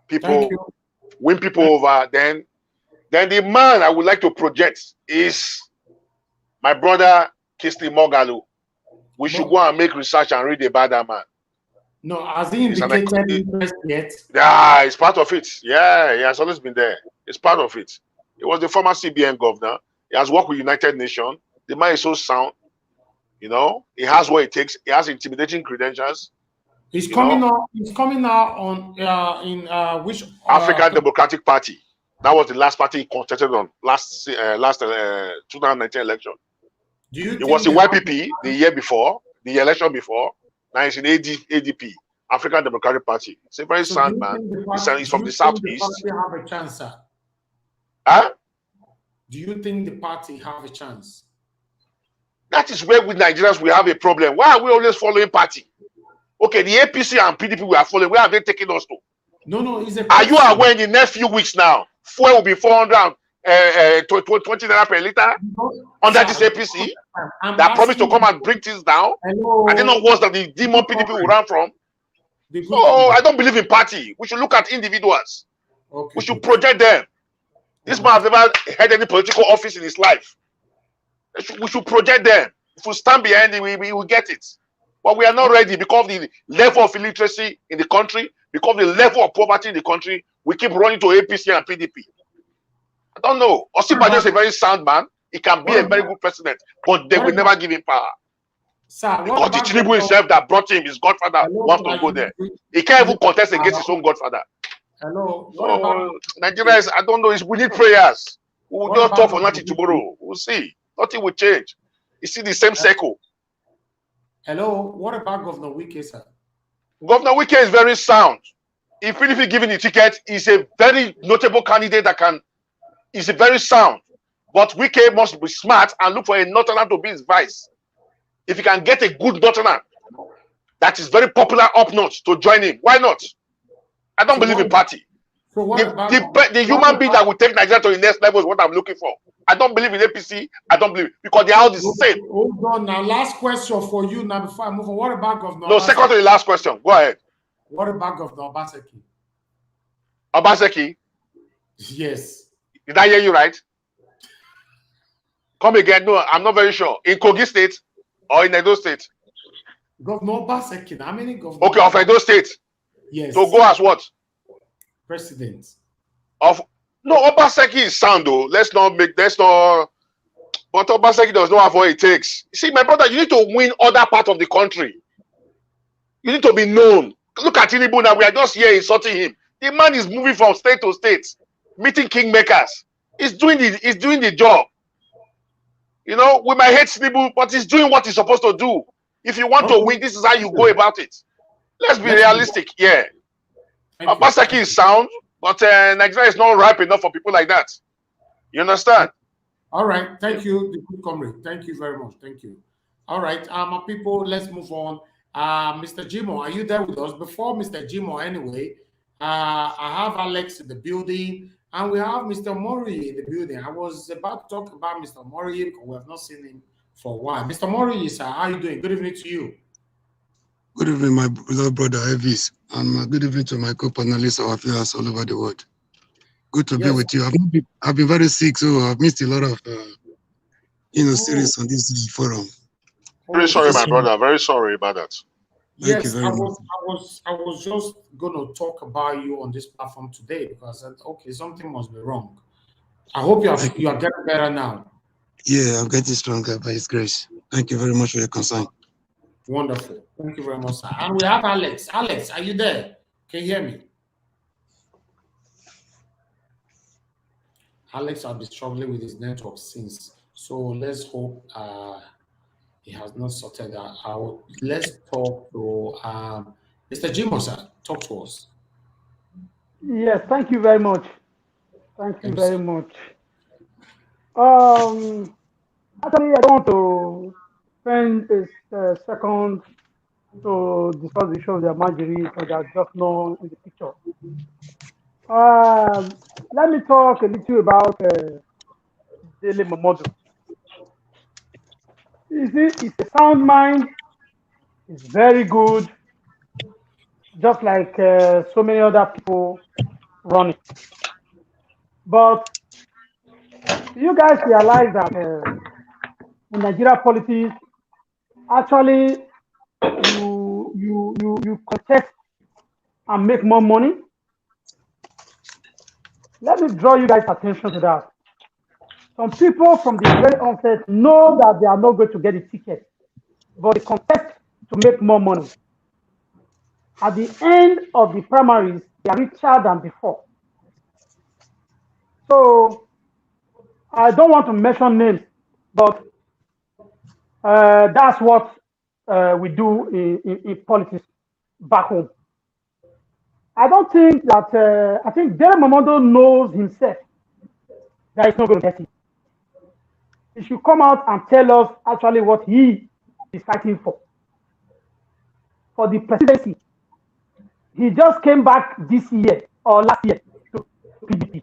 people, win people over. Then the man I would like to project is my brother Kingsley Moghalu. We should go and make research and read about that man. No, has he indicated interest yet? Yeah, it's part of it. Yeah, he has always been there. It's part of it. He was the former CBN governor. He has worked with United Nations. The man is so sound. You know, he has what it takes. He has intimidating credentials. He's coming out. He's coming out on in which African Democratic Party. That was the last party he contested on last 2019 election. It was in YPP the year before, the election before. Now he's in ADP, African Democratic Party. It's a very sound man. He's from the southeast. Do you think the party have a chance, sir? Huh? Do you think the party have a chance? That is where with Nigerians we have a problem. Why are we always following party? Okay, the APC and PDP we are following. Where have they taken us to? No, it's a. Are you aware in the next few weeks now, fuel will be 420 naira per liter under this APC that promised to come and bring things down? Hello. I didn't know worse than the demon PDP we ran from. So I don't believe in party. We should look at individuals. Okay. We should project them. This man has never had any political office in his life. We should project them. If we stand behind it, we will get it. But we are not ready because of the level of illiteracy in the country, because of the level of poverty in the country. We keep running to APC and PDP. I don't know. Osinbajo is a very sound man. He can be a very good president, but they will never give him power. Sir, because the Tinubu himself that brought him, his godfather, wants to go there. He can't even contest against his own godfather. Hello. So Nigeria is, I don't know, we need prayers. We will not talk for nothing tomorrow. We'll see. Nothing will change. You see the same circle. Hello. What about Governor Wike, sir? Governor Wike is very sound. If PDP given the ticket, he's a very notable candidate that can, he's a very sound. But Wike must be smart and look for a Northerner to be his vice. If he can get a good Northerner that is very popular up north to join him, why not? I don't believe in party. So the human being that will take Nigeria to the next level is what I'm looking for. I don't believe in APC. I don't believe because they are all the same. Hold on now. Last question for you now before I move on. What about Governor? No, second to the last question. Go ahead. What about Governor Obaseki? Obaseki? Yes. Did I hear you right? Come again. No, I'm not very sure. In Kogi State or in Edo State? Governor Obaseki. How many governors? Okay, of Edo State. Yes. To go as what? President. Of no, Obaseki is sound though. Let's not. But Obaseki does not have what it takes. See, my brother, you need to win other part of the country. You need to be known. Look at Tinubu now. We are just here insulting him. The man is moving from state to state, meeting kingmakers. He's doing the job. You know, we might hate Tinubu, but he's doing what he's supposed to do. If you want to win, this is how you go about it. Let's be realistic. Yeah. Obaseki is sound, but Nigeria is not ripe enough for people like that. You understand? All right. Thank you, the good comrade. Thank you very much. Thank you. All right. My people, let's move on. Mr. Jimo, are you there with us? Before Mr. Jimo, anyway, I have Alex in the building, and we have Mr. Mori in the building. I was about to talk about Mr. Mori because we have not seen him for a while. Mr. Mori, sir, how are you doing? Good evening to you. Good evening, my beloved brother Elvis, and good evening to my co-panelists, our viewers all over the world. Good to be with you. I've been very sick, so I've missed a lot of series on this forum. Very sorry, my brother. Very sorry about that. Thank you very much. I was just going to talk about you on this platform today because I said, okay, something must be wrong. I hope you are getting better now. Yeah, I'm getting stronger by His grace. Thank you very much for your concern. Wonderful. Thank you very much, sir. And we have Alex. Alex, are you there? Can you hear me? Alex has been struggling with his network since. So let's hope he has not sorted that out. Let's talk to Mr. Jimo, sir. Talk to us. Yes, thank you very much. Thank you very much. Actually, I don't want to spend a second to discuss the issue of the Almajiri because they are just not in the picture. Let me talk a little about Dele Momodu. You see, it's a sound mind. It's very good, just like so many other people running. But you guys realize that in Nigeria politics, actually, you contest and make more money. Let me draw you guys' attention to that. Some people from the very onset know that they are not going to get a ticket, but they contest to make more money. At the end of the primaries, they are richer than before. So I don't want to mention names, but that's what we do in politics back home. I don't think that, I think Dele Momodu knows himself that he's not going to get it. He should come out and tell us actually what he is fighting for. For the presidency, he just came back this year or last year to PDP.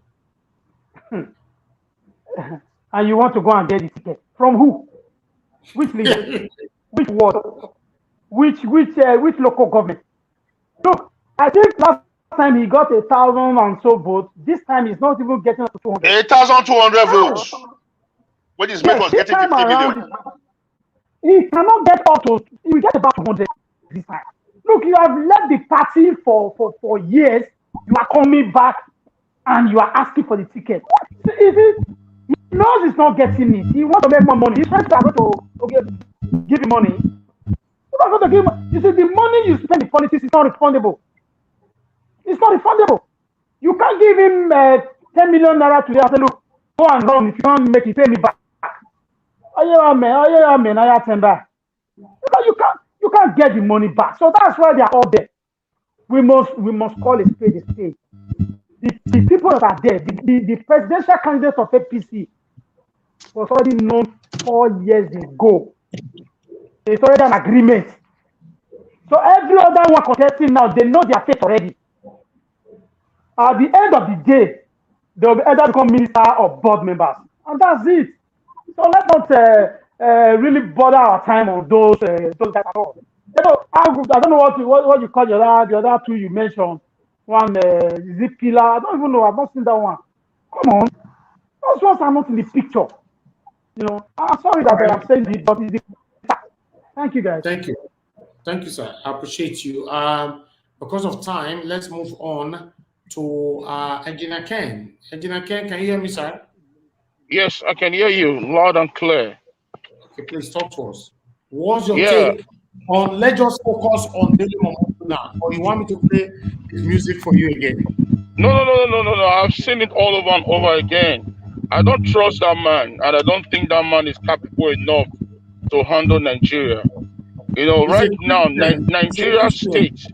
And you want to go and get the ticket. From who? Which leader? Which ward? Which local government? Look, I think last time he got 1,000 and so votes. This time he's not even getting up to 200. 8,200 votes. What is meant for getting 50 million? He cannot get up to, he will get about 200 this time. Look, you have left the party for years. You are coming back and you are asking for the ticket. He knows he's not getting it. He wants to make more money. His friends are going to give him money. You're not going to give him. You see, the money you spend in politics is not refundable. It's not refundable. You can't give him 10 million naira today and say, look, go and run. If you don't make it, pay me back. Oh yeah, man, I have back. You can't get the money back. So that's why they are all there. We must call a spade a spade. The people that are there, the presidential candidate of APC was already known 4 years ago. There's already an agreement. So every other one contesting now, they know their fate already. At the end of the day, they will either become minister or board members. And that's it. So let's not really bother our time on those guys at all. You know, I don't know what you call the other two you mentioned. One is it Pillar? I don't even know. I've not seen that one. Come on. Those ones are not in the picture. You know, I'm sorry that I am saying this, but it's the fact. Thank you, guys. Thank you. Thank you, sir. I appreciate you. Because of time, let's move on to Engineer Ken. Engineer Ken, can you hear me, sir? Yes, I can hear you loud and clear. Okay, please talk to us. What's your Yeah. take on, let's just focus on Dele Momodu now, or you want me to play his music for you again? No. I've seen it all over and over again. I don't trust that man, and I don't think that man is capable enough to handle Nigeria. You know, He's a right now, Christian. Nigeria state.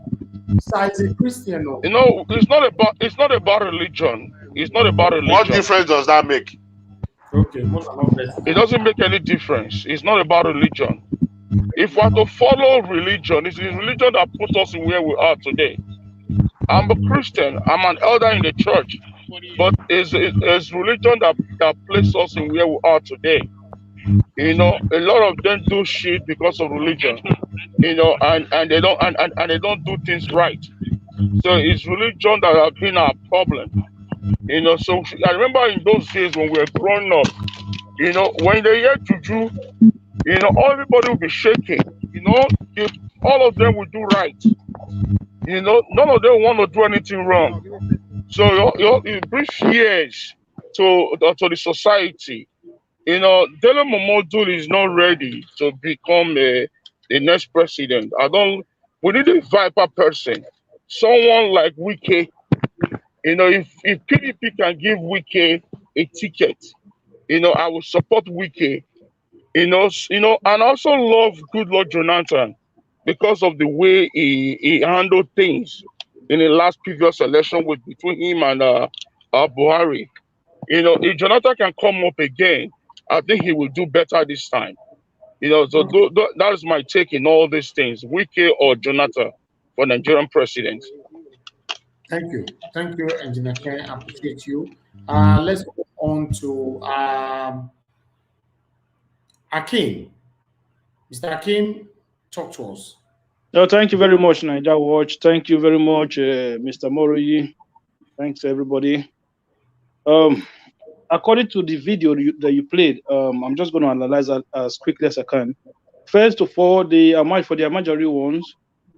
He's a Christian, though. You know, it's not about religion. It's not about religion. What difference does that make? Okay, it doesn't make any difference. It's not about religion. If we are to follow religion, it's religion that put us where we are today. I'm a Christian. I'm an elder in the church, but it's religion that places us in where we are today. You know, a lot of them do shit because of religion. You know, and they don't do things right. So it's religion that has been our problem. You know, so I remember in those days when we were growing up, you know, when they hear juju, you know, everybody will be shaking. You know, all of them will do right. You know, none of them want to do anything wrong. So it brings fears to the society. You know, Dele Momodu is not ready to become the next president. We need a viper person, someone like Wike. You know, if PDP can give Wike a ticket, you know, I will support Wike. You know, and I also love Goodluck Jonathan because of the way he handled things in the last previous election between him and Buhari. You know, if Jonathan can come up again, I think he will do better this time. You know, so that is my take in all these things, Wike or Jonathan for Nigerian president. Thank you, Engineer Ken. I appreciate you. Let's go on to Akim. Mr. Akim, talk to us. No, thank you very much, Niger Watch. Thank you very much, Mr. Moroyi. Thanks, everybody. According to the video that you played, I'm just going to analyze that as quickly as I can. First of all, for the Amajari ones,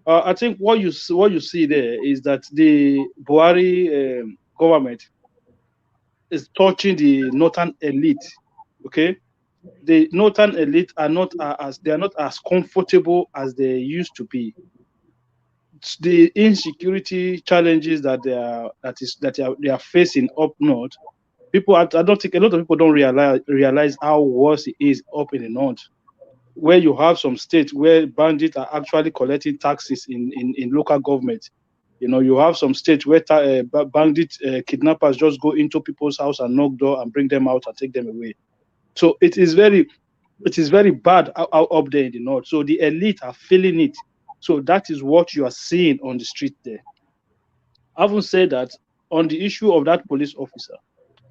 I think what you see there is that the Buhari government is touching the northern elite. Okay, the northern elite are not as comfortable as they used to be. The insecurity challenges that they are facing up north, I don't think a lot of people don't realize how worse it is up in the north, where you have some states where bandits are actually collecting taxes in local government. You know, you have some states where bandit kidnappers just go into people's house and knock door and bring them out and take them away. So it is very bad up there in the north. So the elite are feeling it. So that is what you are seeing on the street there. Having said that, on the issue of that police officer,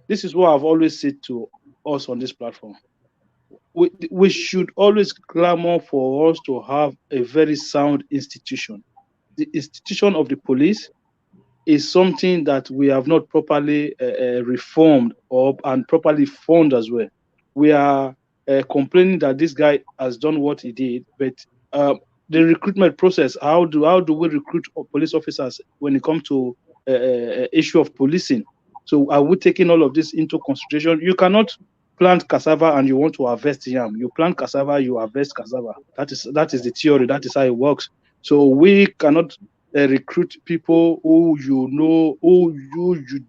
this is what I've always said to us on this platform. We should always clamor for us to have a very sound institution. The institution of the police is something that we have not properly reformed and properly formed as well. We are complaining that this guy has done what he did, but the recruitment process, how do we recruit police officers when it comes to issue of policing? So are we taking all of this into consideration? You cannot plant cassava and you want to harvest yam. You plant cassava, you harvest cassava. That is the theory. That is how it works. So we cannot recruit people who you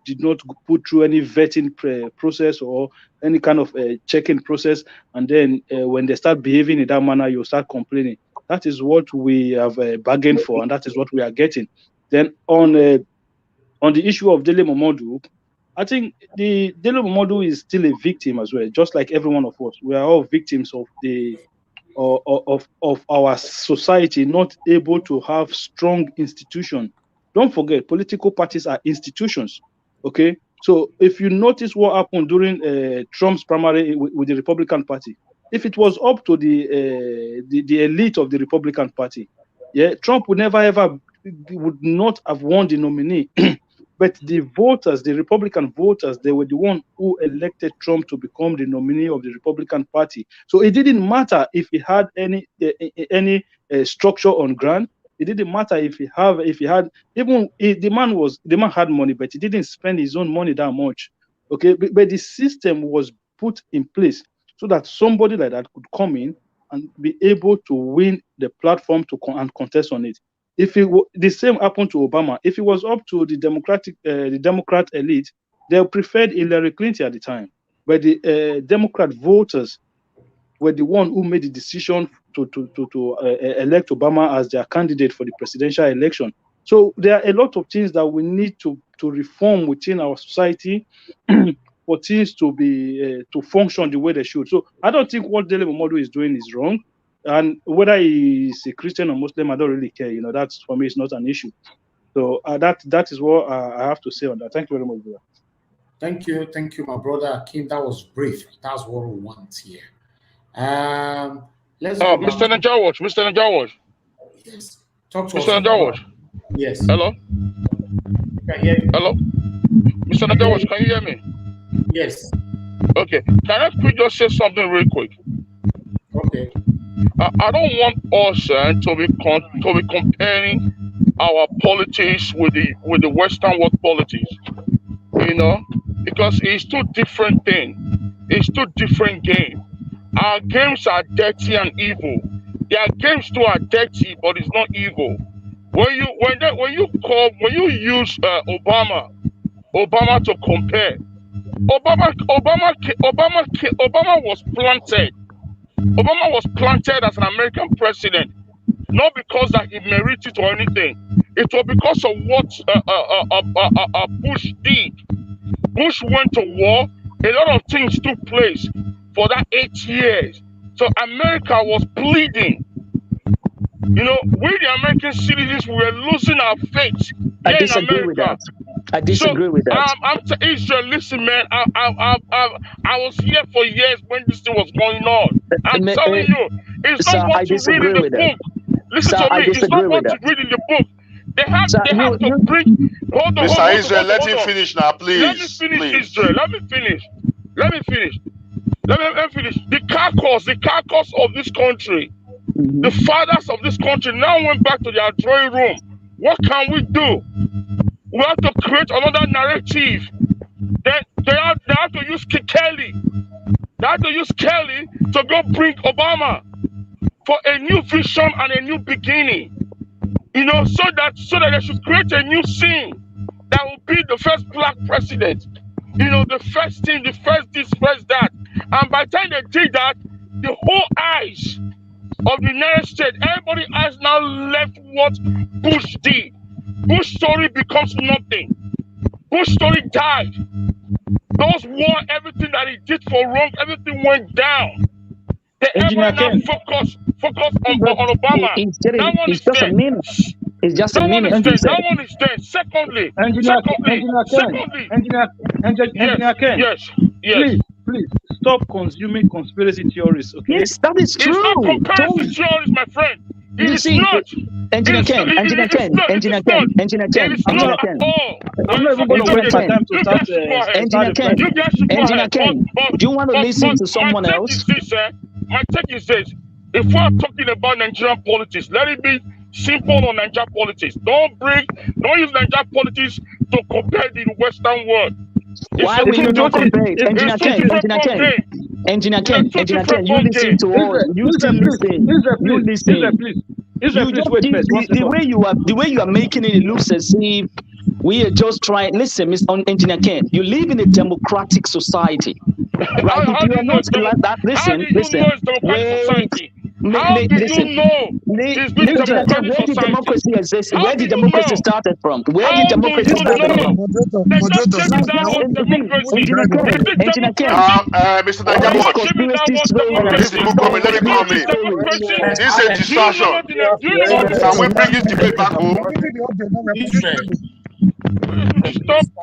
did not put through any vetting process or any kind of checking process, and then when they start behaving in that manner, you start complaining. That is what we have bargained for, and that is what we are getting. Then on the issue of Dele Momodu, I think the Dele Momodu is still a victim as well, just like every one of us. We are all victims of of our society not able to have strong institutions. Don't forget, political parties are institutions. Okay, so if you notice what happened during Trump's primary with the Republican Party, if it was up to the elite of the Republican Party, yeah, Trump would not have won the nominee. But the voters, the Republican voters, they were the one who elected Trump to become the nominee of the Republican Party. So it didn't matter if he had any structure on ground. It didn't matter if he had the man had money, but he didn't spend his own money that much. Okay, but the system was put in place so that somebody like that could come in and be able to win the platform and contest on it. The same happened to Obama. If it was up to the Democrat elite, they preferred Hillary Clinton at the time. But the Democrat voters were the one who made the decision to elect Obama as their candidate for the presidential election. So there are a lot of things that we need to reform within our society for things to be to function the way they should. So I don't think what Dele Momodu is doing is wrong, and whether he's a Christian or Muslim, I don't really care. That's, for me, it's not an issue. So that is what I have to say on that. Thank you very much, brother. Thank you, my brother Akim. That was brief. That's what we want here. Let's go back. Mr. Najawash. Yes. Talk to Mr. us. Najawash. Yes. Hello. Can you hear me? Hello. Mr. Najawash, can you hear me? Yes. Okay. Can I just say something real quick? Okay. I don't want us to be comparing our politics with the Western world politics, because it's two different things. It's two different games. Our games are dirty and evil. Their games too are dirty, but it's not evil. When you use Obama to compare, Obama was planted. Obama was planted as an American president, not because that he merited or anything. It was because of what Bush did. Bush went to war. A lot of things took place for that 8 years. So America was bleeding. We the American citizens, we were losing our faith. I disagree with that. I disagree with that. Israel, listen, man. I was here for years when this thing was going on. I'm telling you, it's not what you read in the book. Listen to me. It's not what you read in the book. They have to bring. Hold on. Mr. Israel, let him finish now, please. Let me finish, Israel. Let me finish. The carcass of this country, the fathers of this country now went back to their drawing room. What can we do? We have to create another narrative. They have to use Kelly. They have to use Kelly to go bring Obama for a new vision and a new beginning. So that they should create a new scene that will be the first black president. The first thing, the first this, first that. And by the time they did that, the whole eyes of the United States, everybody has now left what Bush did. Bush story becomes nothing. Bush story died. Those war, everything that he did for wrong, everything went down. They ever now focus on Obama. That one is dead. It's just a minute. That one is dead. Secondly, Yes. Please stop consuming conspiracy theories. Okay? Yes, that is true. It's not conspiracy theories, my friend. It's not. Engineer Ken. I'm not even going to waste my time to start. Engineer Ken, do you want to listen to someone else? My take is this. If we are talking about Nigerian politics, let it be simple on Nigerian politics. Don't use Nigerian politics to compare the Western world. Why will you not compare it? Engineer Ken, you listen to all. You still listen. You listen. The way you are making it looks as if we are just trying. Listen, Mr. Engineer Ken, you live in a democratic society, right? If you are not like that, listen. Where the democracy exists, where the democracy started from, Mr. Najawash, let me come in. This is a distraction. Can we bring this debate back home?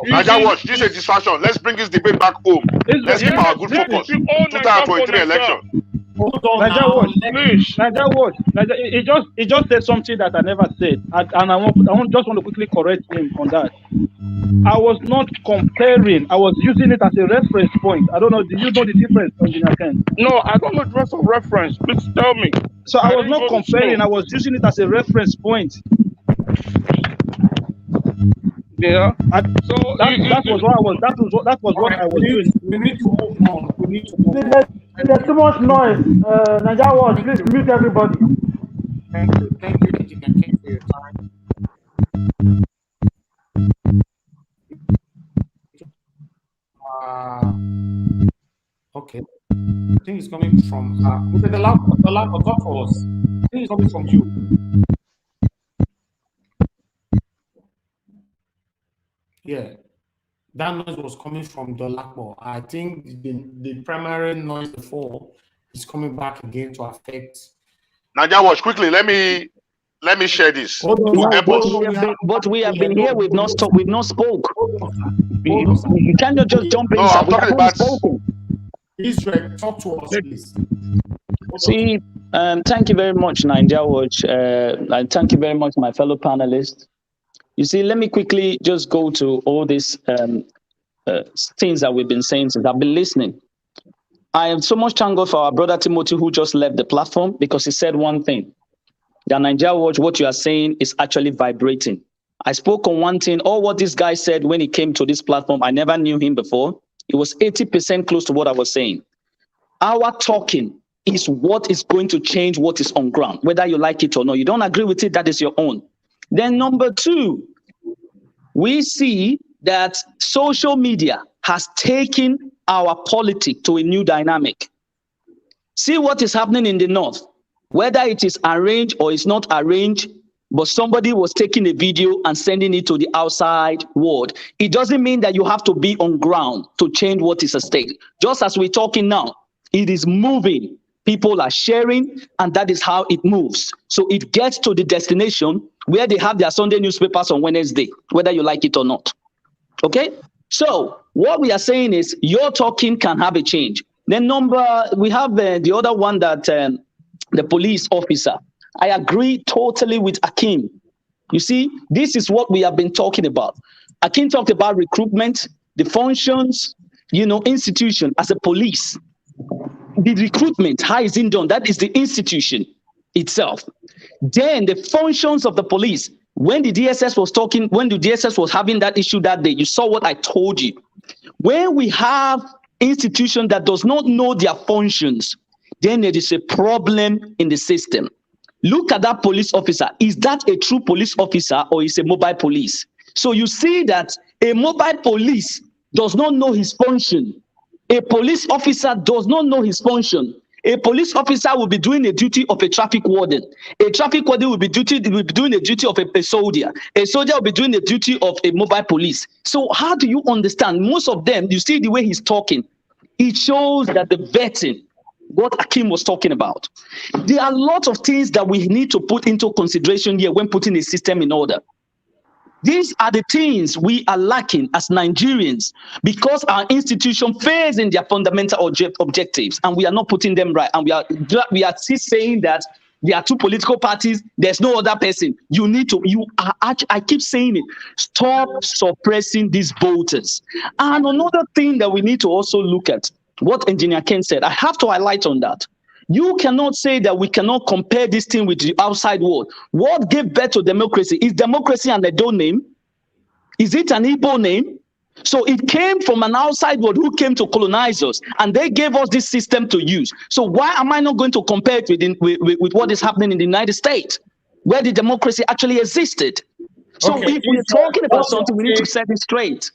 Najawash, this is a distraction. Let's bring this debate back home. Let's keep our good focus. 2023 election. Hold on Niger now. Watch. Please. Niger Watch. He just said something that I never said, and I just want to quickly correct him on that. I was not comparing. I was using it as a reference point. I don't know. Do you know the difference, Engineer Ken? No, I don't know the rest of reference. Please tell me. So I was didn't not go to comparing. school. I was using it as a reference point. Yeah. So That was what I was. That was what I was doing. We need to move on. We need to move on. There's too much noise. Niger Watch, please mute everybody. Thank you, Engineer Ken, for your time. Okay. I think it's coming from the lab talk for us. I think it's coming from you. Yeah. That noise was coming from the Lakbo. I think the primary noise before is coming back again to affect. Naija Watch, quickly, let me share this. Hold on, to help us. But we have been here. We've not stopped. We've not spoke. You cannot just jump in. No, I'm talking about Israel. Talk to us, please. See, thank you very much, Niger Watch, and thank you very much, my fellow panelists. You see, let me quickly just go to all these things that we've been saying since I've been listening. I am so much thankful for our brother Timothy, who just left the platform, because he said one thing. That Niger Watch, what you are saying is actually vibrating. I spoke on one thing. All what this guy said when he came to this platform, I never knew him before. It was 80% close to what I was saying. Our talking is what is going to change what is on ground, whether you like it or not. You don't agree with it, that is your own. Then number two, we see that social media has taken our politics to a new dynamic. See what is happening in the north, whether it is arranged or it's not arranged, but somebody was taking a video and sending it to the outside world. It doesn't mean that you have to be on ground to change what is at stake. Just as we're talking now, it is moving. People are sharing, and that is how it moves. So it gets to the destination where they have their Sunday newspapers on Wednesday, whether you like it or not. Okay? So what we are saying is your talking can have a change. Then we have the other one that the police officer. I agree totally with Akim. You see, this is what we have been talking about. Akim talked about recruitment, the functions, institution as a police. The recruitment, how is it done? That is the institution itself. Then the functions of the police. When the DSS was having that issue that day, you saw what I told you. When we have institution that does not know their functions, then there is a problem in the system. Look at that police officer. Is that a true police officer or is a mobile police? So you see that a mobile police does not know his function. A police officer does not know his function. A police officer will be doing the duty of a traffic warden. A traffic warden will be doing the duty of a soldier. A soldier will be doing the duty of a mobile police. So how do you understand? Most of them, you see the way he's talking, it shows that the vetting, what Akim was talking about. There are a lot of things that we need to put into consideration here when putting a system in order. These are the things we are lacking as Nigerians because our institution fails in their fundamental objectives and we are not putting them right. And we are still saying that there are two political parties, there's no other person. I keep saying it, stop suppressing these voters. And another thing that we need to also look at, what Engineer Ken said, I have to highlight on that. You cannot say that we cannot compare this thing with the outside world. What gave birth to democracy? Is democracy an Edo name? Is it an Igbo name? So it came from an outside world who came to colonize us, and they gave us this system to use. So why am I not going to compare it with what is happening in the United States, where the democracy actually existed? So Okay, if we're talking about something, we need to set it straight.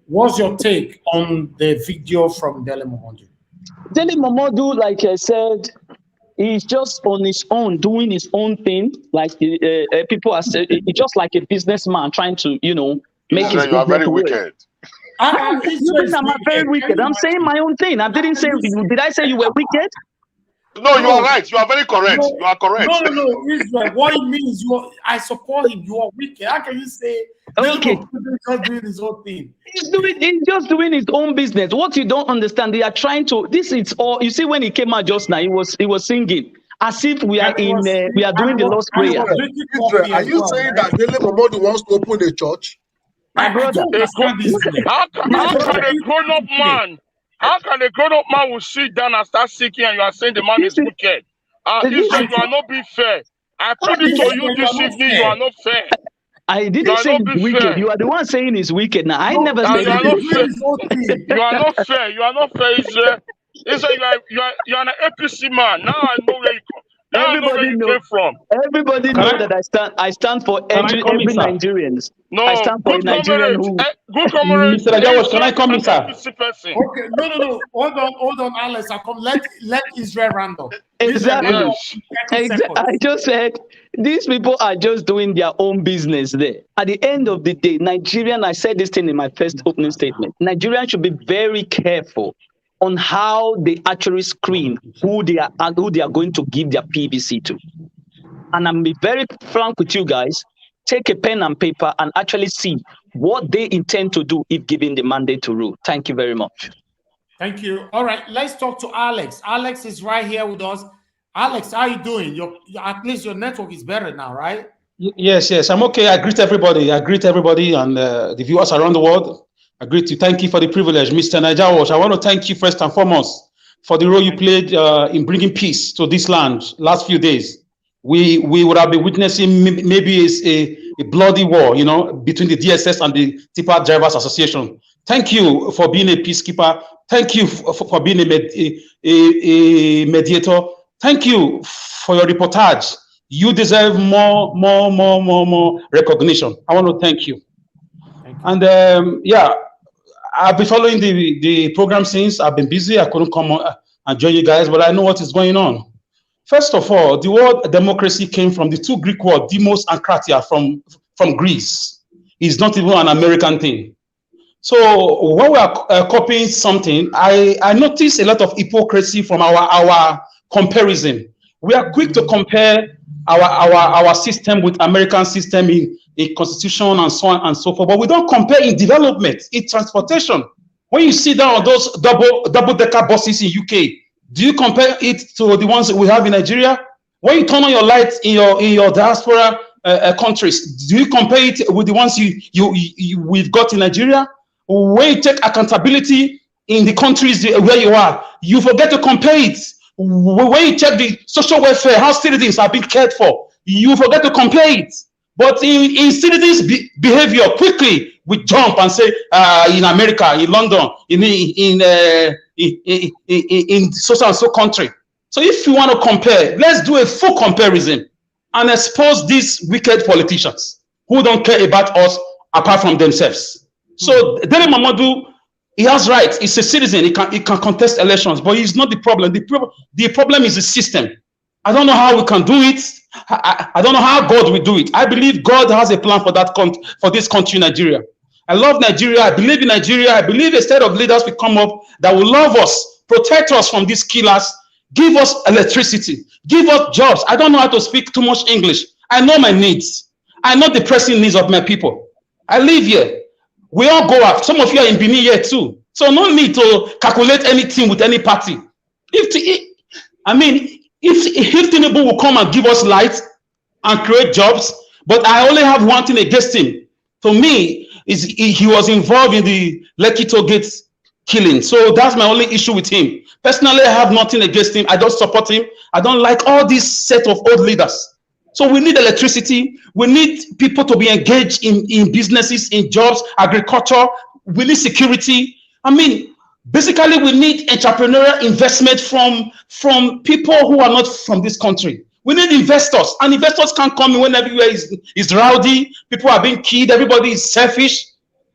What's your take on the video from Dele Momodu? Dele Momodu, like I said, he's just on his own, doing his own thing. Like people are saying, it's just like a businessman trying to, make his you are very work. wicked. I'm very wicked. I'm saying my own thing. I didn't say, did I say you were wicked? No, you are right. You are very correct. No, you are correct. No, Israel. What it means, I support him. You are wicked. How can you say Okay. is not doing his own thing? He's just doing his own business. What you don't understand, they are trying to. This is all. You see, when he came out just now, he was singing as if we are doing the Lord's Prayer. Israel, are you saying that Dele Momodu wants to open a church? My brother, how can a grown-up man? How can a grown-up man will sit down and start seeking, and you are saying the man is wicked? Israel, you are not being fair. I put it to you this evening. You are not fair. I didn't say he's wicked. Fair. You are the one saying he's wicked. Now I never said you are not fair. You are not fair. You are not fair, Israel. Israel, you are an APC man. Now I know where you come. Now I know where you came from. Everybody knows that I stand for every Nigerians. No, I stand for good Nigerian who. Good comrade. Mr. Najawas, can I come in, sir? Okay, no. Hold on, Alex. I come. Let Israel round up. Exactly. Yes. I just said these people are just doing their own business there. At the end of the day, Nigerian. I said this thing in my first opening statement. Nigerians should be very careful on how they actually screen who they are going to give their PVC to. And I'm be very frank with you guys. Take a pen and paper and actually see what they intend to do if given the mandate to rule. Thank you very much. Thank you. All right, let's talk to Alex. Alex is right here with us. Alex, how are you doing? At least your network is better now, right? Yes. I'm okay. I greet everybody and the viewers around the world. I greet you. Thank you for the privilege, Mr. Najawas. I want to thank you first and foremost for the role you played in bringing peace to this land last few days. We would have been witnessing maybe a bloody war, between the DSS and the Tipper Drivers Association. Thank you for being a peacekeeper. Thank you for being a mediator. Thank you for your reportage. You deserve more recognition. I want to thank you. And I've been following the program since. I've been busy. I couldn't come and join you guys, but I know what is going on. First of all, the word democracy came from the two Greek words, demos and kratia, from Greece. It's not even an American thing. So when we are copying something, I notice a lot of hypocrisy from our comparison. We are quick to compare our system with American system in constitution and so on and so forth, but we don't compare in development, in transportation. When you sit down on those double-decker buses in UK, do you compare it to the ones that we have in Nigeria? When you turn on your lights in your diaspora countries, do you compare it with the ones we've got in Nigeria? When you take accountability in the countries where you are, you forget to compare it. When you check the social welfare, how citizens are being cared for, you forget to compare it. But in citizens' behavior, quickly we jump and say, in America, in London, in so and so country. So if you want to compare, let's do a full comparison and expose these wicked politicians who don't care about us apart from themselves. So Dele Momodu, he has rights. He's a citizen. He can contest elections, but he's not the problem. The problem is the system. I don't know how we can do it. I don't know how God will do it. I believe God has a plan for this country, Nigeria. I love Nigeria. I believe in Nigeria. I believe a set of leaders will come up that will love us, protect us from these killers, give us electricity, give us jobs. I don't know how to speak too much English. I know my needs. I know the pressing needs of my people. I live here. We all go out. Some of you are in Benin here too. So no need to calculate anything with any party. If Tinubu will come and give us light and create jobs, but I only have one thing against him. For me, he was involved in the Lekki Toll Gate killing. So that's my only issue with him. Personally, I have nothing against him. I don't support him. I don't like all this set of old leaders. So we need electricity. We need people to be engaged in businesses, in jobs, agriculture. We need security. Basically, we need entrepreneurial investment from people who are not from this country. We need investors, and investors can't come in when everywhere is rowdy. People are being killed. Everybody is selfish.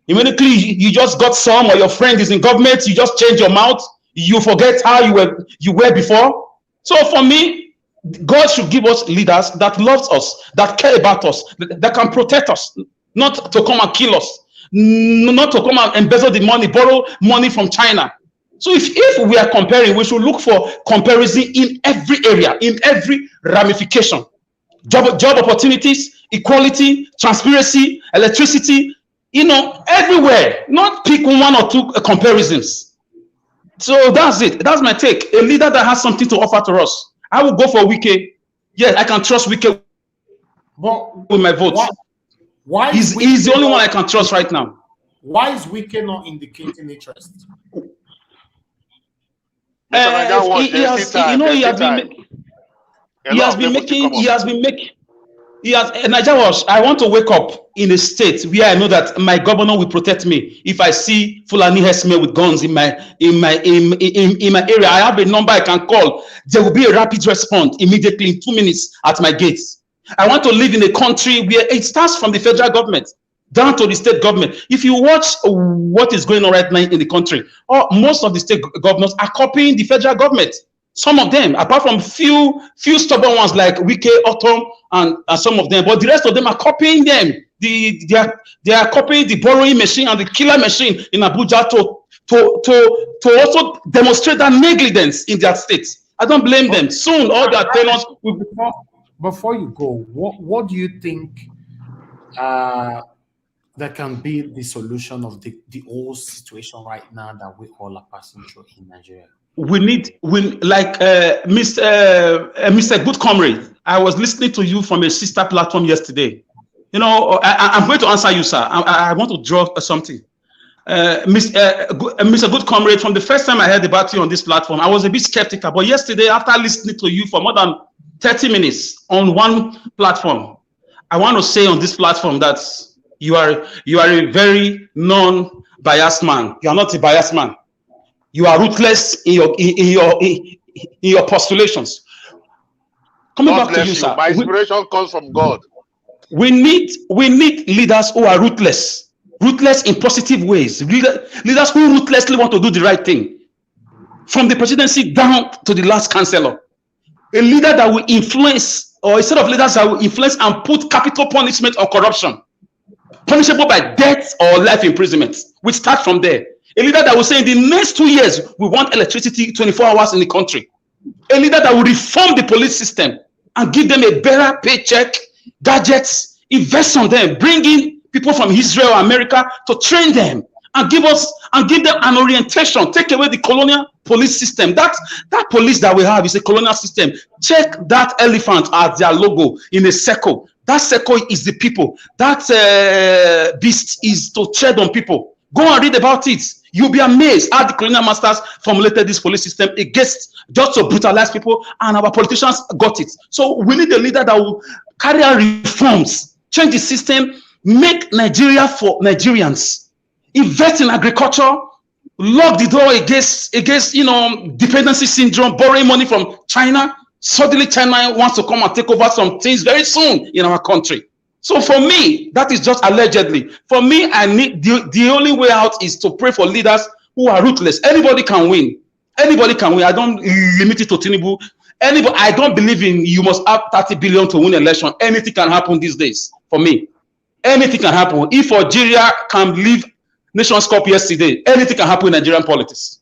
Immediately, you just got some, or your friend is in government. You just change your mouth. You forget how you were before. So for me, God should give us leaders that loves us, that care about us, that can protect us, not to come and kill us, not to come and embezzle the money, borrow money from China. So if we are comparing, we should look for comparison in every area, in every ramification. Job opportunities, equality, transparency, electricity, everywhere. Not pick one or two comparisons. So that's it. That's my take. A leader that has something to offer to us. I will go for Wike. Yes, I can trust Wike with my vote. Why he's the only one I can trust right now. Why is Wike not indicating interest? He has Nigeria was, I want to wake up in a state where I know that my governor will protect me if I see Fulani herdsmen with guns in my area. I have a number I can call. There will be a rapid response immediately in 2 minutes at my gates. I want to live in a country where it starts from the federal government down to the state government. If you watch what is going on right now in the country, most of the state governors are copying the federal government. Some of them, apart from few stubborn ones like Wike, Autumn, and some of them, but the rest of them are copying them. They are copying the borrowing machine and the killer machine in Abuja to also demonstrate that negligence in their states. I don't blame them. Soon, all their tenants will be. Before you go, what do you think that can be the solution of the whole situation right now that we all are passing through in Nigeria? Mr. Good Comrade, I was listening to you from a sister platform yesterday. I'm going to answer you, sir. I want to draw something. Mr. Good Comrade, from the first time I heard about you on this platform, I was a bit skeptical. But yesterday, after listening to you for more than 30 minutes on one platform, I want to say on this platform that you are a very non-biased man. You are not a biased man. You are ruthless in your postulations. Coming back to you, sir. My inspiration comes from God. We need leaders who are ruthless in positive ways. Leaders who ruthlessly want to do the right thing, from the presidency down to the last councillor. A leader that will influence, or a set of leaders that will influence and put capital punishment on corruption, punishable by death or life imprisonment. We start from there. A leader that will say in the next 2 years, we want electricity 24 hours in the country. A leader that will reform the police system and give them a better paycheck, gadgets, invest on them, bring in people from Israel, America to train them and give them an orientation, take away the colonial police system. That police that we have is a colonial system. Check that elephant as their logo in a circle. That circle is the people. That beast is to tread on people. Go and read about it. You'll be amazed how the colonial masters formulated this police system against just to brutalize people, and our politicians got it. So we need a leader that will carry out reforms, change the system, make Nigeria for Nigerians, invest in agriculture, lock the door against dependency syndrome, borrowing money from China. Suddenly China wants to come and take over some things very soon in our country. So for me, that is just allegedly. For me, I need the only way out is to pray for leaders who are ruthless. Anybody can win. Anybody can win. I don't limit it to Tinubu. Anybody. I don't believe in you must have 30 billion to win election. Anything can happen these days. For me, anything can happen. If Algeria can leave Nations Cup yesterday, anything can happen in Nigerian politics.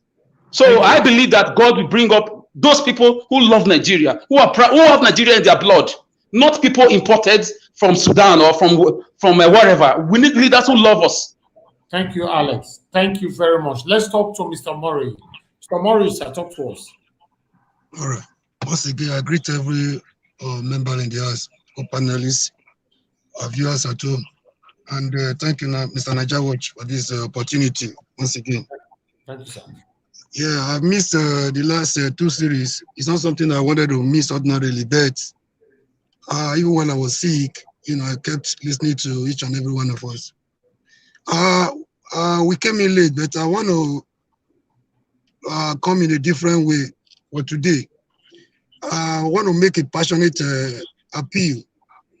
So I believe that God will bring up those people who love Nigeria, who have Nigeria in their blood, not people imported from Sudan or from wherever. We need leaders who love us. Thank you, Alex. Thank you very much. Let's talk to Mr. Murray. Mr. Murray, sir, talk to us. All right. Once again, I greet every member in the house, panelists, viewers at home. And thank you, Mr. Naija Watch, for this opportunity once again. Thank you, sir. Yeah, I've missed the last 2 series. It's not something I wanted to miss ordinarily, but even when I was sick, I kept listening to each and every one of us. We came in late, but I want to come in a different way for today. I want to make a passionate appeal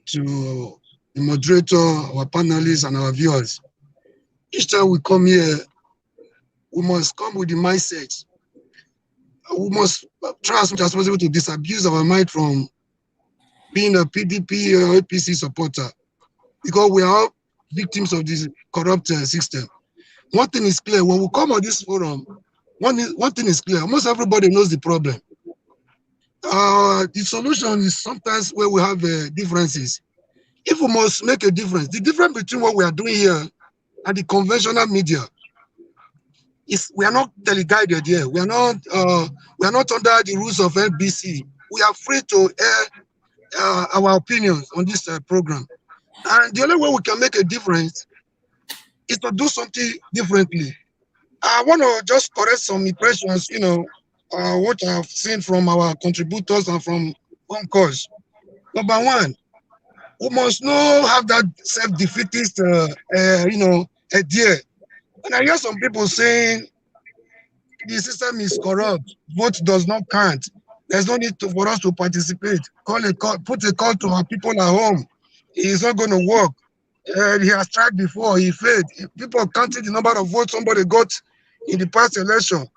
to the moderator, our panelists, and our viewers. Each time we come here, we must come with the mindset. We must try as much as possible to disabuse our mind from being a PDP or APC supporter, because we are victims of this corrupt system. One thing is clear: when we come on this forum, one thing is clear. Almost everybody knows the problem. The solution is sometimes where we have differences. If we must make a difference, the difference between what we are doing here and the conventional media is we are not delegated here. We are not under the rules of NBC. We are free to air our opinions on this program. And the only way we can make a difference is to do something differently. I want to just correct some impressions, what I've seen from our contributors and from one cause. Number one, we must not have that self-defeatist, idea. And I hear some people saying the system is corrupt, vote does not count. There's no need for us to participate. Put a call to our people at home. It's not going to work. He has tried before, he failed. People counted the number of votes somebody got in the past election.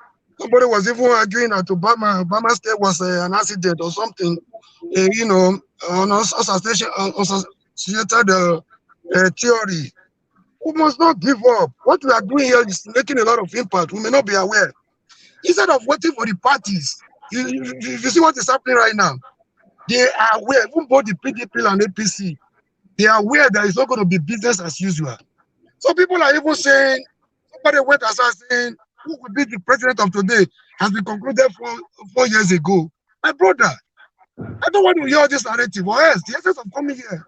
Somebody was even arguing that Obama State was an accident or something, unsubstantiated theory. We must not give up. What we are doing here is making a lot of impact. We may not be aware. Instead of waiting for the parties, you see what is happening right now. They are aware, even both the PDP and APC, they are aware that it's not going to be business as usual. So people are even saying, somebody went as saying, who will be the president of today has been concluded 4 years ago. My brother, I don't want to hear this narrative. Or else, the essence of coming here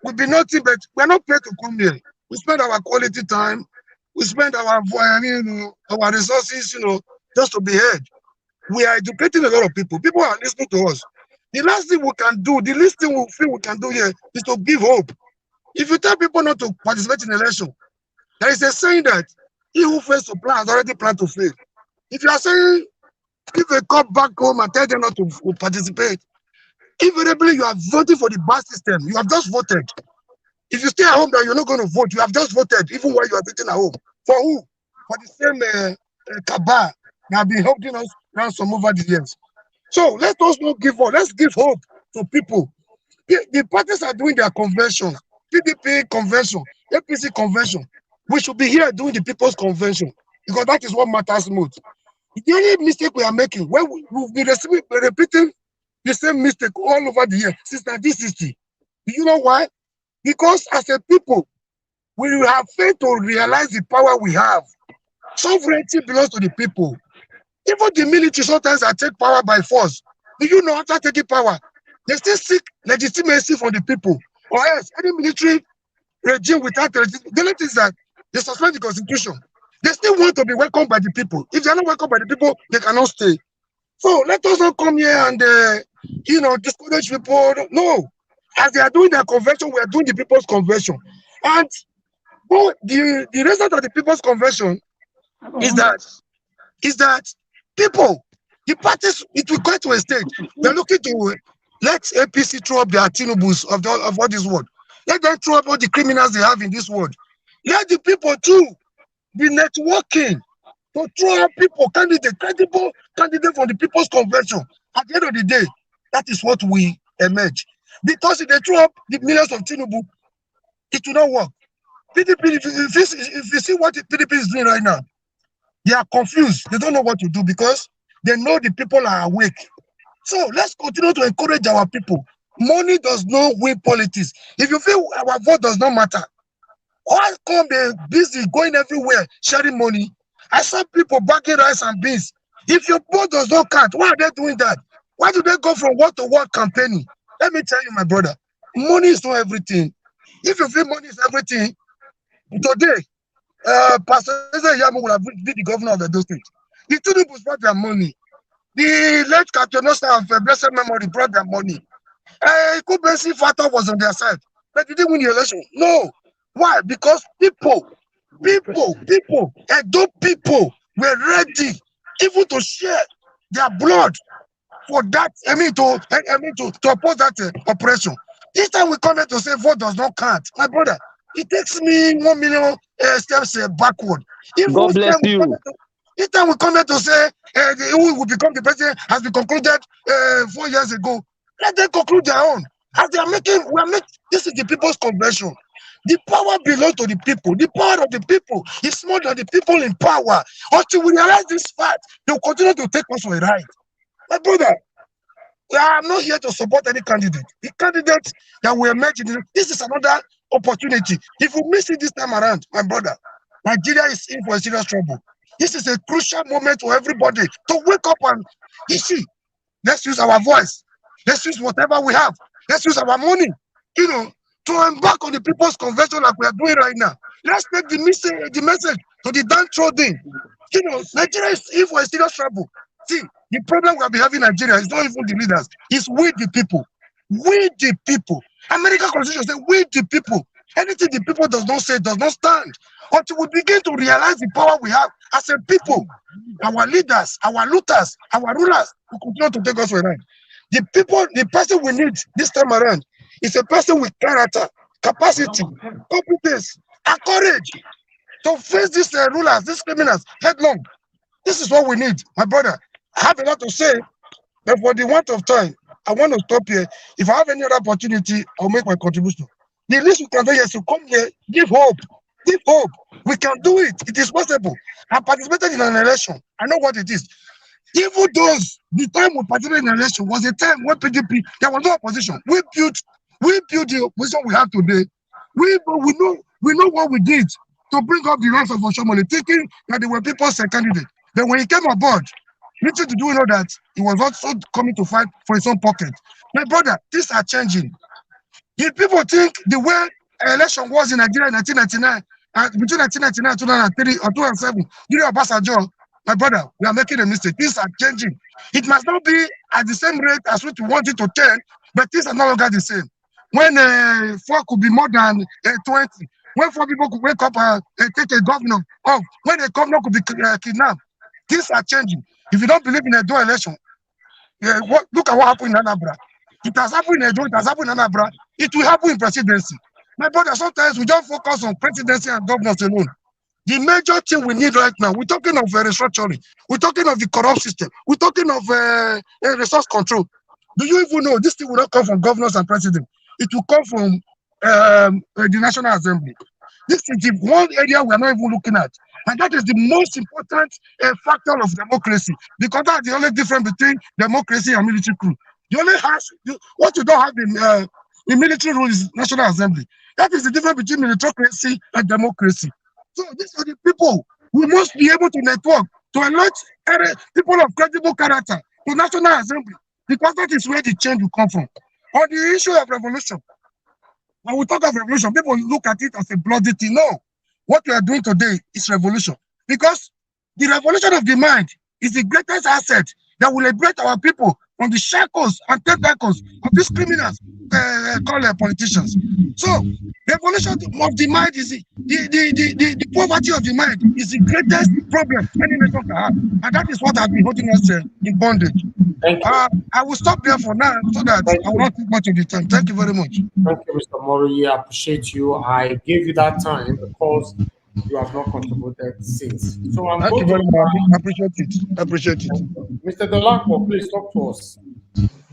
will be nothing, but we're not paid to come here. We spend our quality time, we spend our resources, just to be heard. We are educating a lot of people. People are listening to us. The last thing we can do, the least thing we feel we can do here is to give hope. If you tell people not to participate in election, there is a saying that he who fails to plan has already planned to fail. If you are saying, give a call back home and tell them not to participate, invariably you are voting for the bad system. You have just voted. If you stay at home that you're not going to vote, you have just voted, even while you are sitting at home. For who? For the same cabal that have been helping us ransom over the years. So let us not give up. Let's give hope to people. The parties are doing their convention, PDP convention, APC convention. We should be here doing the people's convention because that is what matters most. The only mistake we are making, when we've been repeating the same mistake all over the year since 1960. Do you know why? Because as a people, we have failed to realize the power we have. Sovereignty belongs to the people. Even the military sometimes take power by force. Do you know after taking power, they still seek legitimacy from the people? Or else, any military regime without legitimacy, the only thing is that they suspend the constitution. They still want to be welcomed by the people. If they are not welcomed by the people, they cannot stay. So let us not come here and, discourage people. No. As they are doing their convention, we are doing the people's convention. And the result of the people's convention is that people, the parties, it will go to a stage. They're looking to let APC throw up their Tinubus of all this world. Let them throw up all the criminals they have in this world. Let the people too be networking to throw up people, credible candidate for the people's convention. At the end of the day, that is what we emerge. Because if they throw up the millions of Tinubu, it will not work. PDP, if you see what the PDP is doing right now, they are confused. They don't know what to do because they know the people are awake. So let's continue to encourage our people. Money does not win politics. If you feel our vote does not matter, why come they busy going everywhere sharing money? I saw people bagging rice and beans. If your vote does not count, why are they doing that? Why do they go from word to word campaigning? Let me tell you, my brother, money is not everything. If you feel money is everything, today, Pastor Yamu will have been the governor of the district. The Tinubus brought their money. The late Captain Oster of blessed memory brought their money. Kubensi Fata was on their side, but they didn't win the election. No. Why? Because people were ready even to share their blood for that. To oppose that operation. This time we come here to say vote does not count. My brother, it takes me 1 million steps backward. God bless you. This time we come here to say who will become the president has been concluded 4 years ago. Let them conclude their own. As they are making, this is the people's convention. The power belongs to the people. The power of the people is more than the people in power. Until we realize this fact, they will continue to take us for a ride. My brother, I'm not here to support any candidate. The candidate that will emerge, this is another opportunity. If we miss it this time around, my brother, Nigeria is in for a serious trouble. This is a crucial moment for everybody to wake up and issue. Let's use our voice. Let's use whatever we have. Let's use our money, to embark on the People's Convention like we are doing right now. Let's take the message to the downtrodden. Nigeria is in for a serious trouble. See, the problem we have been having in Nigeria is not even the leaders, it's we the people. We the people. American Constitution says we the people. Anything the people does not say does not stand. Until we begin to realize the power we have as a people, our leaders, our looters, our rulers will continue to take us for a ride. The people, the person we need this time around is a person with character, capacity, competence, and courage to face these rulers, these criminals headlong. This is what we need, my brother. I have a lot to say, but for the want of time, I want to stop here. If I have any other opportunity, I'll make my contribution. The least we can do is to come here, give hope. Give hope. We can do it. It is possible. I participated in an election. I know what it is. Even those, the time we participated in an election was a time when PDP, there was no opposition. We built the opposition we have today. We know what we did to bring up the ranks of Oshomole, thinking that they were people's candidate. Then when he came aboard, little to do that he was also coming to fight for his own pocket. My brother, things are changing. If people think the way election was in Nigeria in 1999, between 1999 and 2003 or 2007, during Obasanjo, my brother, we are making a mistake. Things are changing. It must not be at the same rate as what we want it to turn, but things are no longer the same. When 4 could be more than 20, when 4 people could wake up and take a governor off, when a governor could be kidnapped, things are changing. If you don't believe in a dual election, look at what happened in Anambra. It has happened in Edo, it has happened in Anambra. It will happen in presidency. My brother, sometimes we don't focus on presidency and governors alone. The major thing we need right now, we're talking of restructuring, we're talking of the corrupt system, we're talking of resource control. Do you even know this thing will not come from governors and presidents? It will come from the National Assembly. This is the one area we are not even looking at. And that is the most important factor of democracy, because that's the only difference between democracy and military coup. The only what you don't have in military rule is National Assembly. That is the difference between meritocracy and democracy. So these are the people who must be able to network to elect people of credible character to National Assembly, because that is where the change will come from. On the issue of revolution, when we talk of revolution, people look at it as a bloody thing. No, what we are doing today is revolution, because the revolution of the mind is the greatest asset that will liberate our people from the shackles and tentacles of these criminals called politicians. So, revolution of the mind is the poverty of the mind is the greatest problem any nation can have, and that is what has been holding us in bondage. I will stop there for now so that I will not take much of the time. Thank you very much. Thank you, Mr. Mori. I appreciate you. I gave you that time because you have not contributed since. So I'm Thank you very much. I appreciate it. I appreciate it. Mr. Delapo, please talk to us.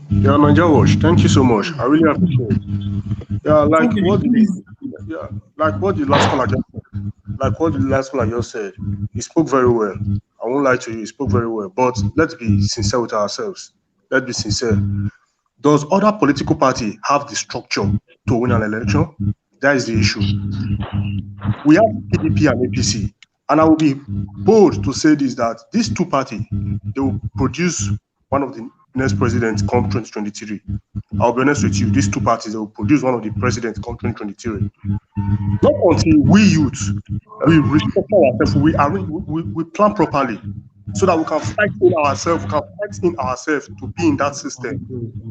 Yeah, Nanja Wash, thank you so much. I really appreciate it. Yeah, like what the last caller just said, he spoke very well. I won't lie to you, he spoke very well. But let's be sincere with ourselves. Let's be sincere. Does other political party have the structure to win an election? That is the issue. We have PDP and APC, and I will be bold to say this, that these two parties, they will produce one of the next presidents come 2023. I'll be honest with you, these two parties, they will produce one of the presidents come 2023. Not until we youth, we restructure ourselves, we plan properly, so that we can fight in ourselves, to be in that system.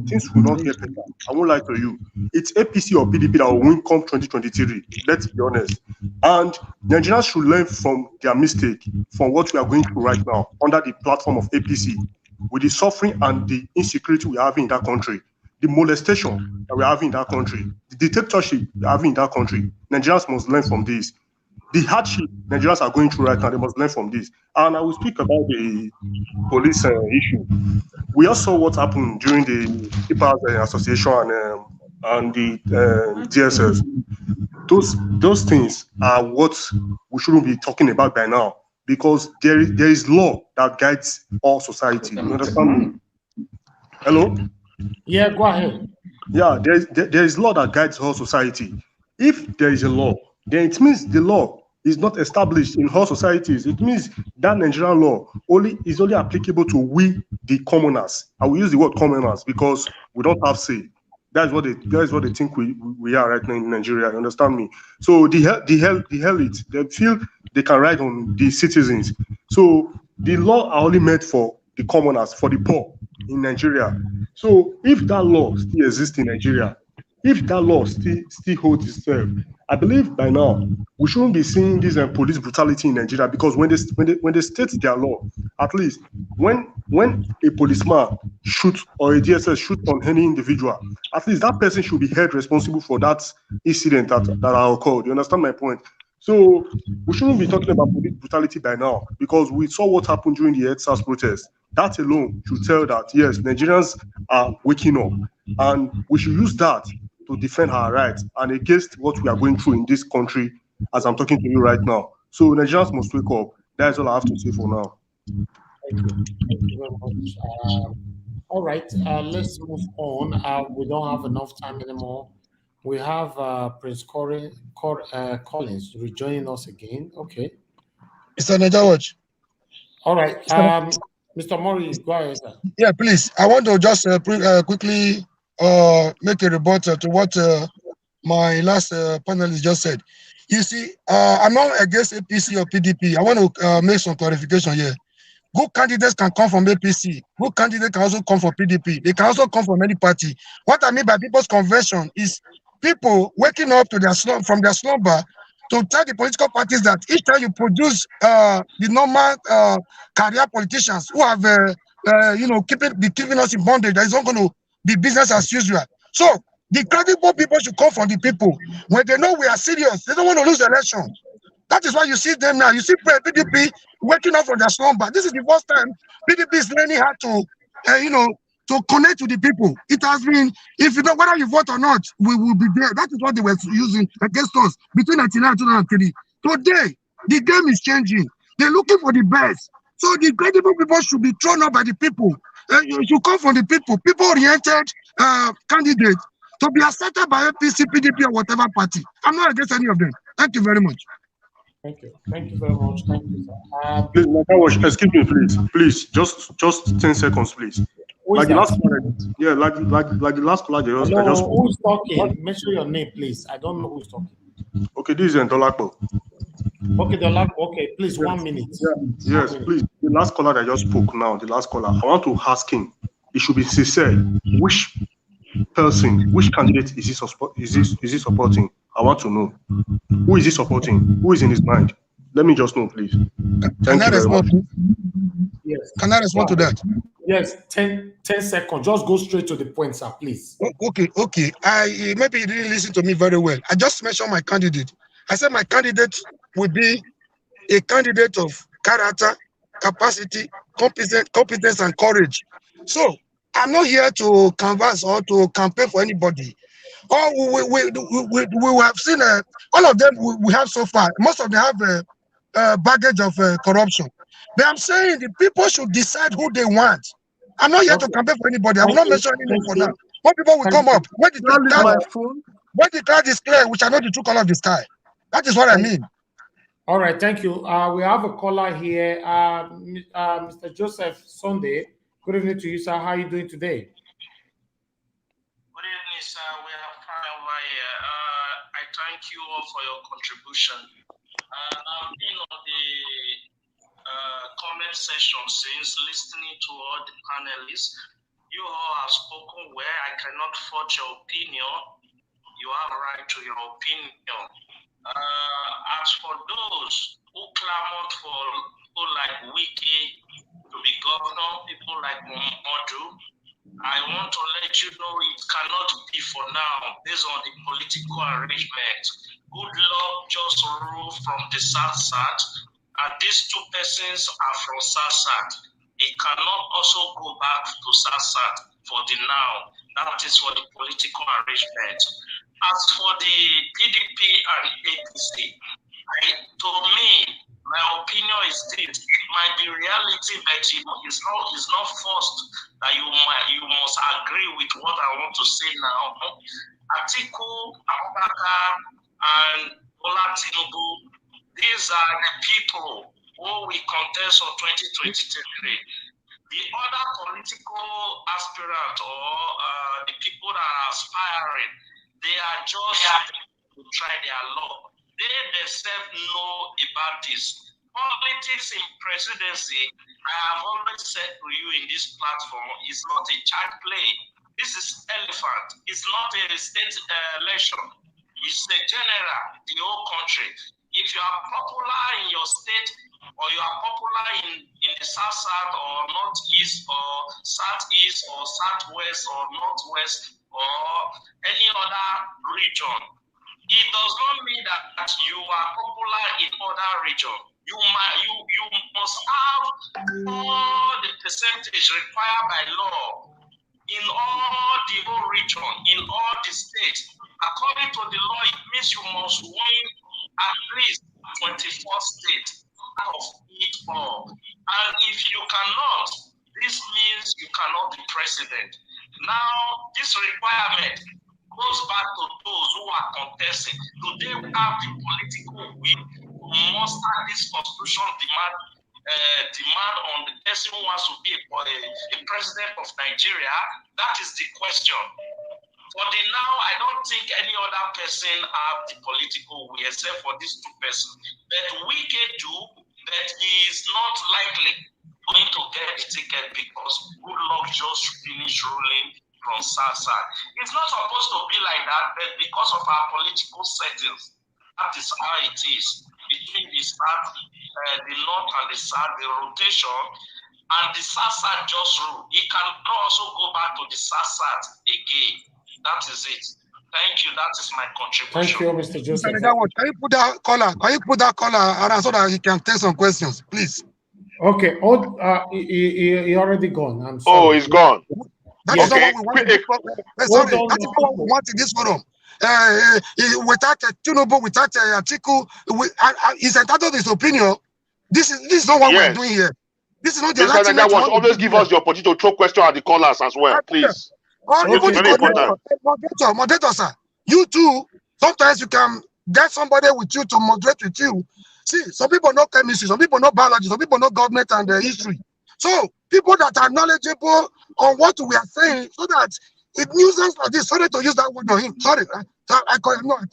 Things will not get better. I won't lie to you. It's APC or PDP that will win come 2023. Let's be honest. And Nigerians should learn from their mistake, from what we are going through right now under the platform of APC, with the suffering and the insecurity we have in that country, the molestation that we have in that country, the dictatorship we have in that country. Nigerians must learn from this. The hardship Nigerians are going through right now, they must learn from this. And I will speak about the police issue. We all saw what happened during the People's Association and the DSS. those things are what we shouldn't be talking about by now, because there is law that guides all society. You understand me? Hello? Yeah, go ahead. Yeah, there is law that guides whole society. If there is a law, then it means the law is not established in whole societies. It means that Nigerian law is only applicable to we, the commoners. I will use the word commoners because we don't have say. That is what they think we are right now in Nigeria. You understand me? So the elite, they feel they can ride on the citizens. So the law are only meant for the commoners, for the poor in Nigeria. So if that law still exists in Nigeria, if that law still holds itself, I believe by now we shouldn't be seeing this police brutality in Nigeria, because when they state their law, at least when a policeman shoots or a DSS shoots on any individual, at least that person should be held responsible for that incident that occurred. You understand my point? So we shouldn't be talking about police brutality by now, because we saw what happened during the EdSARS protest. That alone should tell that yes, Nigerians are waking up, and we should use that to defend our rights and against what we are going through in this country as I'm talking to you right now. So Nigerians must wake up. That's all I have to say for now. Thank you very much. All right, let's move on. We don't have enough time anymore. We have Prince Collins rejoining us again. Okay. Mr. Najawaj. All right. Mr. Mori, go ahead, sir. Yeah, please. I want to just quickly make a rebuttal to what my last panelist just said. You see, I'm not against APC or PDP. I want to make some clarification here. Good candidates can come from APC. Good candidates can also come from PDP. They can also come from any party. What I mean by people's convention is people waking up to from their slumber to tell the political parties that each time you produce the normal career politicians who have keeping us in bondage, that is not going to be business as usual. So the credible people should come from the people. When they know we are serious, they don't want to lose the election. That is why you see them now. You see PDP waking up from their slumber. This is the first time PDP is learning how to, to connect to the people. It has been, if you know whether you vote or not, we will be there. That is what they were using against us between 1999 and 2003. Today, the game is changing. They're looking for the best. So the credible people should be thrown up by the people. You should come from the people, people-oriented candidates to be accepted by APC, PDP, or whatever party. I'm not against any of them. Thank you very much. Thank you. Thank you very much. Thank you, sir. Please, excuse me, please. Just 10 seconds, please. Like the last caller, like the last caller, who is talking? Mention your name, please. I don't know who is talking. Okay, this is Ndolapo. Okay, Ndolapo. Okay, please, 1 minute. Yeah. Yes, please. The last caller that just spoke now, the last caller, I want to ask him. It should be sincere. Which candidate is he supporting? I want to know. Who is he supporting? Who is in his mind? Let me just know, please. Can I respond? Yes. Can I respond to that? Yes, 10 seconds. Just go straight to the point, sir, please. Okay. Maybe you didn't listen to me very well. I just mentioned my candidate. I said my candidate would be a candidate of character, capacity, competence, and courage. So I'm not here to canvass or to campaign for anybody. We have seen all of them we have so far. Most of them have a baggage of corruption. But I'm saying the people should decide who they want. I'm not here to campaign for anybody. I will not mention any name for now. More people will come up. When the cloud is clear, we shall know the true color of the sky. That is what I mean. All right, thank you. We have a caller here, Mr. Joseph Sunday. Good evening to you, sir. How are you doing today? Good evening, sir. We are fine over here. I thank you all for your contribution. I've been on the comment section since, listening to all the panelists. You all have spoken well. I cannot fault your opinion. You have a right to your opinion. As for those who clamored for people like Wiki to be governor, people like Momodu, I want to let you know it cannot be for now based on the political arrangement. Good luck just rule from the South, and these two persons are from South. It cannot also go back to South for the now. That is for the political arrangement. As for the PDP and APC, to me, my opinion is this: it might be reality, but it's not forced that you must agree with what I want to say now. Atiku Abubakar and Bola Tinubu, these are the people who we contest for 2023. The other political aspirant or the people that are aspiring, they are just to try their luck. They themselves know about this. Politics in presidency, I have always said to you in this platform, is not a child play. This is elephant. It's not a state election. It's a general, the whole country. If you are popular in your state, or you are popular in the south or northeast or southeast or southwest or northwest or any other region, it does not mean that you are popular in other region. You must have all the percentage required by law in all the whole region, in all the states. According to the law, it means you must win at least 24 states out of it all. And if you cannot, this means you cannot be president. Now, this requirement goes back to those who are contesting. Do they have the political will to muster this constitutional demand on the person who wants to be a president of Nigeria? That is the question. For the now, I don't think any other person have the political will except for these two persons. But Wike do, but he is not likely going to get the ticket because good luck just finished ruling from Southside. It's not supposed to be like that, but because of our political settings, that is how it is. Between the South, the North and the South, the rotation, and the Southside just rule. He can also go back to the Southside again. That is it. Thank you. That is my contribution. Thank you, Mr. Joseph. Can you put that caller? Can you put that caller around so that he can take some questions, please? Okay. He already gone. I'm sorry. Oh, he's gone. That is not what we want in this forum. Sorry, that is not what we want in this forum. Without Tinubu, without Atiku, he's entitled to his opinion. This is not what we're doing here. This is not the Mr. Nigerian, always give us the opportunity to throw questions at the callers as well, please. Moderator, sir. You too, sometimes you can get somebody with you to moderate with you. See, some people know chemistry, some people know biology, some people know government and history. So, people that are knowledgeable on what we are saying, so that it nuisance like this, sorry to use that word on him. Sorry, I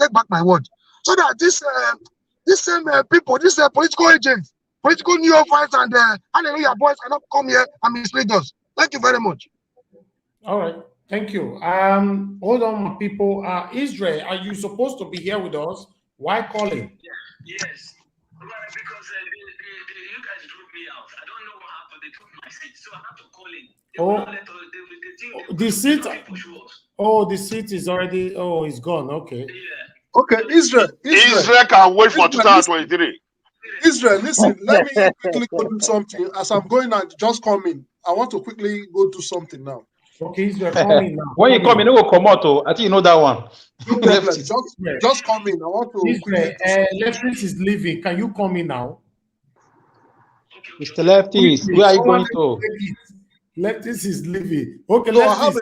take back my word. So that this same people, these political agents, political neophytes and hallelujah boys cannot come here and mislead us. Thank you very much. All right. Thank you. Hold on, people. Israel, are you supposed to be here with us? Why calling? Yes. Because you guys drew me out. I don't know what happened. They took my seat, so I have to call in. The seat. Oh, the seat is already. Oh, it's gone. Okay. Yeah. Okay, Israel can wait for 2023. Israel, listen. Let me quickly go do something. As I'm going out, just come in. I want to quickly go do something now. Okay, Israel, come in now. When you come in, it will come out. I think you know that one. Just come in. I want to quickly. Leftis is leaving. Can you come in now? Mr. Leftis, where are you going to? Leftis is leaving. Okay, no, Leftis.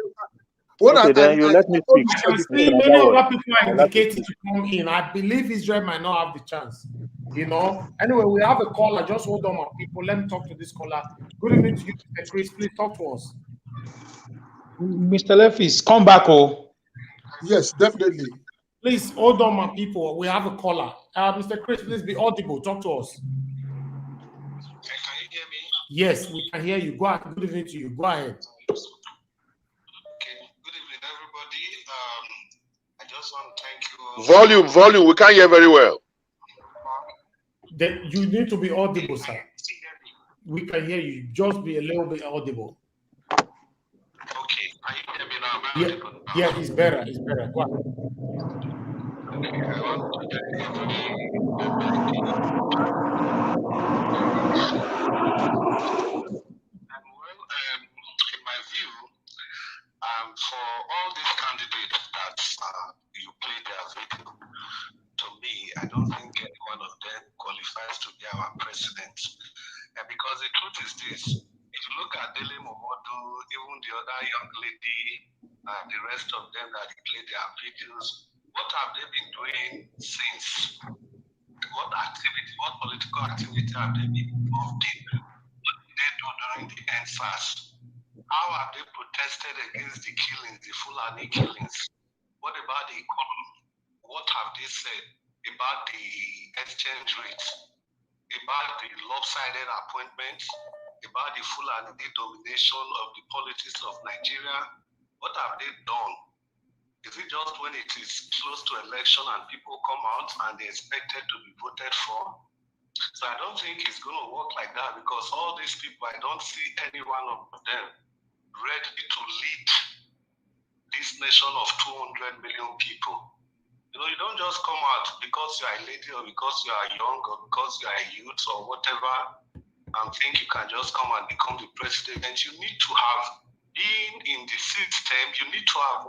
Okay, then you let me speak. Many other people are indicating to come in. I believe Israel might not have the chance. You know. Anyway, we have a caller. Just hold on, my people. Let me talk to this caller. Good evening to you, Mr. Chris. Please talk to us. Mr. Leftis, come back, oh. Yes, definitely. Please hold on, my people. We have a caller. Mr. Chris, please be audible. Talk to us. Can you hear me? Yes, we can hear you. Go ahead. Good evening to you. Go ahead. Okay. Good evening, everybody. I just want to thank you. Volume. We can't hear very well. You need to be audible, sir. We can hear you. Just be a little bit audible. Okay. Can you hear me now? Yeah, it's better. It's better. Go ahead. Okay. I want to thank you. In my view, for all these candidates that you play their video, to me, I don't think any one of them qualifies to be our president. Because the truth is this, if you look at Dele Momodu, even the other young lady, and the rest of them that play their videos, what have they been doing since? What activity, what political activity have they been involved in? What did they do during the NSAS? How have they protested against the killings, the Fulani killings? What about the economy? What have they said about the exchange rates, about the lopsided appointments, about the Fulani domination of the politics of Nigeria? What have they done? Is it just when it is close to election and people come out and they're expected to be voted for? So I don't think it's going to work like that, because all these people, I don't see any one of them ready to lead this nation of 200 million people. You know, you don't just come out because you are a lady or because you are young or because you are a youth or whatever and think you can just come and become the president. You need to have been in the system. You need to have,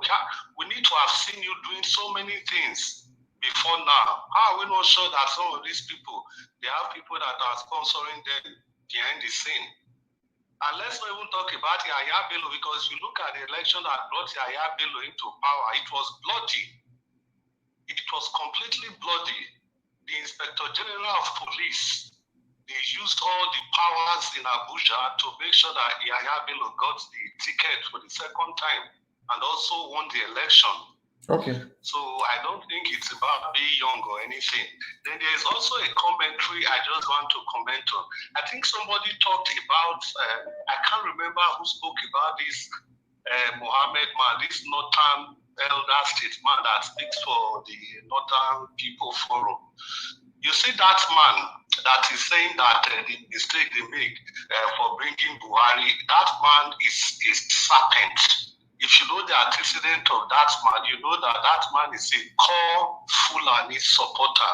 we need to have seen you doing so many things before now. How are we not sure that some of these people, they have people that are sponsoring them behind the scene? And let's not even talk about Yahya Bello, because you look at the election that brought Yahya Bello into power, it was bloody. It was completely bloody. The Inspector General of Police, they used all the powers in Abuja to make sure that Yahya Bello got the ticket for the second time and also won the election. Okay. So I don't think it's about being young or anything. Then there's also a commentary I just want to comment on. I think somebody talked about, I can't remember who spoke about this, Mohammed Man, this Northern elder statesman that speaks for the Northern People Forum. You see that man that is saying that the mistake they make for bringing Buhari, that man is a serpent. If you know the antecedent of that man, you know that that man is a core Fulani supporter.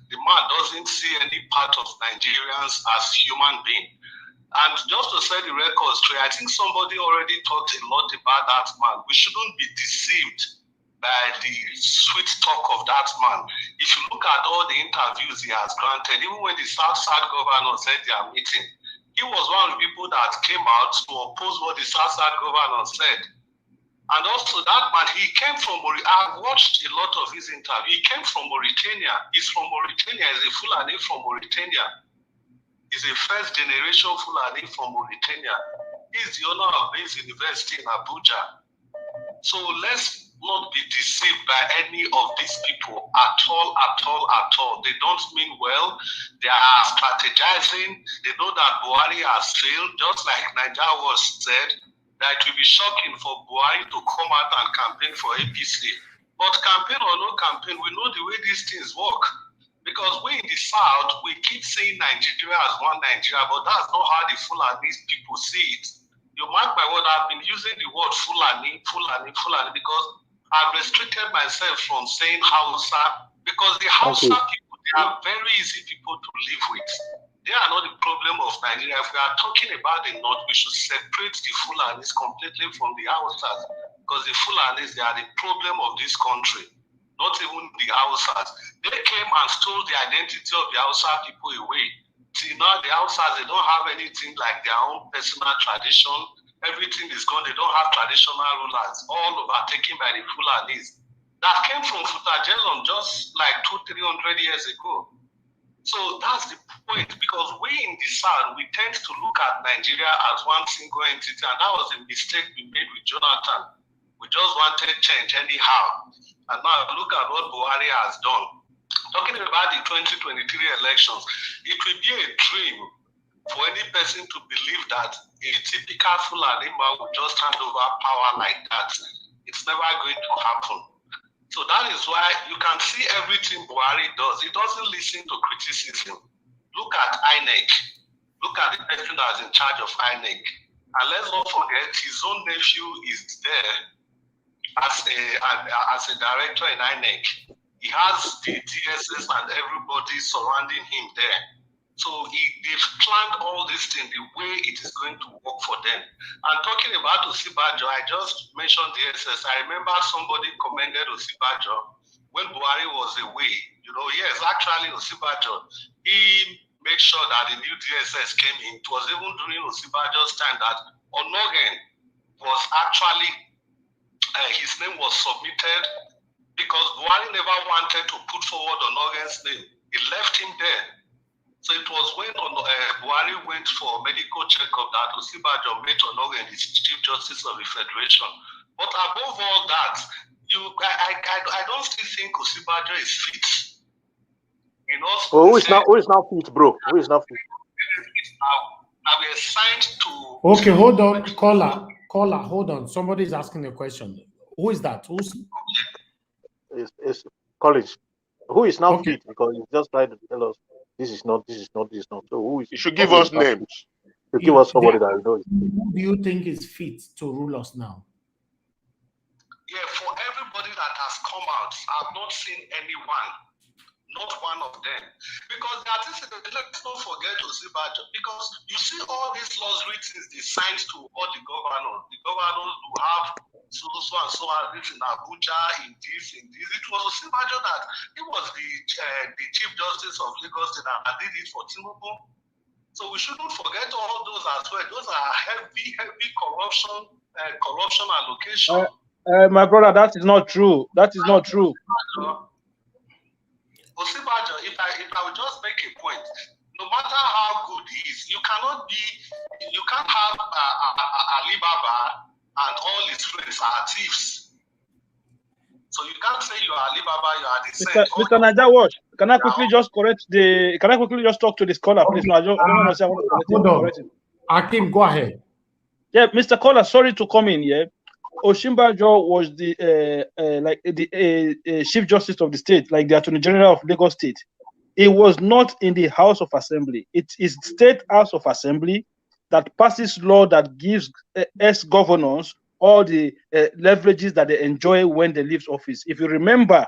The man doesn't see any part of Nigerians as human beings. And just to set the record straight, I think somebody already talked a lot about that man. We shouldn't be deceived by the sweet talk of that man. If you look at all the interviews he has granted, even when the South governor said they are meeting, he was one of the people that came out to oppose what the South governor said. And also that man, he came from, I've watched a lot of his interview. He came from Mauritania. He's from Mauritania. He's a Fulani from Mauritania. He's a first generation Fulani from Mauritania. He's the owner of this university in Abuja. So let's not be deceived by any of these people at all. They don't mean well. They are strategizing. They know that Buhari has failed, just like Nigeria was said, that it will be shocking for Buhari to come out and campaign for APC. But campaign or no campaign, we know the way these things work. Because we in the South, we keep saying Nigeria as one Nigeria, but that's not how the Fulani people see it. You mark my word, I've been using the word Fulani, because I've restricted myself from saying Hausa, because the Hausa people, they are very easy people to live with. They are not the problem of Nigeria. If we are talking about the North, we should separate the Fulanis completely from the Hausas, because the Fulanis, they are the problem of this country, not even the Hausas. They came and stole the identity of the Hausa people away. See, now the Hausas, they don't have anything like their own personal tradition. Everything is gone. They don't have traditional rulers, all overtaken by the Fulanis. That came from Futajelon just like 200-300 years ago. So that's the point, because we in the South, we tend to look at Nigeria as one single entity, and that was a mistake we made with Jonathan. We just wanted change anyhow. And now look at what Buhari has done. Talking about the 2023 elections, it will be a dream for any person to believe that a typical Fulani man will just hand over power like that. It's never going to happen. So that is why you can see everything Buhari does. He doesn't listen to criticism. Look at INEC. Look at the person that is in charge of INEC. And let's not forget, his own nephew is there as a director in INEC. He has the DSS and everybody surrounding him there. So they've planned all this thing the way it is going to work for them. And talking about Osibajo, I just mentioned the DSS. I remember somebody commended Osibajo when Buhari was away. Yes, actually Osibajo, he made sure that the new DSS came in. It was even during Osibajo's time that Onogen was actually, his name was submitted because Buhari never wanted to put forward Onogen's name. He left him there. So it was when Buhari went for medical checkup that Osibajo made Onogen his Chief Justice of the Federation. But above all that, I don't still think Osibajo is fit. Who is now fit, bro? Who is now fit? I've been assigned to. Okay, hold on, caller, hold on. Somebody is asking a question. Who is that? Who's? It's College. Who is now fit? Because he's just trying to tell us this is not. So who is? You should give us names. To give us somebody that knows. Who do you think is fit to rule us now? Yeah, for everybody that has come out, I've not seen anyone, not one of them. Because let's not forget Osibajo, because you see all these laws written, they signed to all the governors. The governors who have so and so and this in Abuja, in this. It was Osibajo that he was the Chief Justice of Lagos State and did it for Tinubu. So we shouldn't forget all those as well. Those are heavy corruption allocation. My brother, that is not true. That is not true. Osibajo, if I would just make a point, no matter how good he is, you can't have Alibaba and all his friends are thieves. So you can't say you are Alibaba, you are the same. Mr. Naija Watch, can I quickly just talk to this caller, please? No, I don't want to say I want to correct him. Akim, go ahead. Yeah, Mr. Caller, sorry to come in here. Osinbajo was the Chief Justice of the state, like the Attorney General of Lagos State. It was not in the House of Assembly. It is State House of Assembly that passes law that gives ex-governors all the leverages that they enjoy when they leave office. If you remember,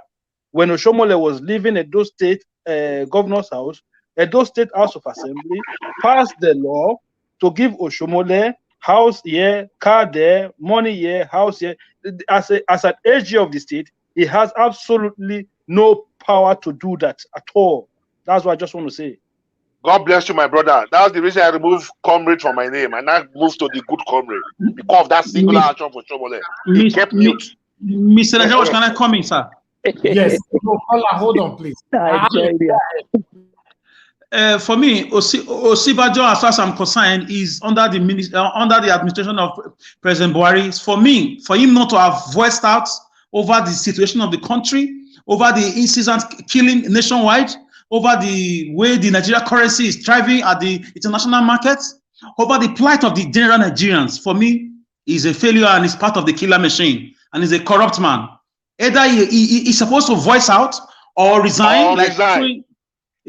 when Oshomole was living at those state governor's house, Edo State House of Assembly passed the law to give Oshomole house here, car there, money here, house here. As an AG of the state, he has absolutely no power to do that at all. That's what I just want to say. God bless you, my brother. That's the reason I removed comrade from my name and I moved to the good comrade because of that singular action for Shomole. He kept mute. Mr. Najawash, can I come in, sir? Yes. No, hold on, please. For me, Osibajo, as far as I'm concerned, is under the administration of President Buhari. For me, for him not to have voiced out over the situation of the country, over the incessant killing nationwide, over the way the Nigeria currency is thriving at the international markets, over the plight of the general Nigerians, for me, is a failure and is part of the killer machine and is a corrupt man. Either he's supposed to voice out or resign.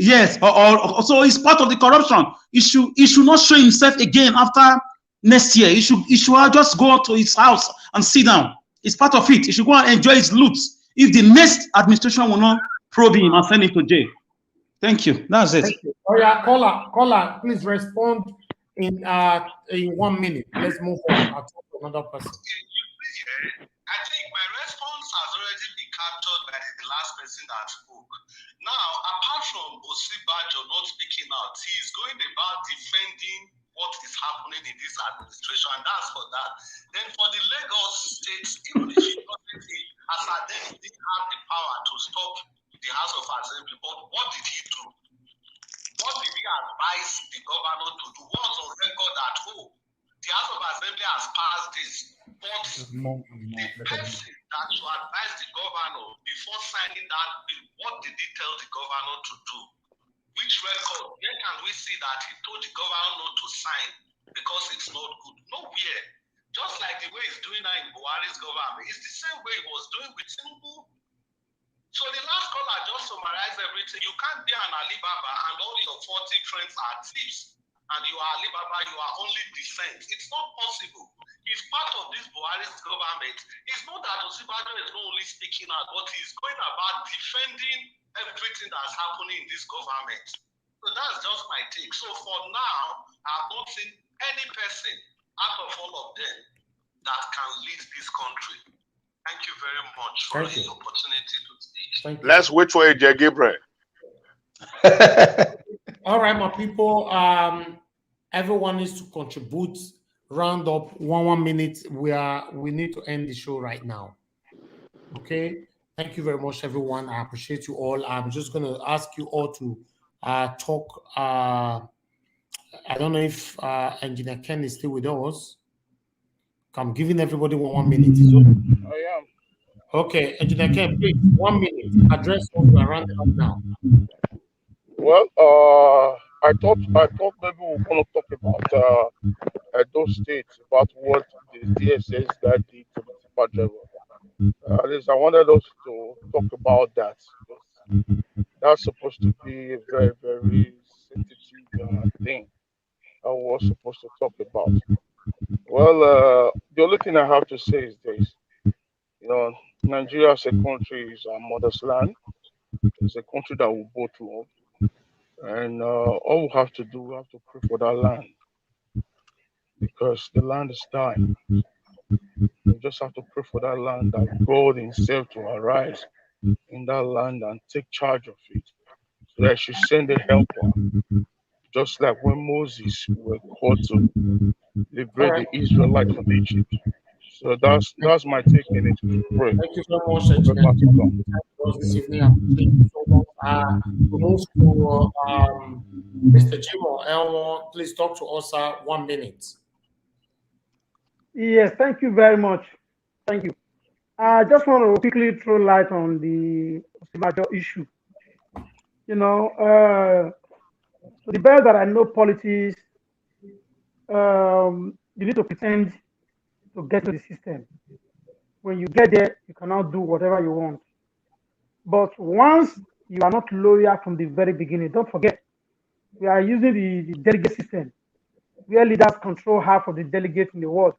Yes, or so he's part of the corruption. He should not show himself again after next year. He should just go to his house and sit down. It's part of it. He should go and enjoy his loot if the next administration will not probe him and send him to jail. Thank you. That's it. Oh yeah, caller, please respond in 1 minute. Let's move on. I'll talk to another person. I think my response has already been captured by the last person that spoke. Now, apart from Osibajo not speaking out, he is going about defending what is happening in this administration, and that's for that. Then for the Lagos states, even if he doesn't, as at then he didn't have the power to stop the House of Assembly, but what did he do? What did he advise the governor to do? What's on record at home? The House of Assembly has passed this, but the person that should advise the governor before signing that bill, what did he tell the governor to do? Which record? Where can we see that he told the governor not to sign because it's not good? Nowhere. Just like the way he's doing now in Buhari's government, it's the same way he was doing with Tinubu. So the last caller just summarized everything. You can't be an Alibaba and all your 40 friends are thieves. And you are Alibaba, you are only decent. It's not possible. He's part of this Buhari's government. It's not that Osibajo is not only speaking out, but he's going about defending everything that's happening in this government. So that's just my take. So for now, I've not seen any person out of all of them that can lead this country. Thank you very much for the opportunity to speak. Thank you. Let's wait for AJ Gabriel. All right, my people. Everyone needs to contribute. Round up 1 minute. We need to end the show right now. Okay. Thank you very much, everyone. I appreciate you all. I'm just going to ask you all to talk. I don't know if Engineer Ken is still with us. I'm giving everybody 1 minute. I am. Okay, Engineer Ken, please, 1 minute. Address what we are rounding up now. Well, I thought maybe we're going to talk about those states, about what the DSS guy did to the tipper driver. At least I wanted us to talk about that. That's supposed to be a very, very sensitive thing I was supposed to talk about. Well, the only thing I have to say is this. Nigeria as a country is our mother's land. It's a country that we both love. And all we have to do, we have to pray for that land. Because the land is dying. We just have to pray for that land, that God Himself to arise in that land and take charge of it. So that she send a helper. Just like when Moses were called to liberate the Israelites from Egypt. So that's my take in it. Pray. Thank you so much, Engineer Ken. This evening. Thank you so much. We move to Mr. Jimo Elmo. Please talk to us. 1 minute. Yes, thank you very much. Thank you. I just want to quickly throw light on the major issue. To the best that I know politics, you need to pretend to get to the system. When you get there, you cannot do whatever you want. But once you are not loyal from the very beginning, don't forget, we are using the delegate system, where leaders control half of the delegates in the world.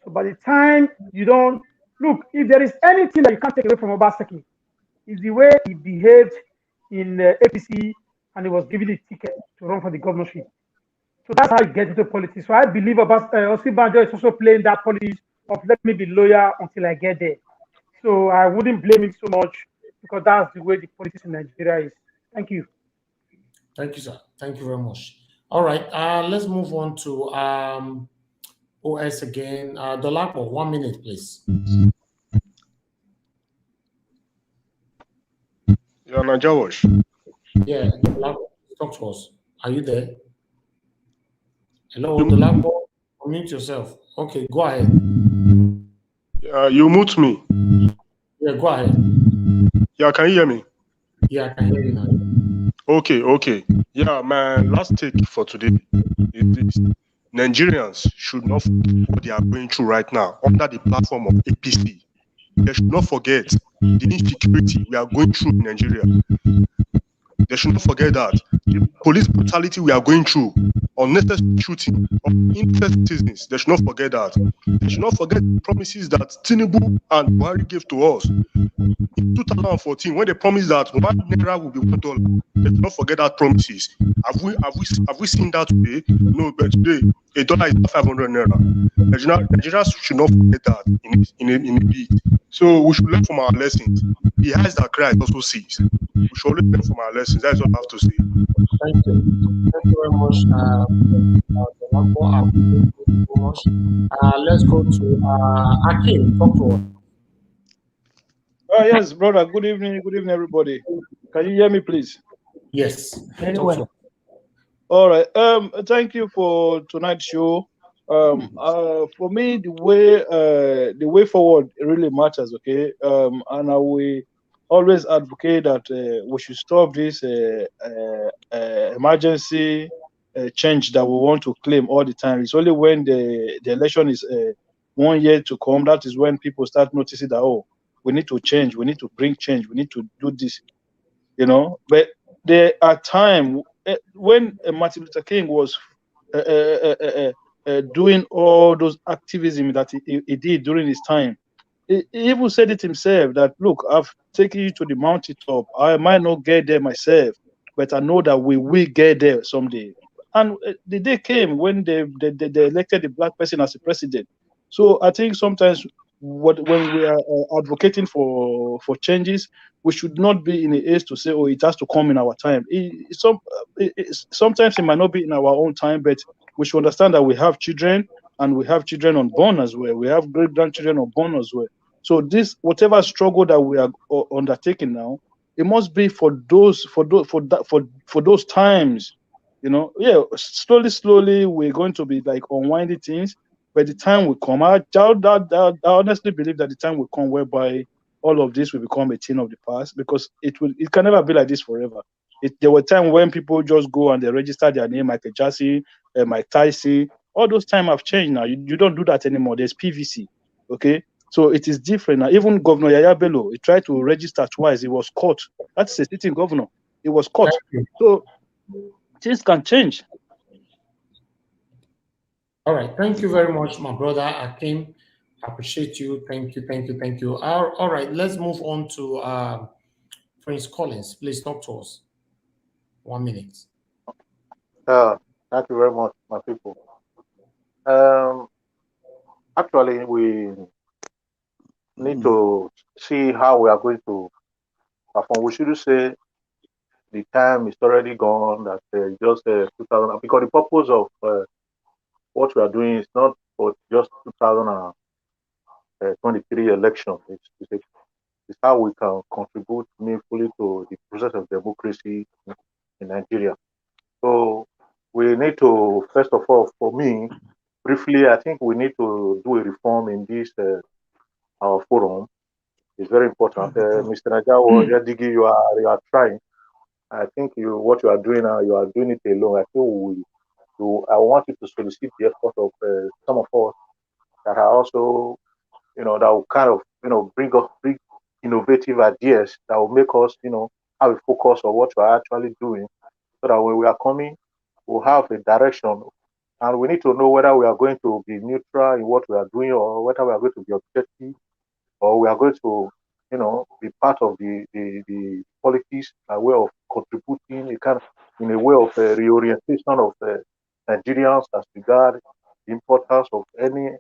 So by the time you don't look, if there is anything that you can't take away from Obaseki, is the way he behaved in APC and he was given a ticket to run for the governorship. So that's how you get into politics. So I believe Osibanjo is also playing that politics of let me be loyal until I get there. So I wouldn't blame him so much because that's the way the politics in Nigeria is. Thank you. Thank you, sir. Thank you very much. All right. Let's move on to OS again. Dolapo, 1 minute, please. Yeah, Najawash. Yeah, Dolapo, talk to us. Are you there? Hello, Dolapo. Unmute yourself. Okay, go ahead. You mute me. Yeah, go ahead. Yeah, can you hear me? Yeah, I can hear you now. Okay. Yeah, my last take for today is this. Nigerians should not forget what they are going through right now under the platform of APC. They should not forget the insecurity we are going through in Nigeria. They should not forget that the police brutality we are going through, unnecessary shooting of innocent citizens. They should not forget that. They should not forget the promises that Tinubu and Buhari gave to us in 2014 when they promised that $1 naira will be $1. They should not forget that promises. Have we seen that today? No, but today $1 is 500 naira. Nigerians should not forget that in a bit. So we should learn from our lessons. The eyes that cry also sees. We should always learn from our lessons. That's what I have to say. Thank you. Thank you very much. Let's go to Akin. Talk to us. Yes, brother. Good evening, everybody. Can you hear me, please? Yes. Very well. All right. Thank you for tonight's show. For me, the way forward really matters. Okay. And I will always advocate that we should stop this emergency change that we want to claim all the time. It's only when the election is 1 year to come that is when people start noticing that we need to change, we need to bring change, we need to do this, But there are times when Martin Luther King was doing all those activism that he did during his time. He even said it himself that, look, I've taken you to the mountaintop. I might not get there myself, but I know that we will get there someday. And the day came when they elected the black person as a president. So I think sometimes when we are advocating for changes, we should not be in a haste to say, oh, it has to come in our time. Sometimes it might not be in our own time, but we should understand that we have children, and we have children unborn as well. We have great grandchildren unborn as well. So this, whatever struggle that we are undertaking now, it must be for those times. Yeah, slowly we're going to be like unwinding things, but the time will come. I honestly believe that the time will come whereby all of this will become a thing of the past, because it can never be like this forever. There were times when people just go and they register their name, Michael Jackson, Mike Tyson. All those times have changed now. You don't do that anymore. There's PVC. Okay, so it is different now. Even Governor Yaya Bello, he tried to register twice. He was caught. That's a sitting governor. He was caught. So things can change. All right. Thank you very much, my brother Akim. I appreciate you. Thank you. All right. Let's move on to Prince Collins. Please talk to us. 1 minute. Thank you very much, my people. Actually, we need to see how we are going to perform. We shouldn't say the time is already gone, that just 2000, because the purpose of what we are doing is not for just 2023 election. It's how we can contribute meaningfully to the process of democracy in Nigeria. So we need to, first of all, for me, briefly, I think we need to do a reform in this our forum. It's very important. Mr. Najawo, Yadigi, you are trying. I think what you are doing now, you are doing it alone. I think I want you to solicit the effort of some of us that are also, that will kind of, bring innovative ideas that will make us, have a focus on what we are actually doing, so that when we are coming, we'll have a direction. And we need to know whether we are going to be neutral in what we are doing, or whether we are going to be objective, or we are going to, be part of the politics, a way of contributing, in a way of reorientation of Nigerians as regard the importance of any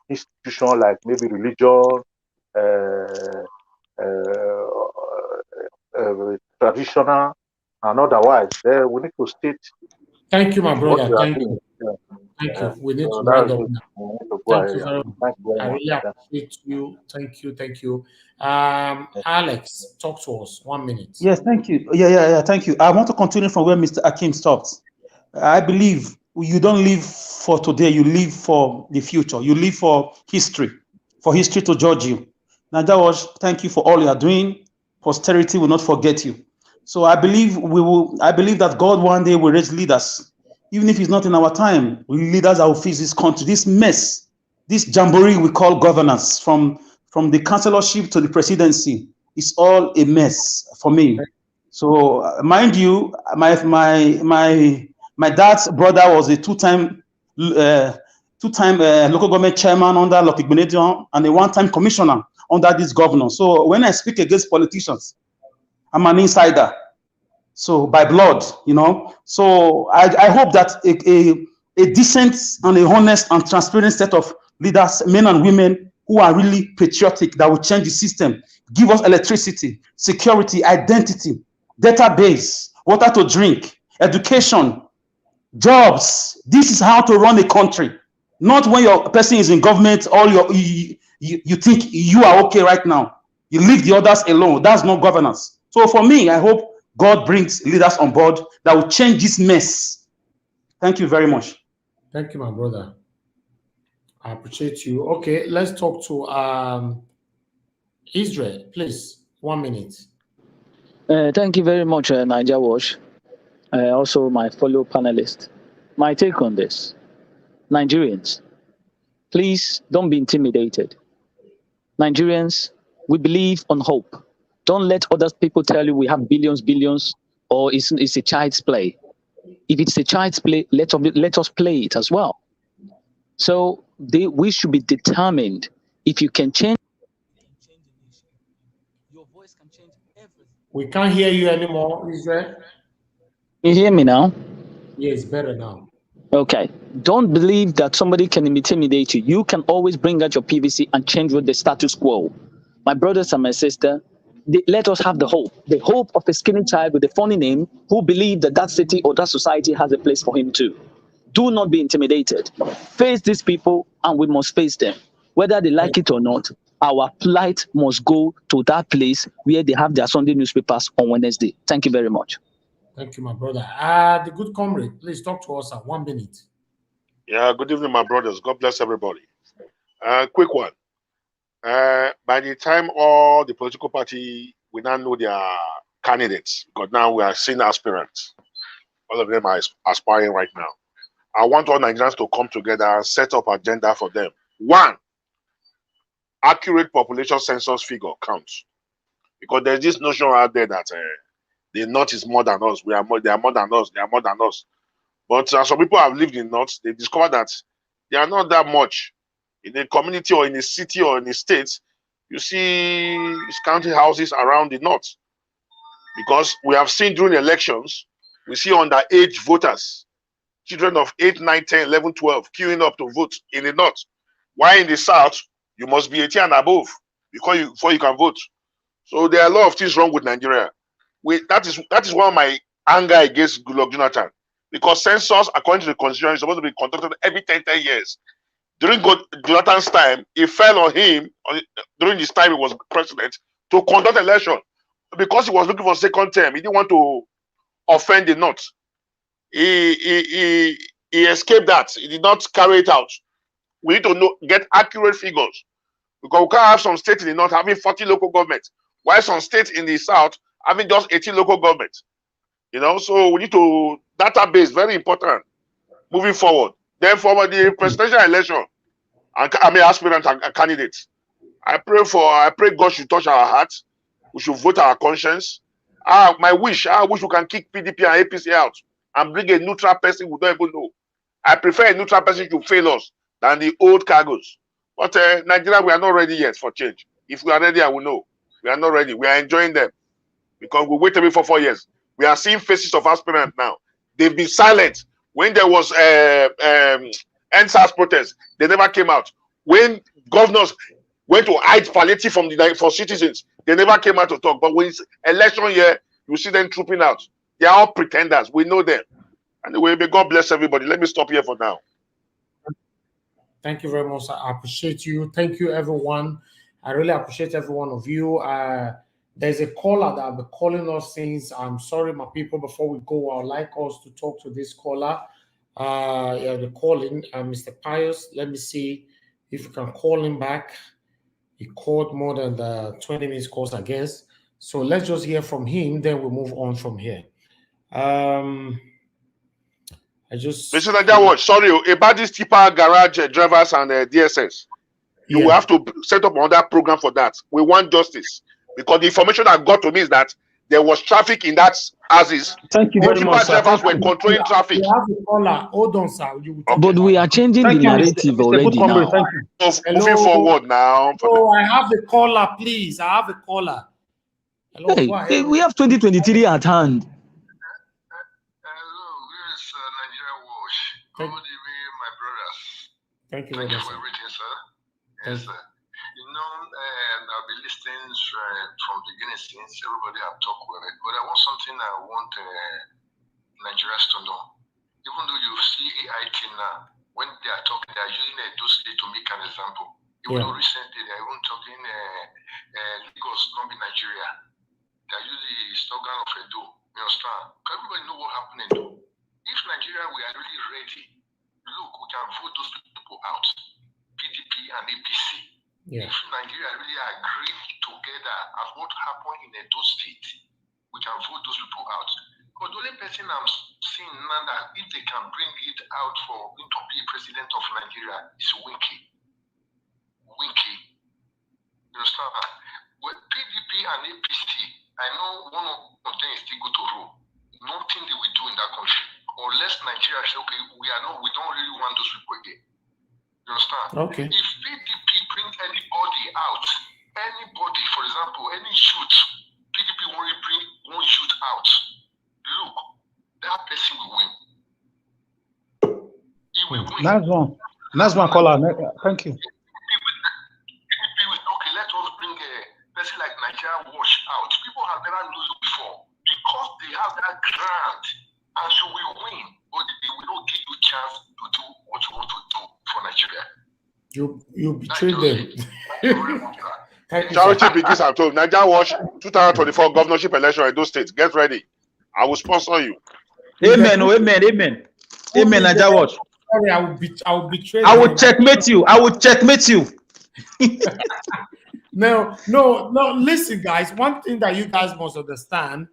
institution, like maybe religion, traditional, and otherwise. We need to state. Thank you, my brother. Thank you. Thank you. We need to round up now. Thank you very much. I really much. appreciate you. Thank you. Alex, talk to us. 1 minute. Yes, thank you. Yeah. Thank you. I want to continue from where Mr. Akim stopped. I believe you don't live for today, you live for the future. You live for history to judge you. Najawash, thank you for all you are doing. Posterity will not forget you. So I believe that God one day will raise leaders, even if it's not in our time. Leaders that will fix this country, this mess, this jamboree we call governance, from the councillorship to the presidency. It's all a mess for me. So mind you, my dad's brother was a two-time local government chairman under Lucky Benedion, and a one-time commissioner under this governor. So when I speak against politicians, I'm an insider. So by blood, So I hope that a decent and a honest and transparent set of leaders, men and women who are really patriotic, that will change the system, give us electricity, security, identity, database, water to drink, education, jobs. This is how to run a country. Not when your person is in government, you think you are okay right now. You leave the others alone. That's not governance. So for me, I hope God brings leaders on board that will change this mess. Thank you very much. Thank you, my brother. I appreciate you. Okay, let's talk to Israel, please. 1 minute. Thank you very much, Niger Wash. Also, my fellow panelist. My take on this: Nigerians, please don't be intimidated. Nigerians, we believe on hope. Don't let other people tell you we have billions, or it's a child's play. If it's a child's play, let us play it as well. So we should be determined. If you can change, your voice can change everything. We can't hear you anymore, Israel. You hear me now? Yeah, it's better now. Okay. Don't believe that somebody can intimidate you. You can always bring out your PVC and change with the status quo. My brothers and my sister, let us have the hope of a skinny child with a funny name who believe that that city or that society has a place for him too. Do not be intimidated. Face these people and we must face them. Whether they like it or not, our plight must go to that place where they have their Sunday newspapers on Wednesday. Thank you very much. Thank you, my brother. The good comrade, please talk to us at 1 minute. Yeah, good evening, my brothers. God bless everybody. Quick one. By the time all the political party, we now know their candidates, because now we are seeing aspirants. All of them are aspiring right now. I want all Nigerians to come together and set up agenda for them. One, accurate population census figure counts. Because there's this notion out there that the North is more than us. They are more than us. They are more than us. But some people have lived in North. They discover that they are not that much. In a community or in a city or in a state, you see county houses around the North. Because we have seen during elections, we see underage voters, children of 8, 9, 10, 11, 12, queuing up to vote in the North. While in the South, you must be 18 and above before you can vote. So there are a lot of things wrong with Nigeria. That is one of my anger against Goodluck Jonathan. Because census, according to the constitution, is supposed to be conducted every 10 years. During Jonathan's time, it fell on him, during his time he was president, to conduct election. Because he was looking for second term, he didn't want to offend the North. He escaped that. He did not carry it out. We need to get accurate figures. Because we can't have some states in the North having 40 local governments, while some states in the South having just 18 local governments. So we need to, database, very important, moving forward. Then for the presidential election, aspirant and candidates, I pray God should touch our hearts. We should vote our conscience. I wish we can kick PDP and APC out and bring a neutral person we don't even know. I prefer a neutral person to fail us than the old cargos. But Nigeria, we are not ready yet for change. If we are ready, I will know. We are not ready. We are enjoying them because we waited for 4 years. We are seeing faces of aspirants now. They've been silent. When there was NSAS protest, they never came out. When governors went to hide palliative for citizens, they never came out to talk. But when it's election year, you see them trooping out. They are all pretenders. We know them. Anyway, may God bless everybody. Let me stop here for now. Thank you very much. I appreciate you. Thank you, everyone. I really appreciate every one of you. There's a caller that I've been calling us since. I'm sorry, my people, before we go, I'd like us to talk to this caller. The calling, Mr. Pius. Let me see if you can call him back. He called more than the 20 minutes course, I guess. So let's just hear from him, then we'll move on from here. Mr. Najawa, sorry, about these tipper garage drivers and DSS. You will have to set up another program for that. We want justice. Because the information that got to me is that there was traffic in that houses. Thank you very much, sir. Drivers were controlling traffic. We have a caller. Hold on, sir. But we are changing the narrative already now. Thank you. Moving forward now. Oh, I have a caller, please. I have a caller. Hello, hey, we have 2023 at hand. Thank you, my brothers. Thank you for very much. everything, sir. Yes, sir. I've been listening from the beginning since everybody have talked with it. But I want something I want Nigerians to know. Even though you see AIT now, when they are talking, they are using a dossier to make an example. Even though recently they are even talking Lagos, not be Nigeria. They are using the slogan of Edo. You understand? Everybody know what happened in Edo. If Nigeria, we are really ready, look, we can vote those people out, PDP and APC. Yeah. If Nigeria really agree together as what happened in Edo State, we can vote those people out. But the only person I'm seeing now that if they can bring it out for him to be president of Nigeria is Winky. You understand? With PDP and APC, I know one of them is still go to rule. Nothing they will do in that country. Unless Nigeria say, okay, we don't really want those people again. You understand? Okay. If PDP bring anybody out, for example, any youth, PDP will bring one youth out. Look, that Nice one. Nice one, caller. Thank you. Okay, let us bring a person like Nigerian Watch out. People have never known you before because they have that grant, and you will win, but they will not give you a chance to do what you want to do for Nigeria. You betrayed them. Charity begins at home. Nigerian Watch 2024 governorship election in those states. Get ready. I will sponsor you. Amen. Oh, amen. Amen. Amen. Nigerian Watch. Sorry, I will betray. I will checkmate you. I will checkmate you. No. Listen, guys. One thing that you guys must understand: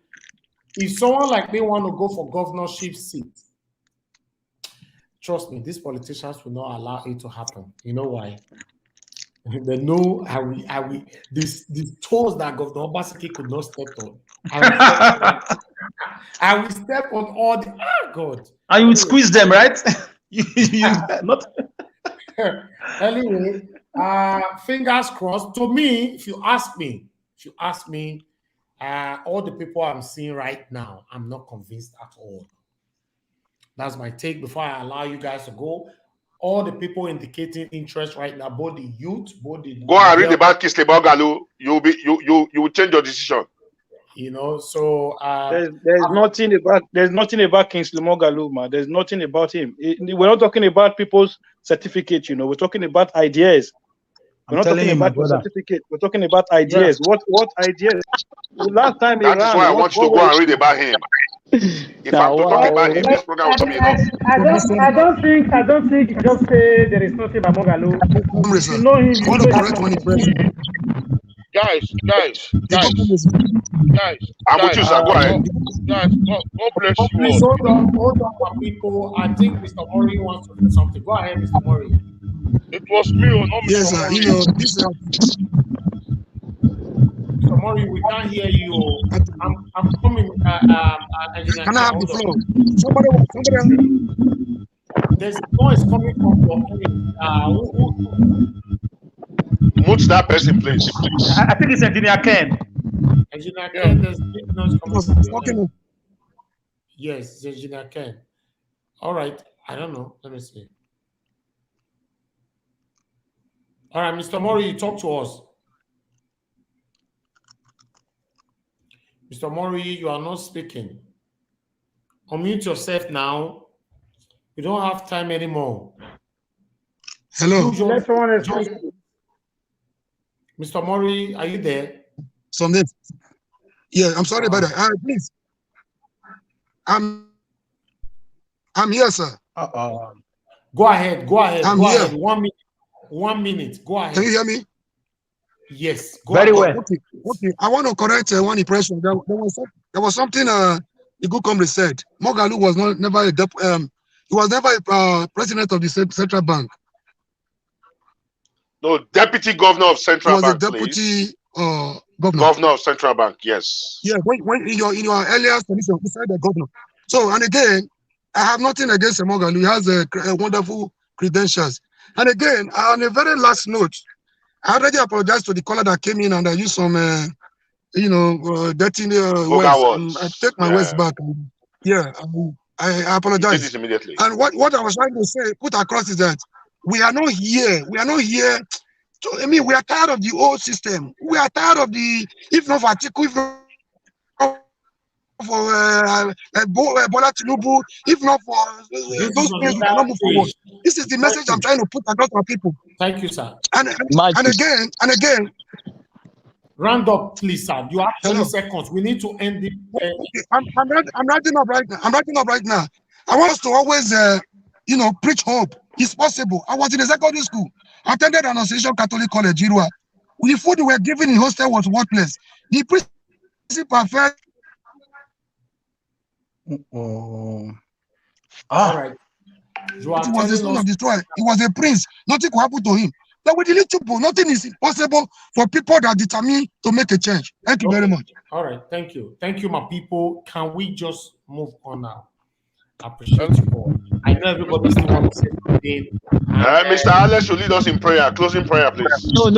if someone like me want to go for governorship seat, trust me, these politicians will not allow it to happen. You know why? They know how we these toes that Governor Obaseki could not step on. I will step on all the God. And you would squeeze them, right? Not. Anyway, fingers crossed. To me, if you ask me, all the people I'm seeing right now, I'm not convinced at all. That's my take. Before I allow you guys to go, all the people indicating interest right now, both the youth, both the go and read about Kingsley Moghalu. You will change your decision. You know, so there's nothing about Kingsley Moghalu, man. There's nothing about him. We're not talking about people's certificate, you know. We're talking about ideas. We're not talking about your certificate. We're talking about ideas. Yeah. What ideas? The last time that is why I want you to go and read about him. If I'm to talk about him, this program will be enough. I don't think you can just say there is nothing about Moghalu. You know him. You know Guys, I'm with you, sir. Go ahead. Guys, God bless you. Please hold on, my people. I think Mr. Mori wants to do something. Go ahead, Mr. Mori. It was me or not Mr. Yes, sir. Mori. You know, this Mr. Mori, we can't hear you. I'm coming. Can I have the floor? Somebody. There's noise coming from your Mute that person, please. I think it's Engineer Ken. Engineer Ken, there's noise coming from your Yes, Engineer Ken. All right. I don't know. Let me see. All right, Mr. Mori, you talk to us. Mr. Mori, you are not speaking. Unmute yourself now. We don't have time anymore. Hello. Mr. Mori, are you there? Yeah, I'm sorry about that. Please. I'm here, sir. Go ahead. I'm go here. ahead. 1 minute. Go ahead. Can you hear me? Yes. Very well. Okay. I want to correct one impression. There was something Igu Comrade said. Moghalu was never he was never a president of the central bank. No, deputy governor of central bank. He was a deputy governor of central bank. Yes. Yeah. When in your earlier submission, you said the governor. So, and again, I have nothing against Moghalu. He has a wonderful credentials. And again, on a very last note, I already apologized to the caller that came in and I used some, dirty words. I take my words back. Yeah, I apologize. You did it immediately. And what I was trying to say, put across is that we are not here. We are tired of the old system. We are tired of if not for Atiku, if not for Bola Tinubu, if not for those things, we cannot move forward. This is the message I'm trying to put across our people. Thank you, sir. And again. Round up, please, sir. You have 20 seconds. We need to end it. I'm writing up right now. I want us to always, preach hope. It's possible. I was in a secondary school. I attended an Association Catholic College, Irua. The food we were given in hostel was worthless. The principal felt. All right. He was the son of destroyer. He was a prince. Nothing could happen to him. But with the little people, nothing is impossible for people that are determined to make a change. Thank you very much. All right. Thank you. Thank you, my people. Can we just move on now? I appreciate you all. I know everybody still wants to say something. Mr. Alex should lead us in prayer. Closing prayer, please. No.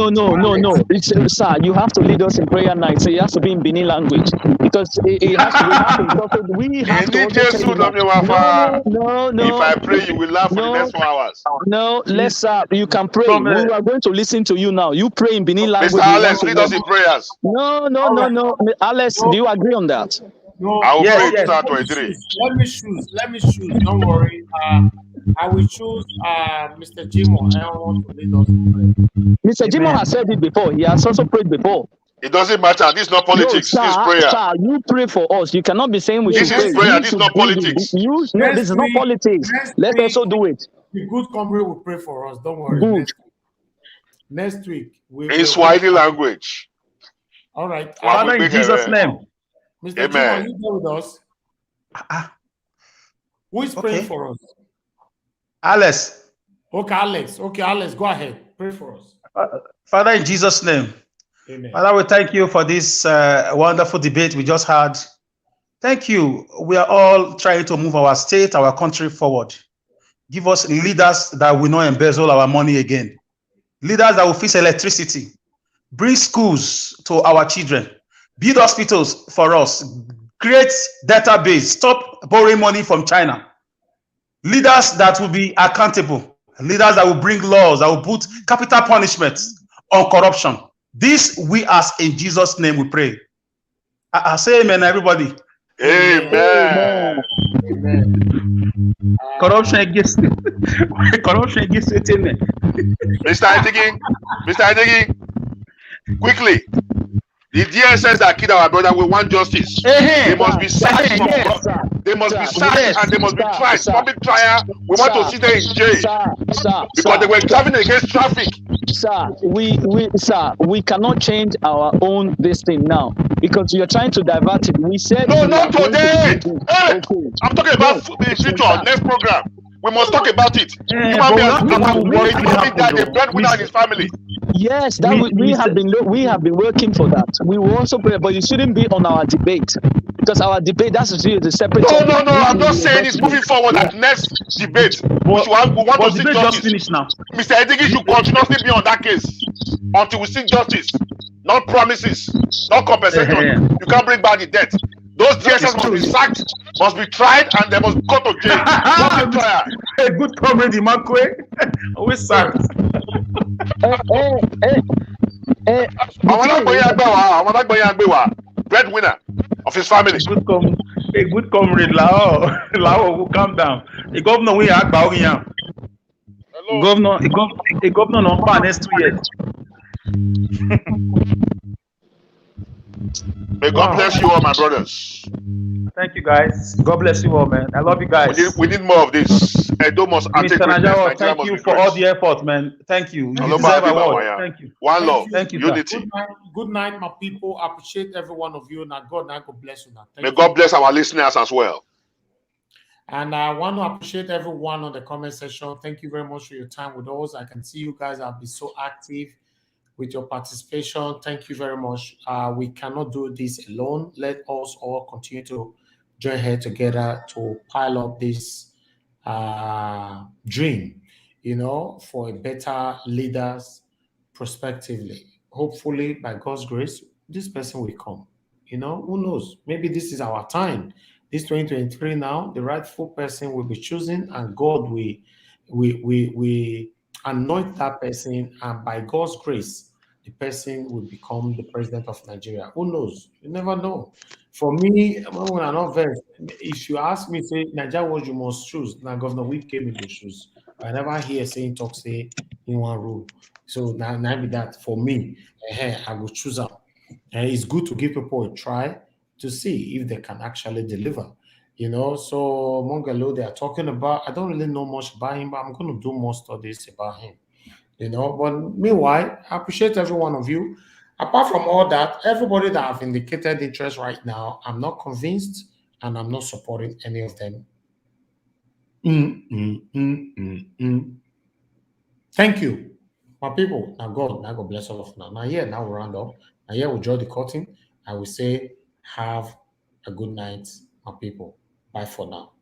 Sir, you have to lead us in prayer night. So it has to be in Benin language because it has to. We have to also tell you that. No. If I pray, you will laugh for the next 4 hours. No, let's you can pray. We are going to listen to you now. You pray in Benin language. Mr. Alex, lead us in prayers. No. Alex, do you agree on that? No, I will pray yes. 2023. Let me choose. Don't worry. I will choose Mr. Jimo. I don't want to lead us in prayer. Mr. Jimo has said it before. He has also prayed before. It doesn't matter. This is not politics. No, sir, this is prayer. Sir, you pray for us. You cannot be saying we this should pray. This is prayer. This is not politics. This is not politics. Let's also do it. The good comrade will pray for us. Don't worry. Good. Next week. In Swahili language. All right. Father, in Jesus' name. Mr. Amen. Jim, are you there with us? Who is praying for us? Alex. Okay, Alex. Go ahead. Pray for us. Father, in Jesus' name. Amen. Father, we thank you for this wonderful debate we just had. Thank you. We are all trying to move our state, our country forward. Give us leaders that will not embezzle our money again. Leaders that will fix electricity. Bring schools to our children. Build hospitals for us. Create database. Stop borrowing money from China. Leaders that will be accountable. Leaders that will bring laws, that will put capital punishments on corruption. This we ask in Jesus' name we pray. I say amen, everybody. Amen. Corruption against it, amen. Mr. Adegi, quickly. The DSS that killed our brother, we want justice. They must be searched They must be searched and they must be tried. Public trial. We want to see them in jail. Because they were driving against traffic. Sir, we cannot change our own this thing now because you're trying to divert it. We said no, not today. Hey, I'm talking about the future, next program. We must talk about it. Human beings, the breadwinner in his family. Yes, we have been working for that. We will also pray, but it shouldn't be on our debate because our debate that's a separate. No. I'm not saying it's moving forward at next debate. We want to see justice. Finish now. Mr. Edigi should continuously be on that case until we see justice, not promises, not compensation. You can't bring back the debt. Those DSS must be sacked, must be tried, and they must go to jail. A good comrade, Imakwe. Always sacked. Breadwinner of his family. A good comrade, Lao will calm down. A governor we are about him. A governor no for next 2 years. May God bless you all, my brothers. Thank you, guys. God bless you all, man. I love you guys. We need more of this. Edo must Mr. Najawa, thank you for all the effort, man. Thank you. You deserve award. Thank you. One love. Thank you. Unity. Good night, my people. I appreciate every one of you. Now God bless you. May God bless our listeners as well. And I want to appreciate everyone on the comment section. Thank you very much for your time with us. I can see you guys have been so active with your participation. Thank you very much. We cannot do this alone. Let us all continue to join head together to pile up this dream, for a better leaders prospectively. Hopefully, by God's grace, this person will come. Who knows? Maybe this is our time. This 2023 now, the rightful person will be chosen, and God will anoint that person, and by God's grace, the person will become the president of Nigeria. Who knows? You never know. For me, when I'm not very, if you ask me, say Nigeria, what you must choose, now Governor we came in the shoes. I never hear saying talk say in one rule. So now be that for me, I will choose them. And it's good to give people a try to see if they can actually deliver. So Mongalo, they are talking about, I don't really know much about him, but I'm going to do more studies about him. But meanwhile, I appreciate every one of you. Apart from all that, everybody that have indicated interest right now, I'm not convinced and I'm not supporting any of them. Thank you, my people. Now God bless all of you. Now we'll round up. Now we'll draw the curtain. I will say, have a good night, my people. Bye for now.